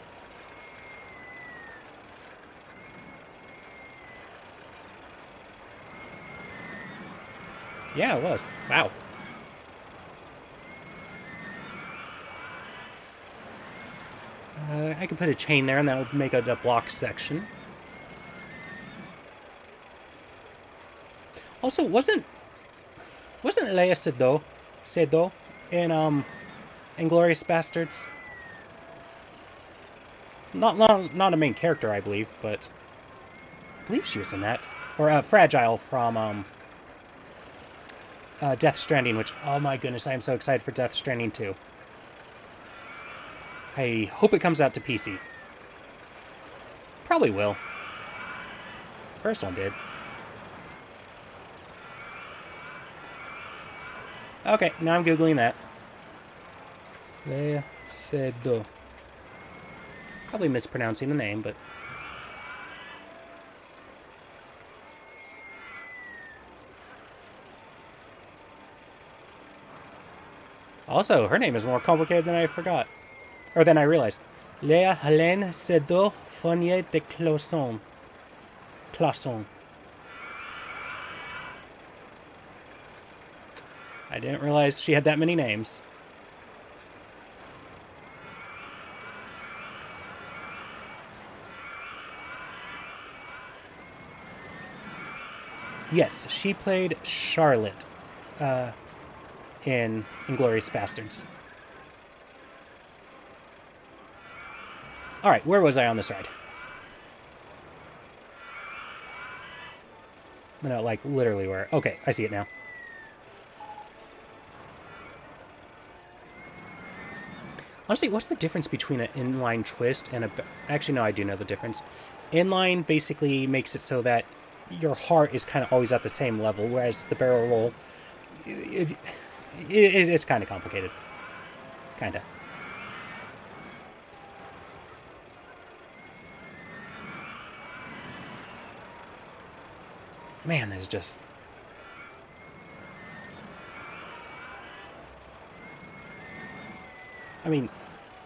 Yeah, it was. Wow. I could put a chain there, and that would make it a block section. Also, wasn't Leia Seydoux in Inglourious Bastards? Not a main character, I believe, but I believe she was in that. Or Fragile from Death Stranding, which, oh my goodness, I am so excited for Death Stranding 2. I hope it comes out to PC. Probably will. First one did. Okay, now I'm Googling that. Leia Seydoux. Probably mispronouncing the name, but... Also, her name is more complicated than I forgot. Or than I realized. Leia Hélène Seydoux Fournier de Classon. I didn't realize she had that many names. Yes, she played Charlotte in Inglourious Bastards. All right, where was I on this ride? No, like literally where? Okay, I see it now. Honestly, what's the difference between an inline twist and a... Actually, no, I do know the difference. Inline basically makes it so that your heart is kind of always at the same level, whereas the barrel roll, it's kind of complicated. Kind of. Man, there's just... I mean,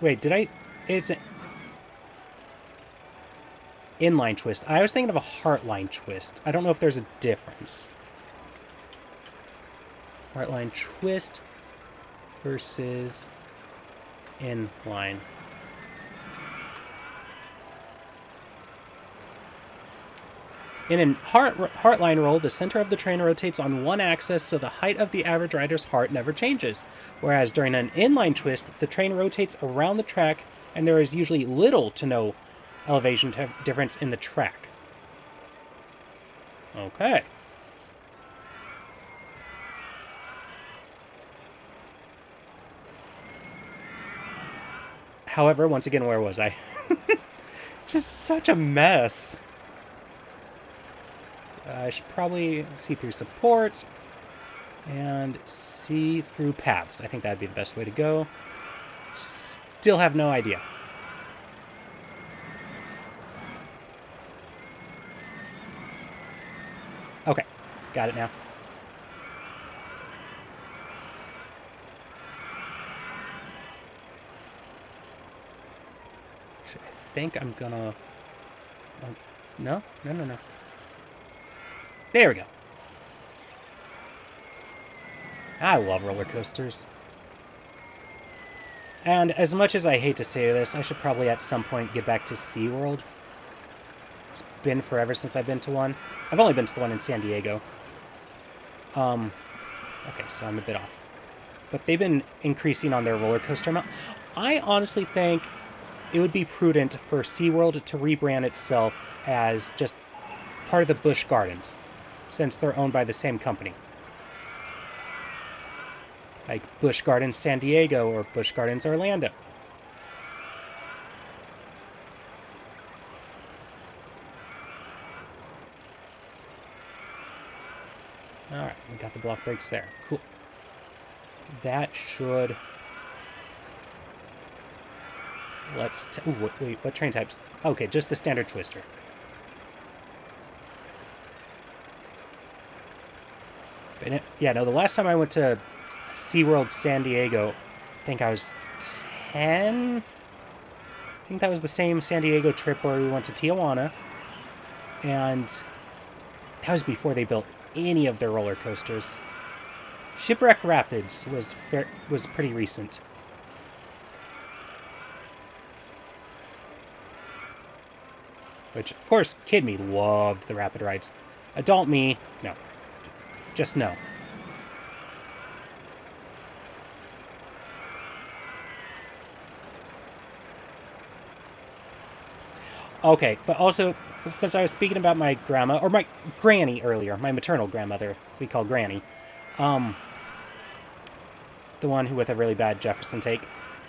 wait, did I... It's an inline twist. I was thinking of a heartline twist. I don't know if there's a difference. Heartline twist versus inline. In a heartline roll, the center of the train rotates on one axis, so the height of the average rider's heart never changes. Whereas during an inline twist, the train rotates around the track, and there is usually little to no elevation difference in the track. Okay. However, once again, where was I? Just such a mess. I should probably see through support and see through paths. I think that'd be the best way to go. Still have no idea. Okay, got it now. Actually, I think I'm gonna... No. There we go. I love roller coasters. And as much as I hate to say this, I should probably at some point get back to SeaWorld. It's been forever since I've been to one. I've only been to the one in San Diego. Okay, so I'm a bit off. But they've been increasing on their roller coaster amount. I honestly think it would be prudent for SeaWorld to rebrand itself as just part of the Busch Gardens, since they're owned by the same company. Like Busch Gardens San Diego or Busch Gardens Orlando. Alright, we got the block brakes there. Cool. That should... Let's... Ooh, wait, what train types? Okay, just the standard twister. Yeah, no, the last time I went to SeaWorld San Diego, I think I was 10? I think that was the same San Diego trip where we went to Tijuana. And that was before they built any of their roller coasters. Shipwreck Rapids was pretty recent. Which, of course, kid me loved the rapid rides. Adult me, no. Just no. Okay, but also, since I was speaking about my grandma, or my granny earlier, my maternal grandmother, we call Granny, the one who with a really bad Jefferson take,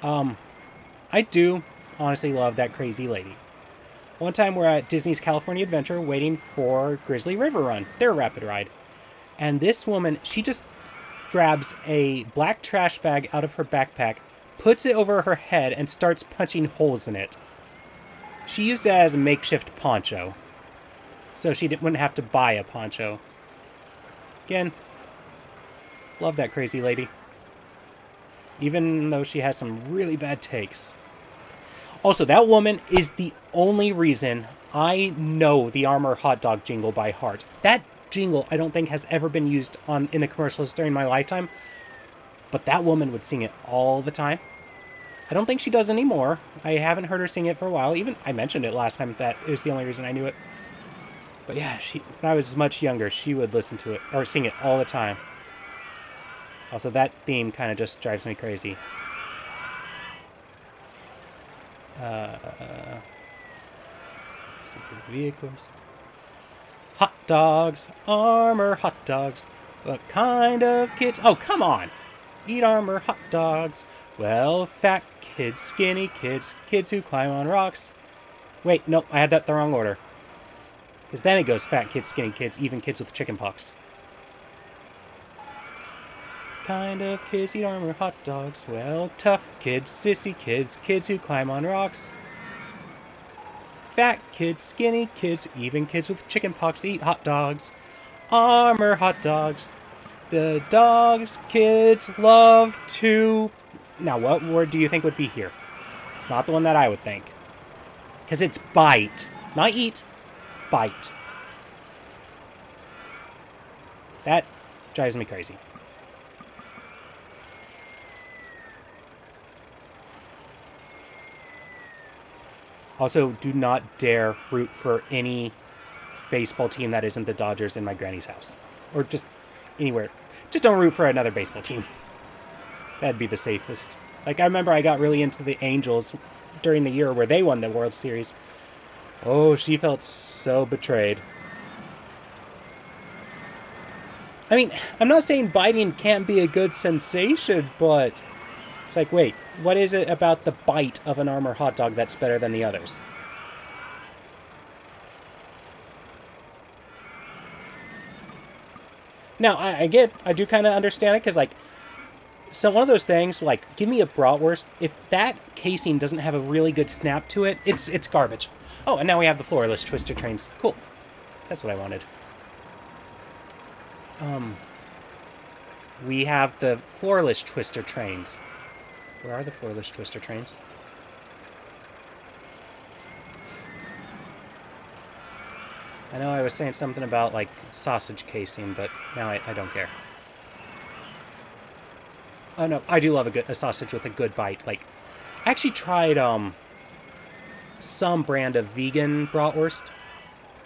I do honestly love that crazy lady. One time we're at Disney's California Adventure waiting for Grizzly River Run, their rapid ride. And this woman, she just grabs a black trash bag out of her backpack, puts it over her head, and starts punching holes in it. She used it as a makeshift poncho, so she wouldn't have to buy a poncho. Again, love that crazy lady. Even though she has some really bad takes. Also, that woman is the only reason I know the Armour hot dog jingle by heart. That jingle, I don't think, has ever been used in the commercials during my lifetime, but that woman would sing it all the time. I don't think she does anymore. I haven't heard her sing it for a while. Even I mentioned it last time that it was the only reason I knew it. But yeah, when I was much younger, she would listen to it or sing it all the time. Also, that theme kind of just drives me crazy. Something vehicles. Hot dogs, armor, hot dogs. What kind of kids? Oh, come on! Eat armor, hot dogs. Well, fat kids, skinny kids, kids who climb on rocks. Wait, no, I had that the wrong order. Because then it goes fat kids, skinny kids, even kids with chicken pox. Kind of kids eat armor, hot dogs. Well, tough kids, sissy kids, kids who climb on rocks. Fat kids, skinny kids, even kids with chicken pox eat hot dogs. Armor, hot dogs. The dogs kids love to... Now, what word do you think would be here? It's not the one that I would think. Because it's bite. Not eat. Bite. That drives me crazy. Also, do not dare root for any baseball team that isn't the Dodgers in my granny's house. Or just anywhere. Just don't root for another baseball team. That'd be the safest. Like, I remember I got really into the Angels during the year where they won the World Series. Oh, she felt so betrayed. I mean, I'm not saying biting can't be a good sensation, but it's like, wait, what is it about the bite of an armor hot dog that's better than the others? Now, I do kind of understand it, because, like, so one of those things, like, give me a bratwurst, if that casing doesn't have a really good snap to it, it's garbage. Oh, and now we have the floorless twister trains. Cool. That's what I wanted. We have the floorless twister trains. Where are the floorless twister trains? I know I was saying something about, like, sausage casing, but now I don't care. Oh, no, I do love a sausage with a good bite. Like, I actually tried, some brand of vegan bratwurst,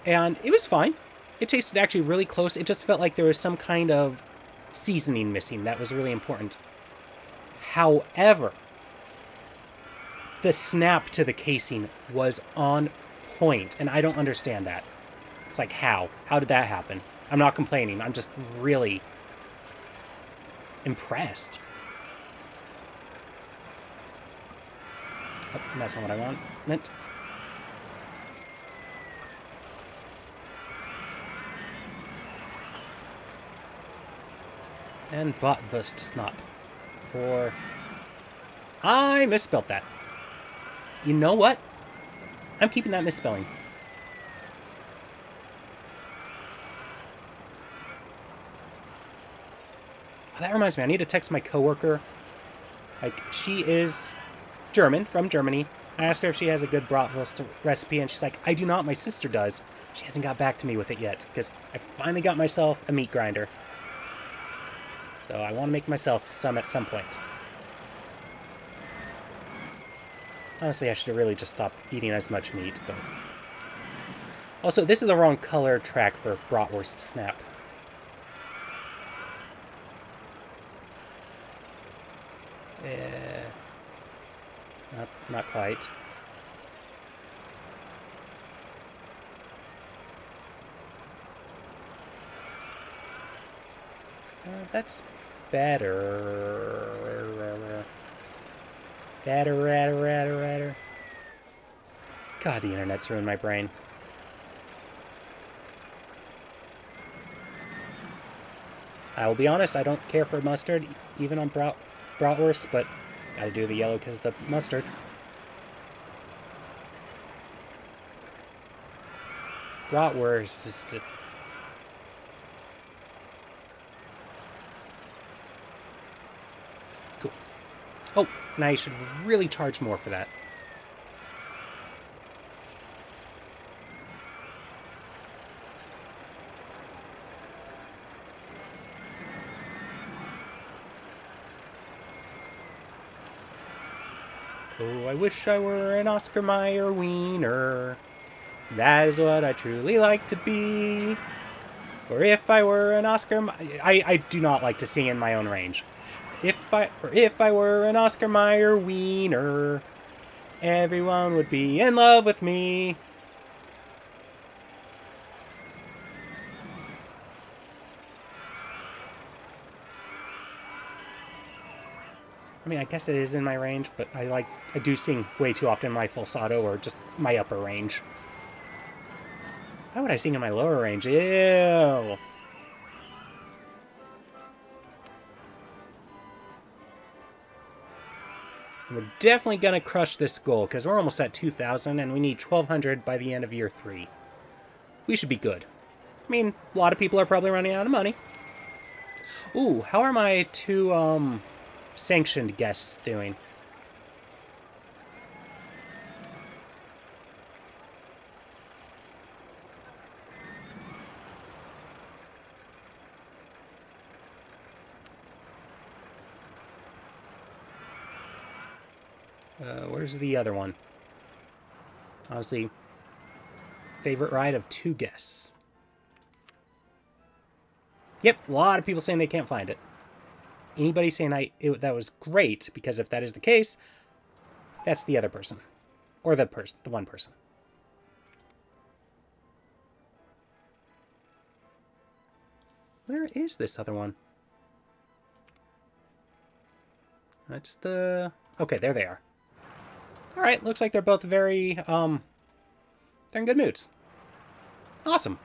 and it was fine. It tasted actually really close. It just felt like there was some kind of seasoning missing that was really important. However, the snap to the casing was on point, and I don't understand that. It's like, how? How did that happen? I'm not complaining. I'm just really impressed. Oh, that's not what I meant. And Botwurst Snop. I misspelled that. You know what? I'm keeping that misspelling. Oh, that reminds me, I need to text my coworker. Like, she is German, from Germany. I asked her if she has a good bratwurst recipe, and she's like, I do not, my sister does. She hasn't got back to me with it yet, because I finally got myself a meat grinder. So I want to make myself some at some point. Honestly, I should have really just stopped eating as much meat, but... Also, this is the wrong color track for bratwurst snap. Not quite. That's better. Better. God, the internet's ruined my brain. I will be honest, I don't care for mustard, even on bratwurst, but gotta do the yellow because the mustard. Bratwurst is just... Cool. Oh, and I should really charge more for that. Oh, I wish I were an Oscar Mayer wiener. That is what I truly like to be. For if I were an Oscar... I do not like to sing in my own range. If I were an Oscar Mayer wiener, everyone would be in love with me. I mean, I guess it is in my range, but I do sing way too often in my falsetto or just my upper range. Why would I sing in my lower range? Ew. We're definitely going to crush this goal because we're almost at 2,000 and we need 1,200 by the end of year 3. We should be good. I mean, a lot of people are probably running out of money. Ooh, how are my 2 sanctioned guests doing? Where's the other one? Honestly, favorite ride of 2 guests. Yep, a lot of people saying they can't find it. Anybody saying that was great, because if that is the case, that's the other person. Or the one person. Where is this other one? That's the... Okay, there they are. Alright, looks like they're both very, they're in good moods. Awesome.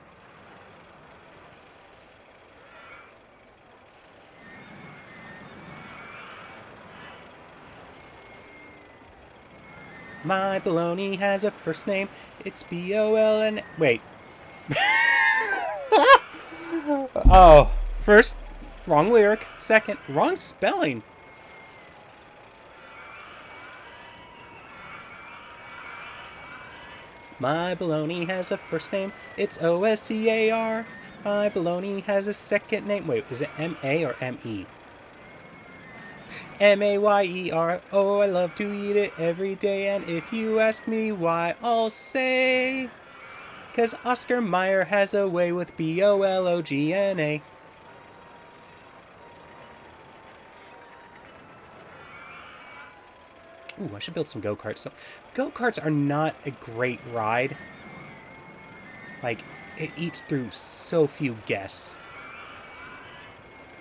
My baloney has a first name. It's B-O-L-N... Wait. Oh. First, wrong lyric. Second, wrong spelling. My baloney has a first name. It's O-S-C-A-R. My baloney has a second name. Wait, is it M-A or M-E? M-A-Y-E-R. Oh, I love to eat it every day. And if you ask me why, I'll say... 'Cause Oscar Mayer has a way with B-O-L-O-G-N-A. Ooh, I should build some go-karts. So, go-karts are not a great ride. Like, it eats through so few guests.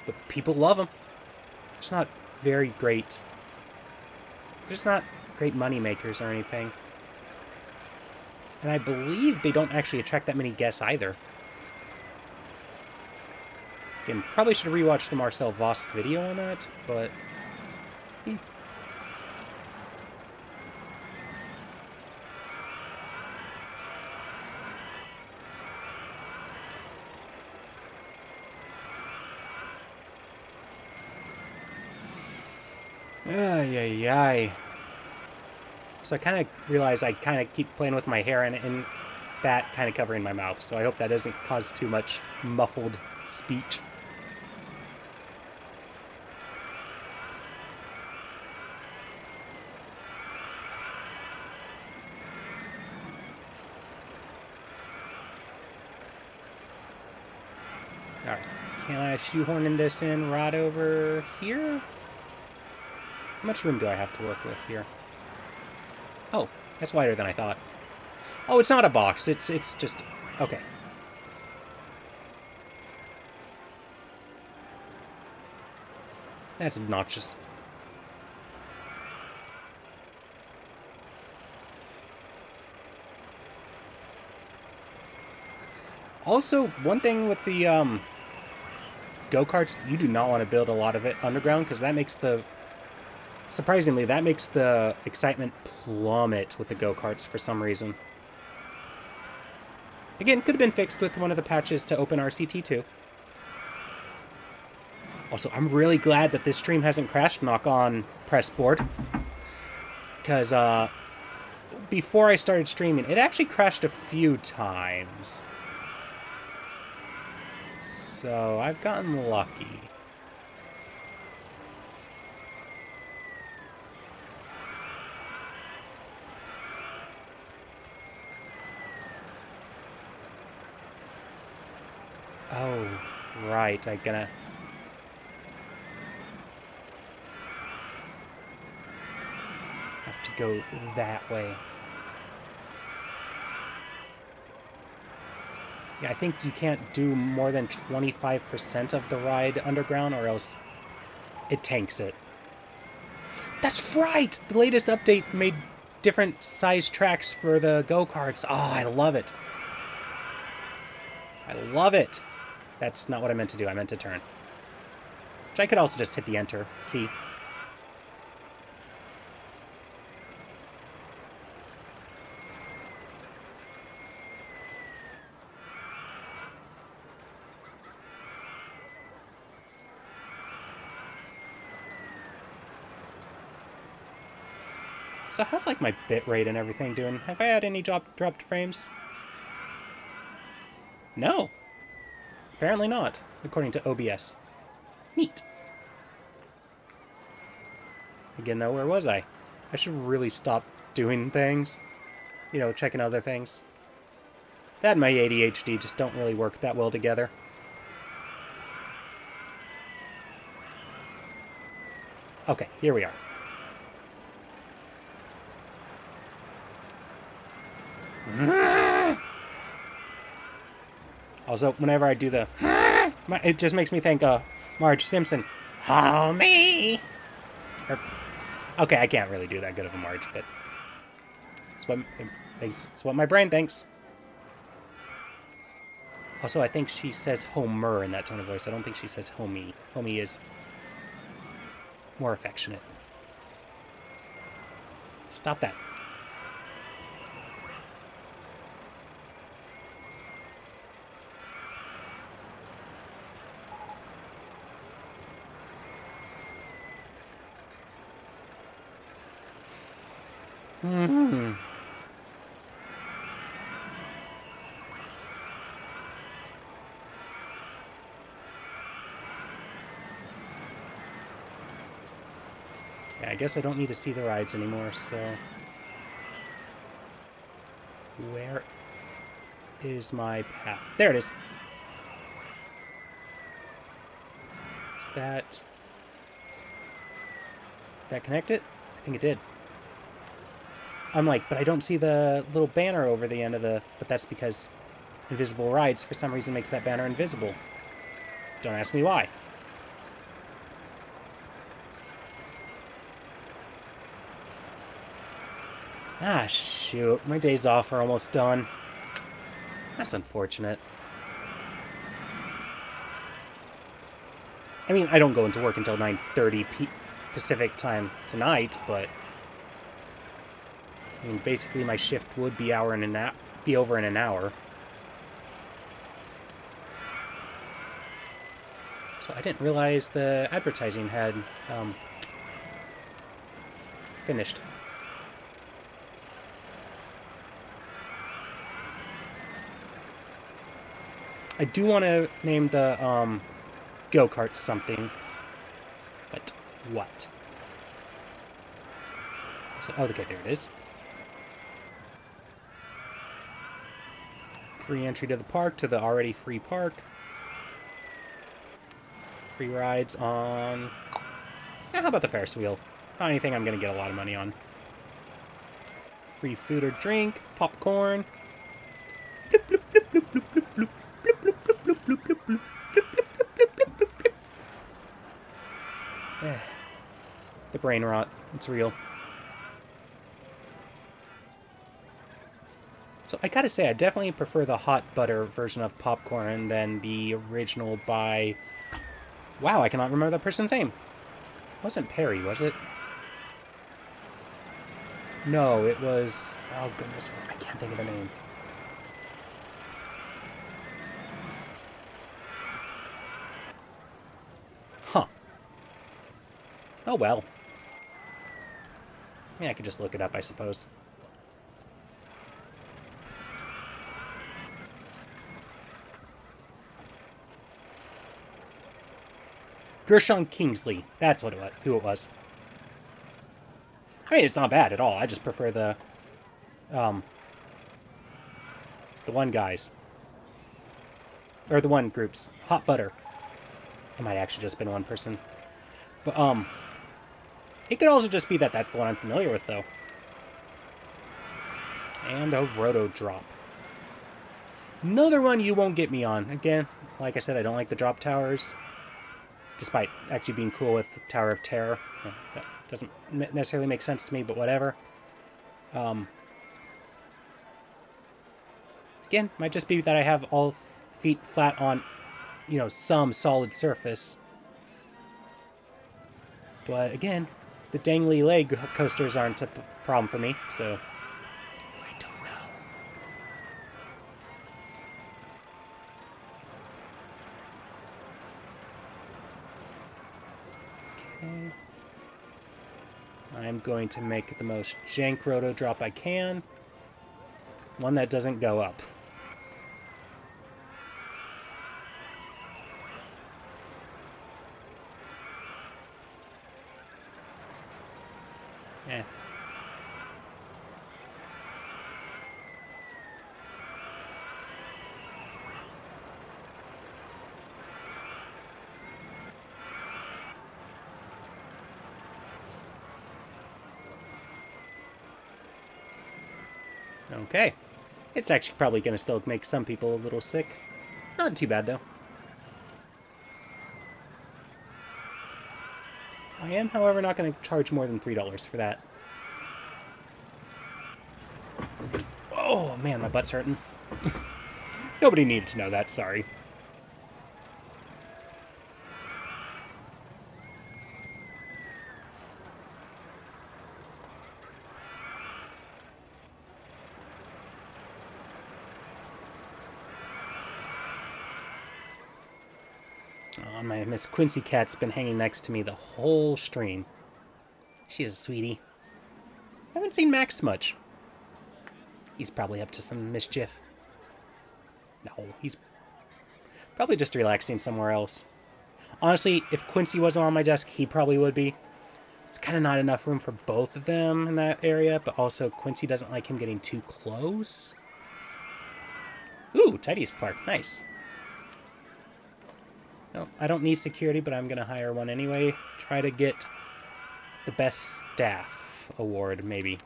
But people love them. It's not very great. There's not great money makers or anything. And I believe they don't actually attract that many guests either. Again, probably should have rewatched the Marcel Voss video on that, but... Ay, ay, ay. So I kind of realize I kind of keep playing with my hair and that kind of covering my mouth. So I hope that doesn't cause too much muffled speech. Alright. Can I shoehorn this in right over here? How much room do I have to work with here? Oh, that's wider than I thought. Oh, it's not a box. It's just... Okay. That's obnoxious. Also, one thing with the go-karts, you do not want to build a lot of it underground, because that makes the... Surprisingly, that makes the excitement plummet with the go-karts for some reason. Again, could have been fixed with one of the patches to OpenRCT2. Also, I'm really glad that this stream hasn't crashed, knock on press board. Because, before I started streaming, it actually crashed a few times. So, I've gotten lucky. Oh, right. I'm gonna... have to go that way. Yeah, I think you can't do more than 25% of the ride underground, or else it tanks it. That's right! The latest update made different size tracks for the go-karts. Oh, I love it. I love it. That's not what I meant to do. I meant to turn. Which I could also just hit the enter key. So how's like my bitrate and everything doing? Have I had any dropped frames? No. Apparently not, according to OBS. Neat. Again, though, where was I? I should really stop doing things. You know, checking other things. That and my ADHD just don't really work that well together. Okay, here we are. Also, whenever I do the... it just makes me think, Marge Simpson. Homie! Okay, I can't really do that good of a Marge, but... It's what my brain thinks. Also, I think she says Homer in that tone of voice. I don't think she says homie. Homie is more affectionate. Stop that. Hmm. Yeah, I guess I don't need to see the rides anymore, so... Where is my path? There it is! Is that... Did that connect it? I think it did. I'm like, but I don't see the little banner over the end of the... But that's because Invisible Rides, for some reason, makes that banner invisible. Don't ask me why. Ah, shoot. My days off are almost done. That's unfortunate. I mean, I don't go into work until 9:30 Pacific time tonight, but... I mean, basically my shift would be over in an hour. So I didn't realize the advertising had finished. I do want to name the go-kart something, but what? So, oh, okay, there it is. Free entry to the park, to the already free park. Free rides on... Yeah, how about the Ferris wheel? Not anything I'm going to get a lot of money on. Free food or drink, popcorn. The brain rot. It's real. So I gotta say, I definitely prefer the hot butter version of popcorn than the original by... Wow, I cannot remember that person's name. It wasn't Perry, was it? No, it was... Oh, goodness. I can't think of the name. Huh. Oh, well. Yeah, I could just look it up, I suppose. Gershon Kingsley. That's what who it was. I mean, it's not bad at all. I just prefer the one guys. Or the one groups. Hot butter. It might actually just been one person. But, it could also just be that that's the one I'm familiar with, though. And a roto drop. Another one you won't get me on. Again, like I said, I don't like the drop towers. Despite actually being cool with Tower of Terror. That doesn't necessarily make sense to me, but whatever. Again, might just be that I have all feet flat on, you know, some solid surface. But again, the dangly leg coasters aren't a problem for me, so I don't know. Okay. I'm going to make the most jank roto drop I can. One that doesn't go up. Eh. Okay. It's actually probably going to still make some people a little sick. Not too bad, though. I am, however, not going to charge more than $3 for that. Oh, man, my butt's hurting. Nobody needed to know that, sorry. Oh, my Miss Quincy Cat's been hanging next to me the whole stream. She's a sweetie. I haven't seen Max much. He's probably up to some mischief. No, he's probably just relaxing somewhere else. Honestly, if Quincy wasn't on my desk, he probably would be. It's kind of not enough room for both of them in that area, but also Quincy doesn't like him getting too close. Ooh, tidiest park. Nice. No, I don't need security, but I'm going to hire one anyway. Try to get the best staff award, maybe.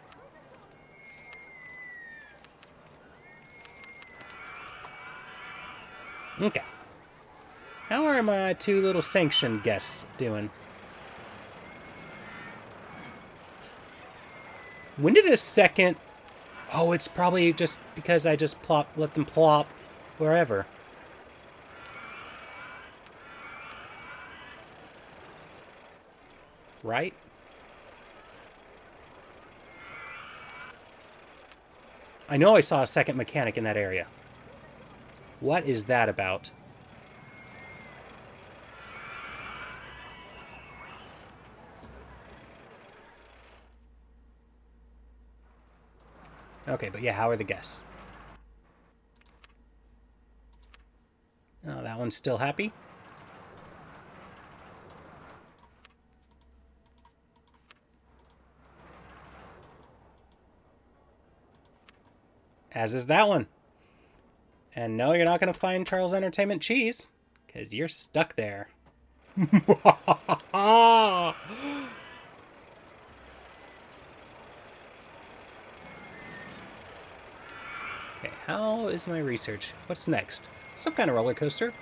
Okay. How are my two little sanctioned guests doing? When did a second... Oh, it's probably just because I just let them plop wherever. Right? I know I saw a second mechanic in that area. What is that about? Okay, but yeah, how are the guests? Oh, that one's still happy. As is that one. And no, you're not going to find Charles Entertainment Cheese, because you're stuck there. Okay, how is my research? What's next? Some kind of roller coaster.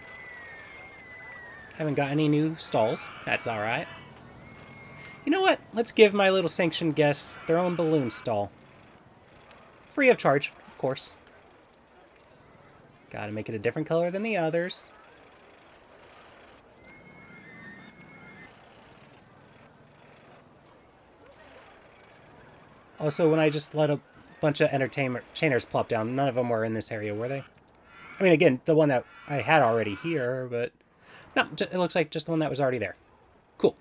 Haven't got any new stalls. That's alright. You know what? Let's give my little sanctioned guests their own balloon stall. Free of charge, of course. Gotta make it a different color than the others. Also, when I just let a bunch of entertainers plop down, none of them were in this area, were they? I mean, again, the one that I had already here, but... No, it looks like just the one that was already there. Cool.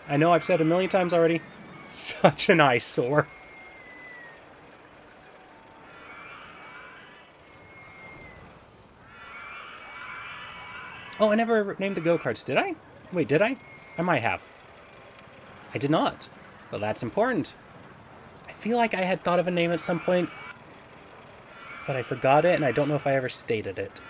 I know I've said a million times already, such an eyesore. Oh, I never named the go-karts, did I? Wait, did I? I might have. I did not. Well, that's important. I feel like I had thought of a name at some point, but I forgot it, and I don't know if I ever stated it.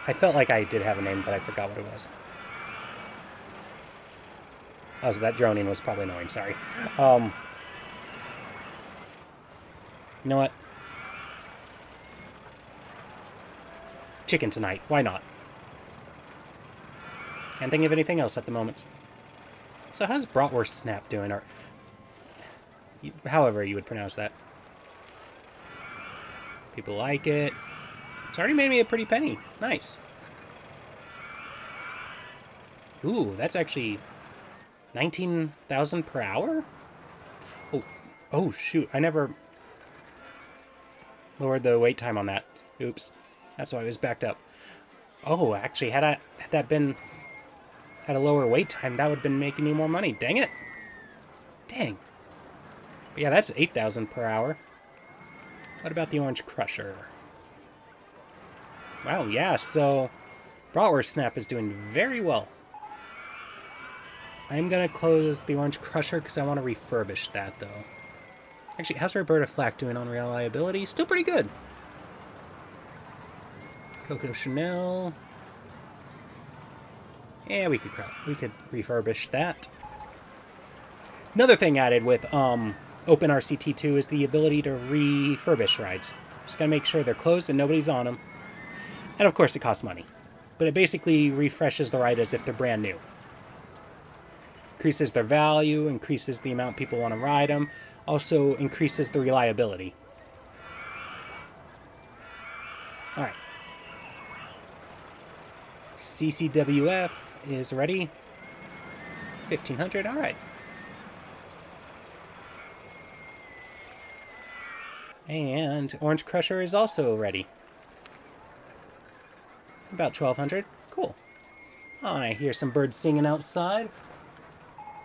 I felt like I did have a name, but I forgot what it was. Oh, so that droning was probably annoying, sorry. You know what? Chicken tonight, why not? Can't think of anything else at the moment. So how's Bratwurst Snap doing, or however you would pronounce that? People like it. It's already made me a pretty penny. Nice. Ooh, that's actually 19,000 per hour? Oh, shoot. I never lowered the wait time on that. Oops. That's why it was backed up. Oh, actually, had that been at a lower wait time, that would have been making me more money. Dang it. Dang. But yeah, that's 8,000 per hour. What about the Orange Crusher? Wow, yeah, so Bratwurst Snap is doing very well. I'm going to close the Orange Crusher because I want to refurbish that, though. Actually, how's Roberta Flack doing on reliability? Still pretty good. Coco Chanel. Yeah, we could refurbish that. Another thing added with OpenRCT2 is the ability to refurbish rides. Just gotta make sure they're closed and nobody's on them. And of course, it costs money. But it basically refreshes the ride as if they're brand new. Increases their value, increases the amount people want to ride them, also increases the reliability. Alright. CCWF is ready. 1,500, alright. And Orange Crusher is also ready. About 1,200. Cool. Oh, I hear some birds singing outside.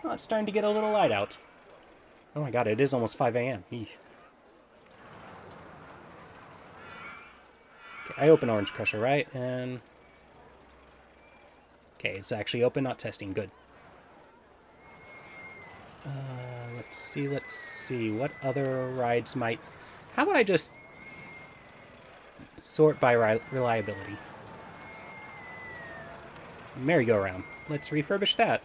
Oh, it's starting to get a little light out. Oh my god, it is almost 5 a.m. Okay, I open Orange Crusher, right? And... okay, it's actually open, not testing. Good. Let's see. What other rides might... how about I just sort by reliability? Merry-go-round. Let's refurbish that.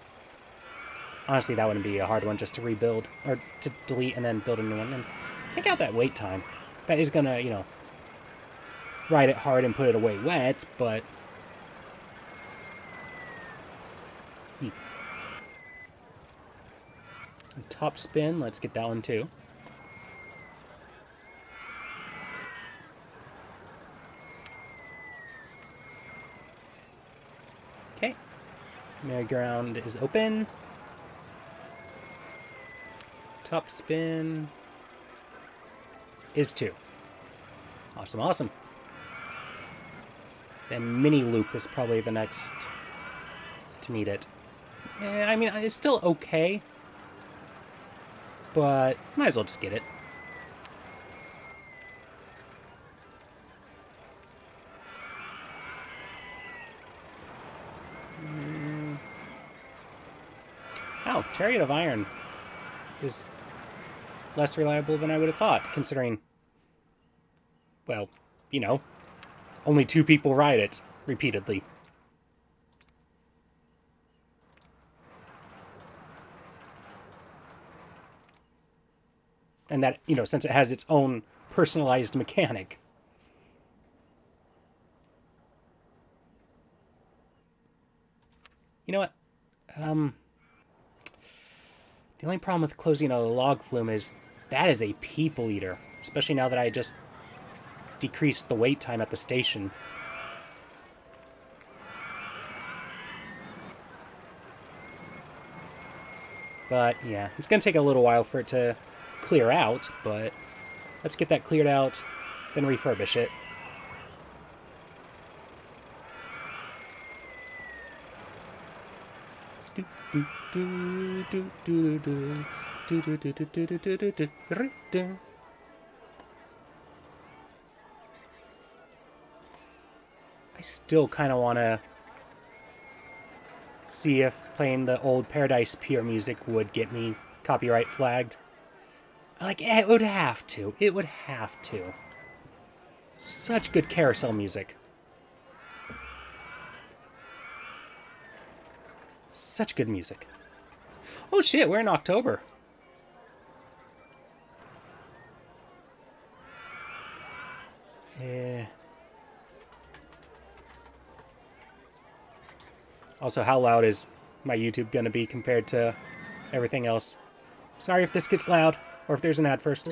Honestly, that wouldn't be a hard one just to rebuild, or to delete and then build a new one. And take out that wait time. That is gonna, you know, ride it hard and put it away wet, but... top spin, let's get that one too. Okay. Merry-go-round is open. Top spin is 2. Awesome, awesome. Then mini loop is probably the next to need it. I mean, it's still okay, but might as well just get it. Oh, Chariot of Iron is less reliable than I would have thought, considering, well, you know, only 2 people ride it repeatedly. And that, you know, since it has its own personalized mechanic. You know what? The only problem with closing a log flume is that is a people eater. Especially now that I just decreased the wait time at the station. But, yeah, it's going to take a little while for it to clear out, but let's get that cleared out. than refurbish it. I still kind of want to see if playing the old Paradise Pier music would get me copyright flagged. Like, it would have to. It would have to. Such good carousel music. Such good music. Oh shit, we're in October. Also, how loud is my YouTube gonna be compared to everything else? Sorry if this gets loud, or if there's an ad first.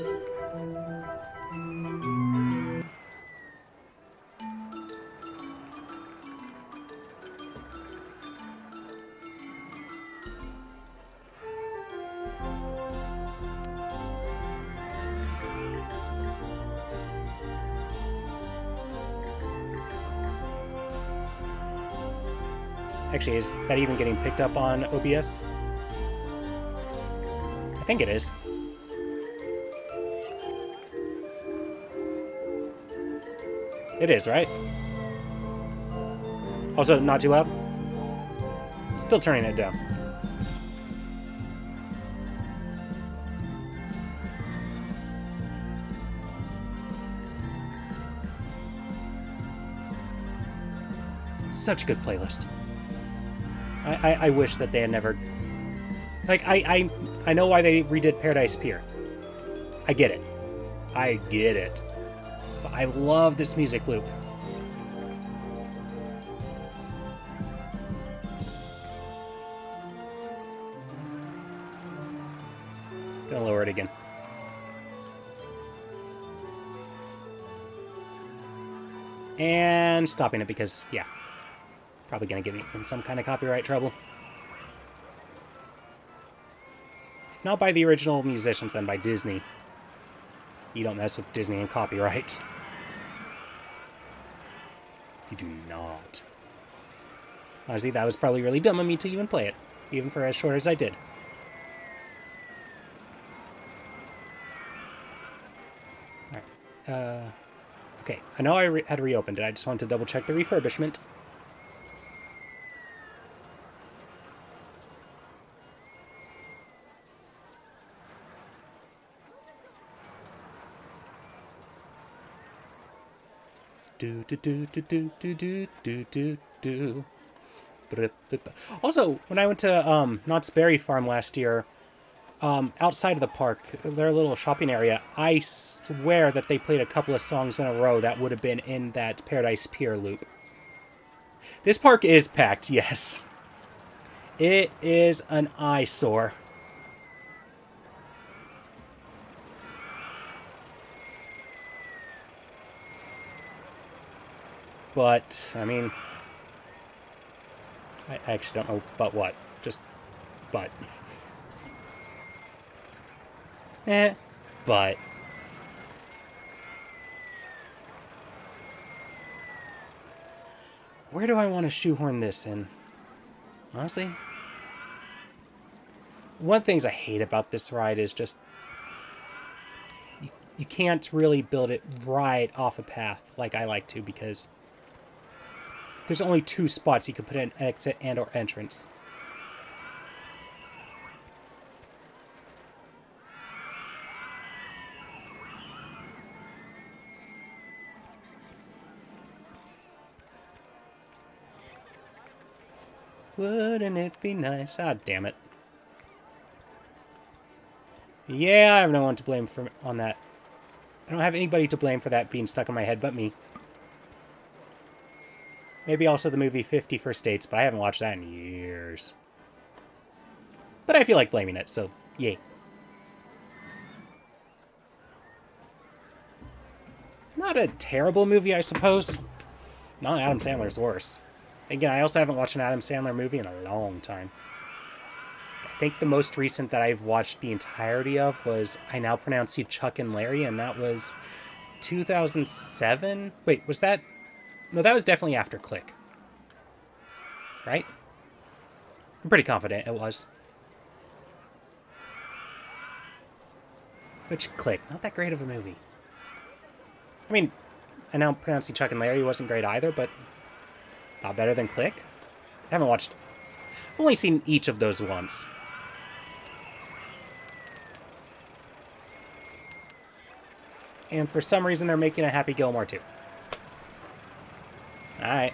Actually, is that even getting picked up on OBS? I think it is. It is, right? Also, not too loud? Still turning it down. Such a good playlist. I wish that they had never... Like, I know why they redid Paradise Pier. I get it. I get it. But I love this music loop. Gonna lower it again. And stopping it because, yeah. Probably gonna get me in some kind of copyright trouble. If not by the original musicians, then by Disney. You don't mess with Disney and copyright. You do not. Honestly, that was probably really dumb of me to even play it, even for as short as I did. Alright. Okay, I know I had reopened it. I just wanted to double check the refurbishment. Also, when I went to Knott's Berry Farm last year, outside of the park, their little shopping area, I swear that they played a couple of songs in a row that would have been in that Paradise Pier loop. This park is packed, yes. It is an eyesore. But, I mean, I actually don't know but what. Just, but. But. Where do I want to shoehorn this in? Honestly? One of the things I hate about this ride is just... You can't really build it right off a path like I like to because... There's only 2 spots you can put in exit and or entrance. Wouldn't it be nice? Ah, damn it. Yeah, I have no one to blame on that. I don't have anybody to blame for that being stuck in my head but me. Maybe also the movie 50 First Dates, but I haven't watched that in years. But I feel like blaming it, so yay. Not a terrible movie, I suppose. Not Adam Sandler's worse. Again, I also haven't watched an Adam Sandler movie in a long time. I think the most recent that I've watched the entirety of was I Now Pronounce You Chuck and Larry, and that was 2007? Wait, was that... No, that was definitely after Click. Right? I'm pretty confident it was. Which Click? Not that great of a movie. I mean, I know pronouncing Chuck and Larry wasn't great either, but not better than Click. I haven't watched... I've only seen each of those once. And for some reason, they're making a Happy Gilmore too. Alright.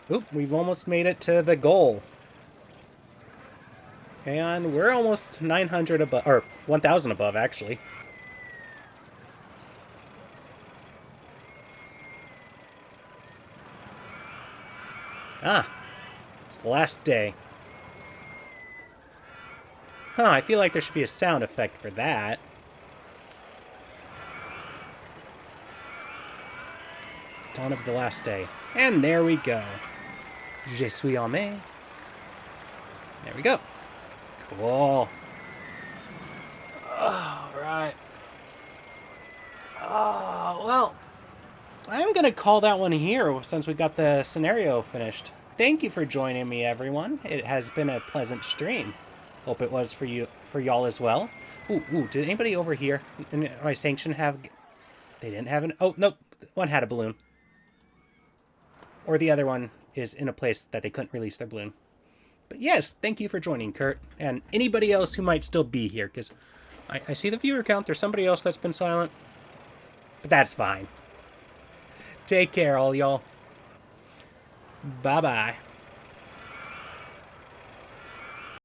Oop, we've almost made it to the goal. And we're almost 900 above, or 1,000 above, actually. Ah, it's the last day. Huh, I feel like there should be a sound effect for that. Dawn of the last day. And there we go. Je suis en mai. There we go. Cool. All right. Oh, well, I'm going to call that one here since we got the scenario finished. Thank you for joining me, everyone. It has been a pleasant stream. Hope it was for y'all as well. Ooh, did anybody over here in my sanction have... They didn't have an... Oh, nope. One had a balloon. Or the other one is in a place that they couldn't release their balloon. But yes, thank you for joining, Kurt. And anybody else who might still be here, because I see the viewer count. There's somebody else that's been silent. But that's fine. Take care, all y'all. Bye-bye.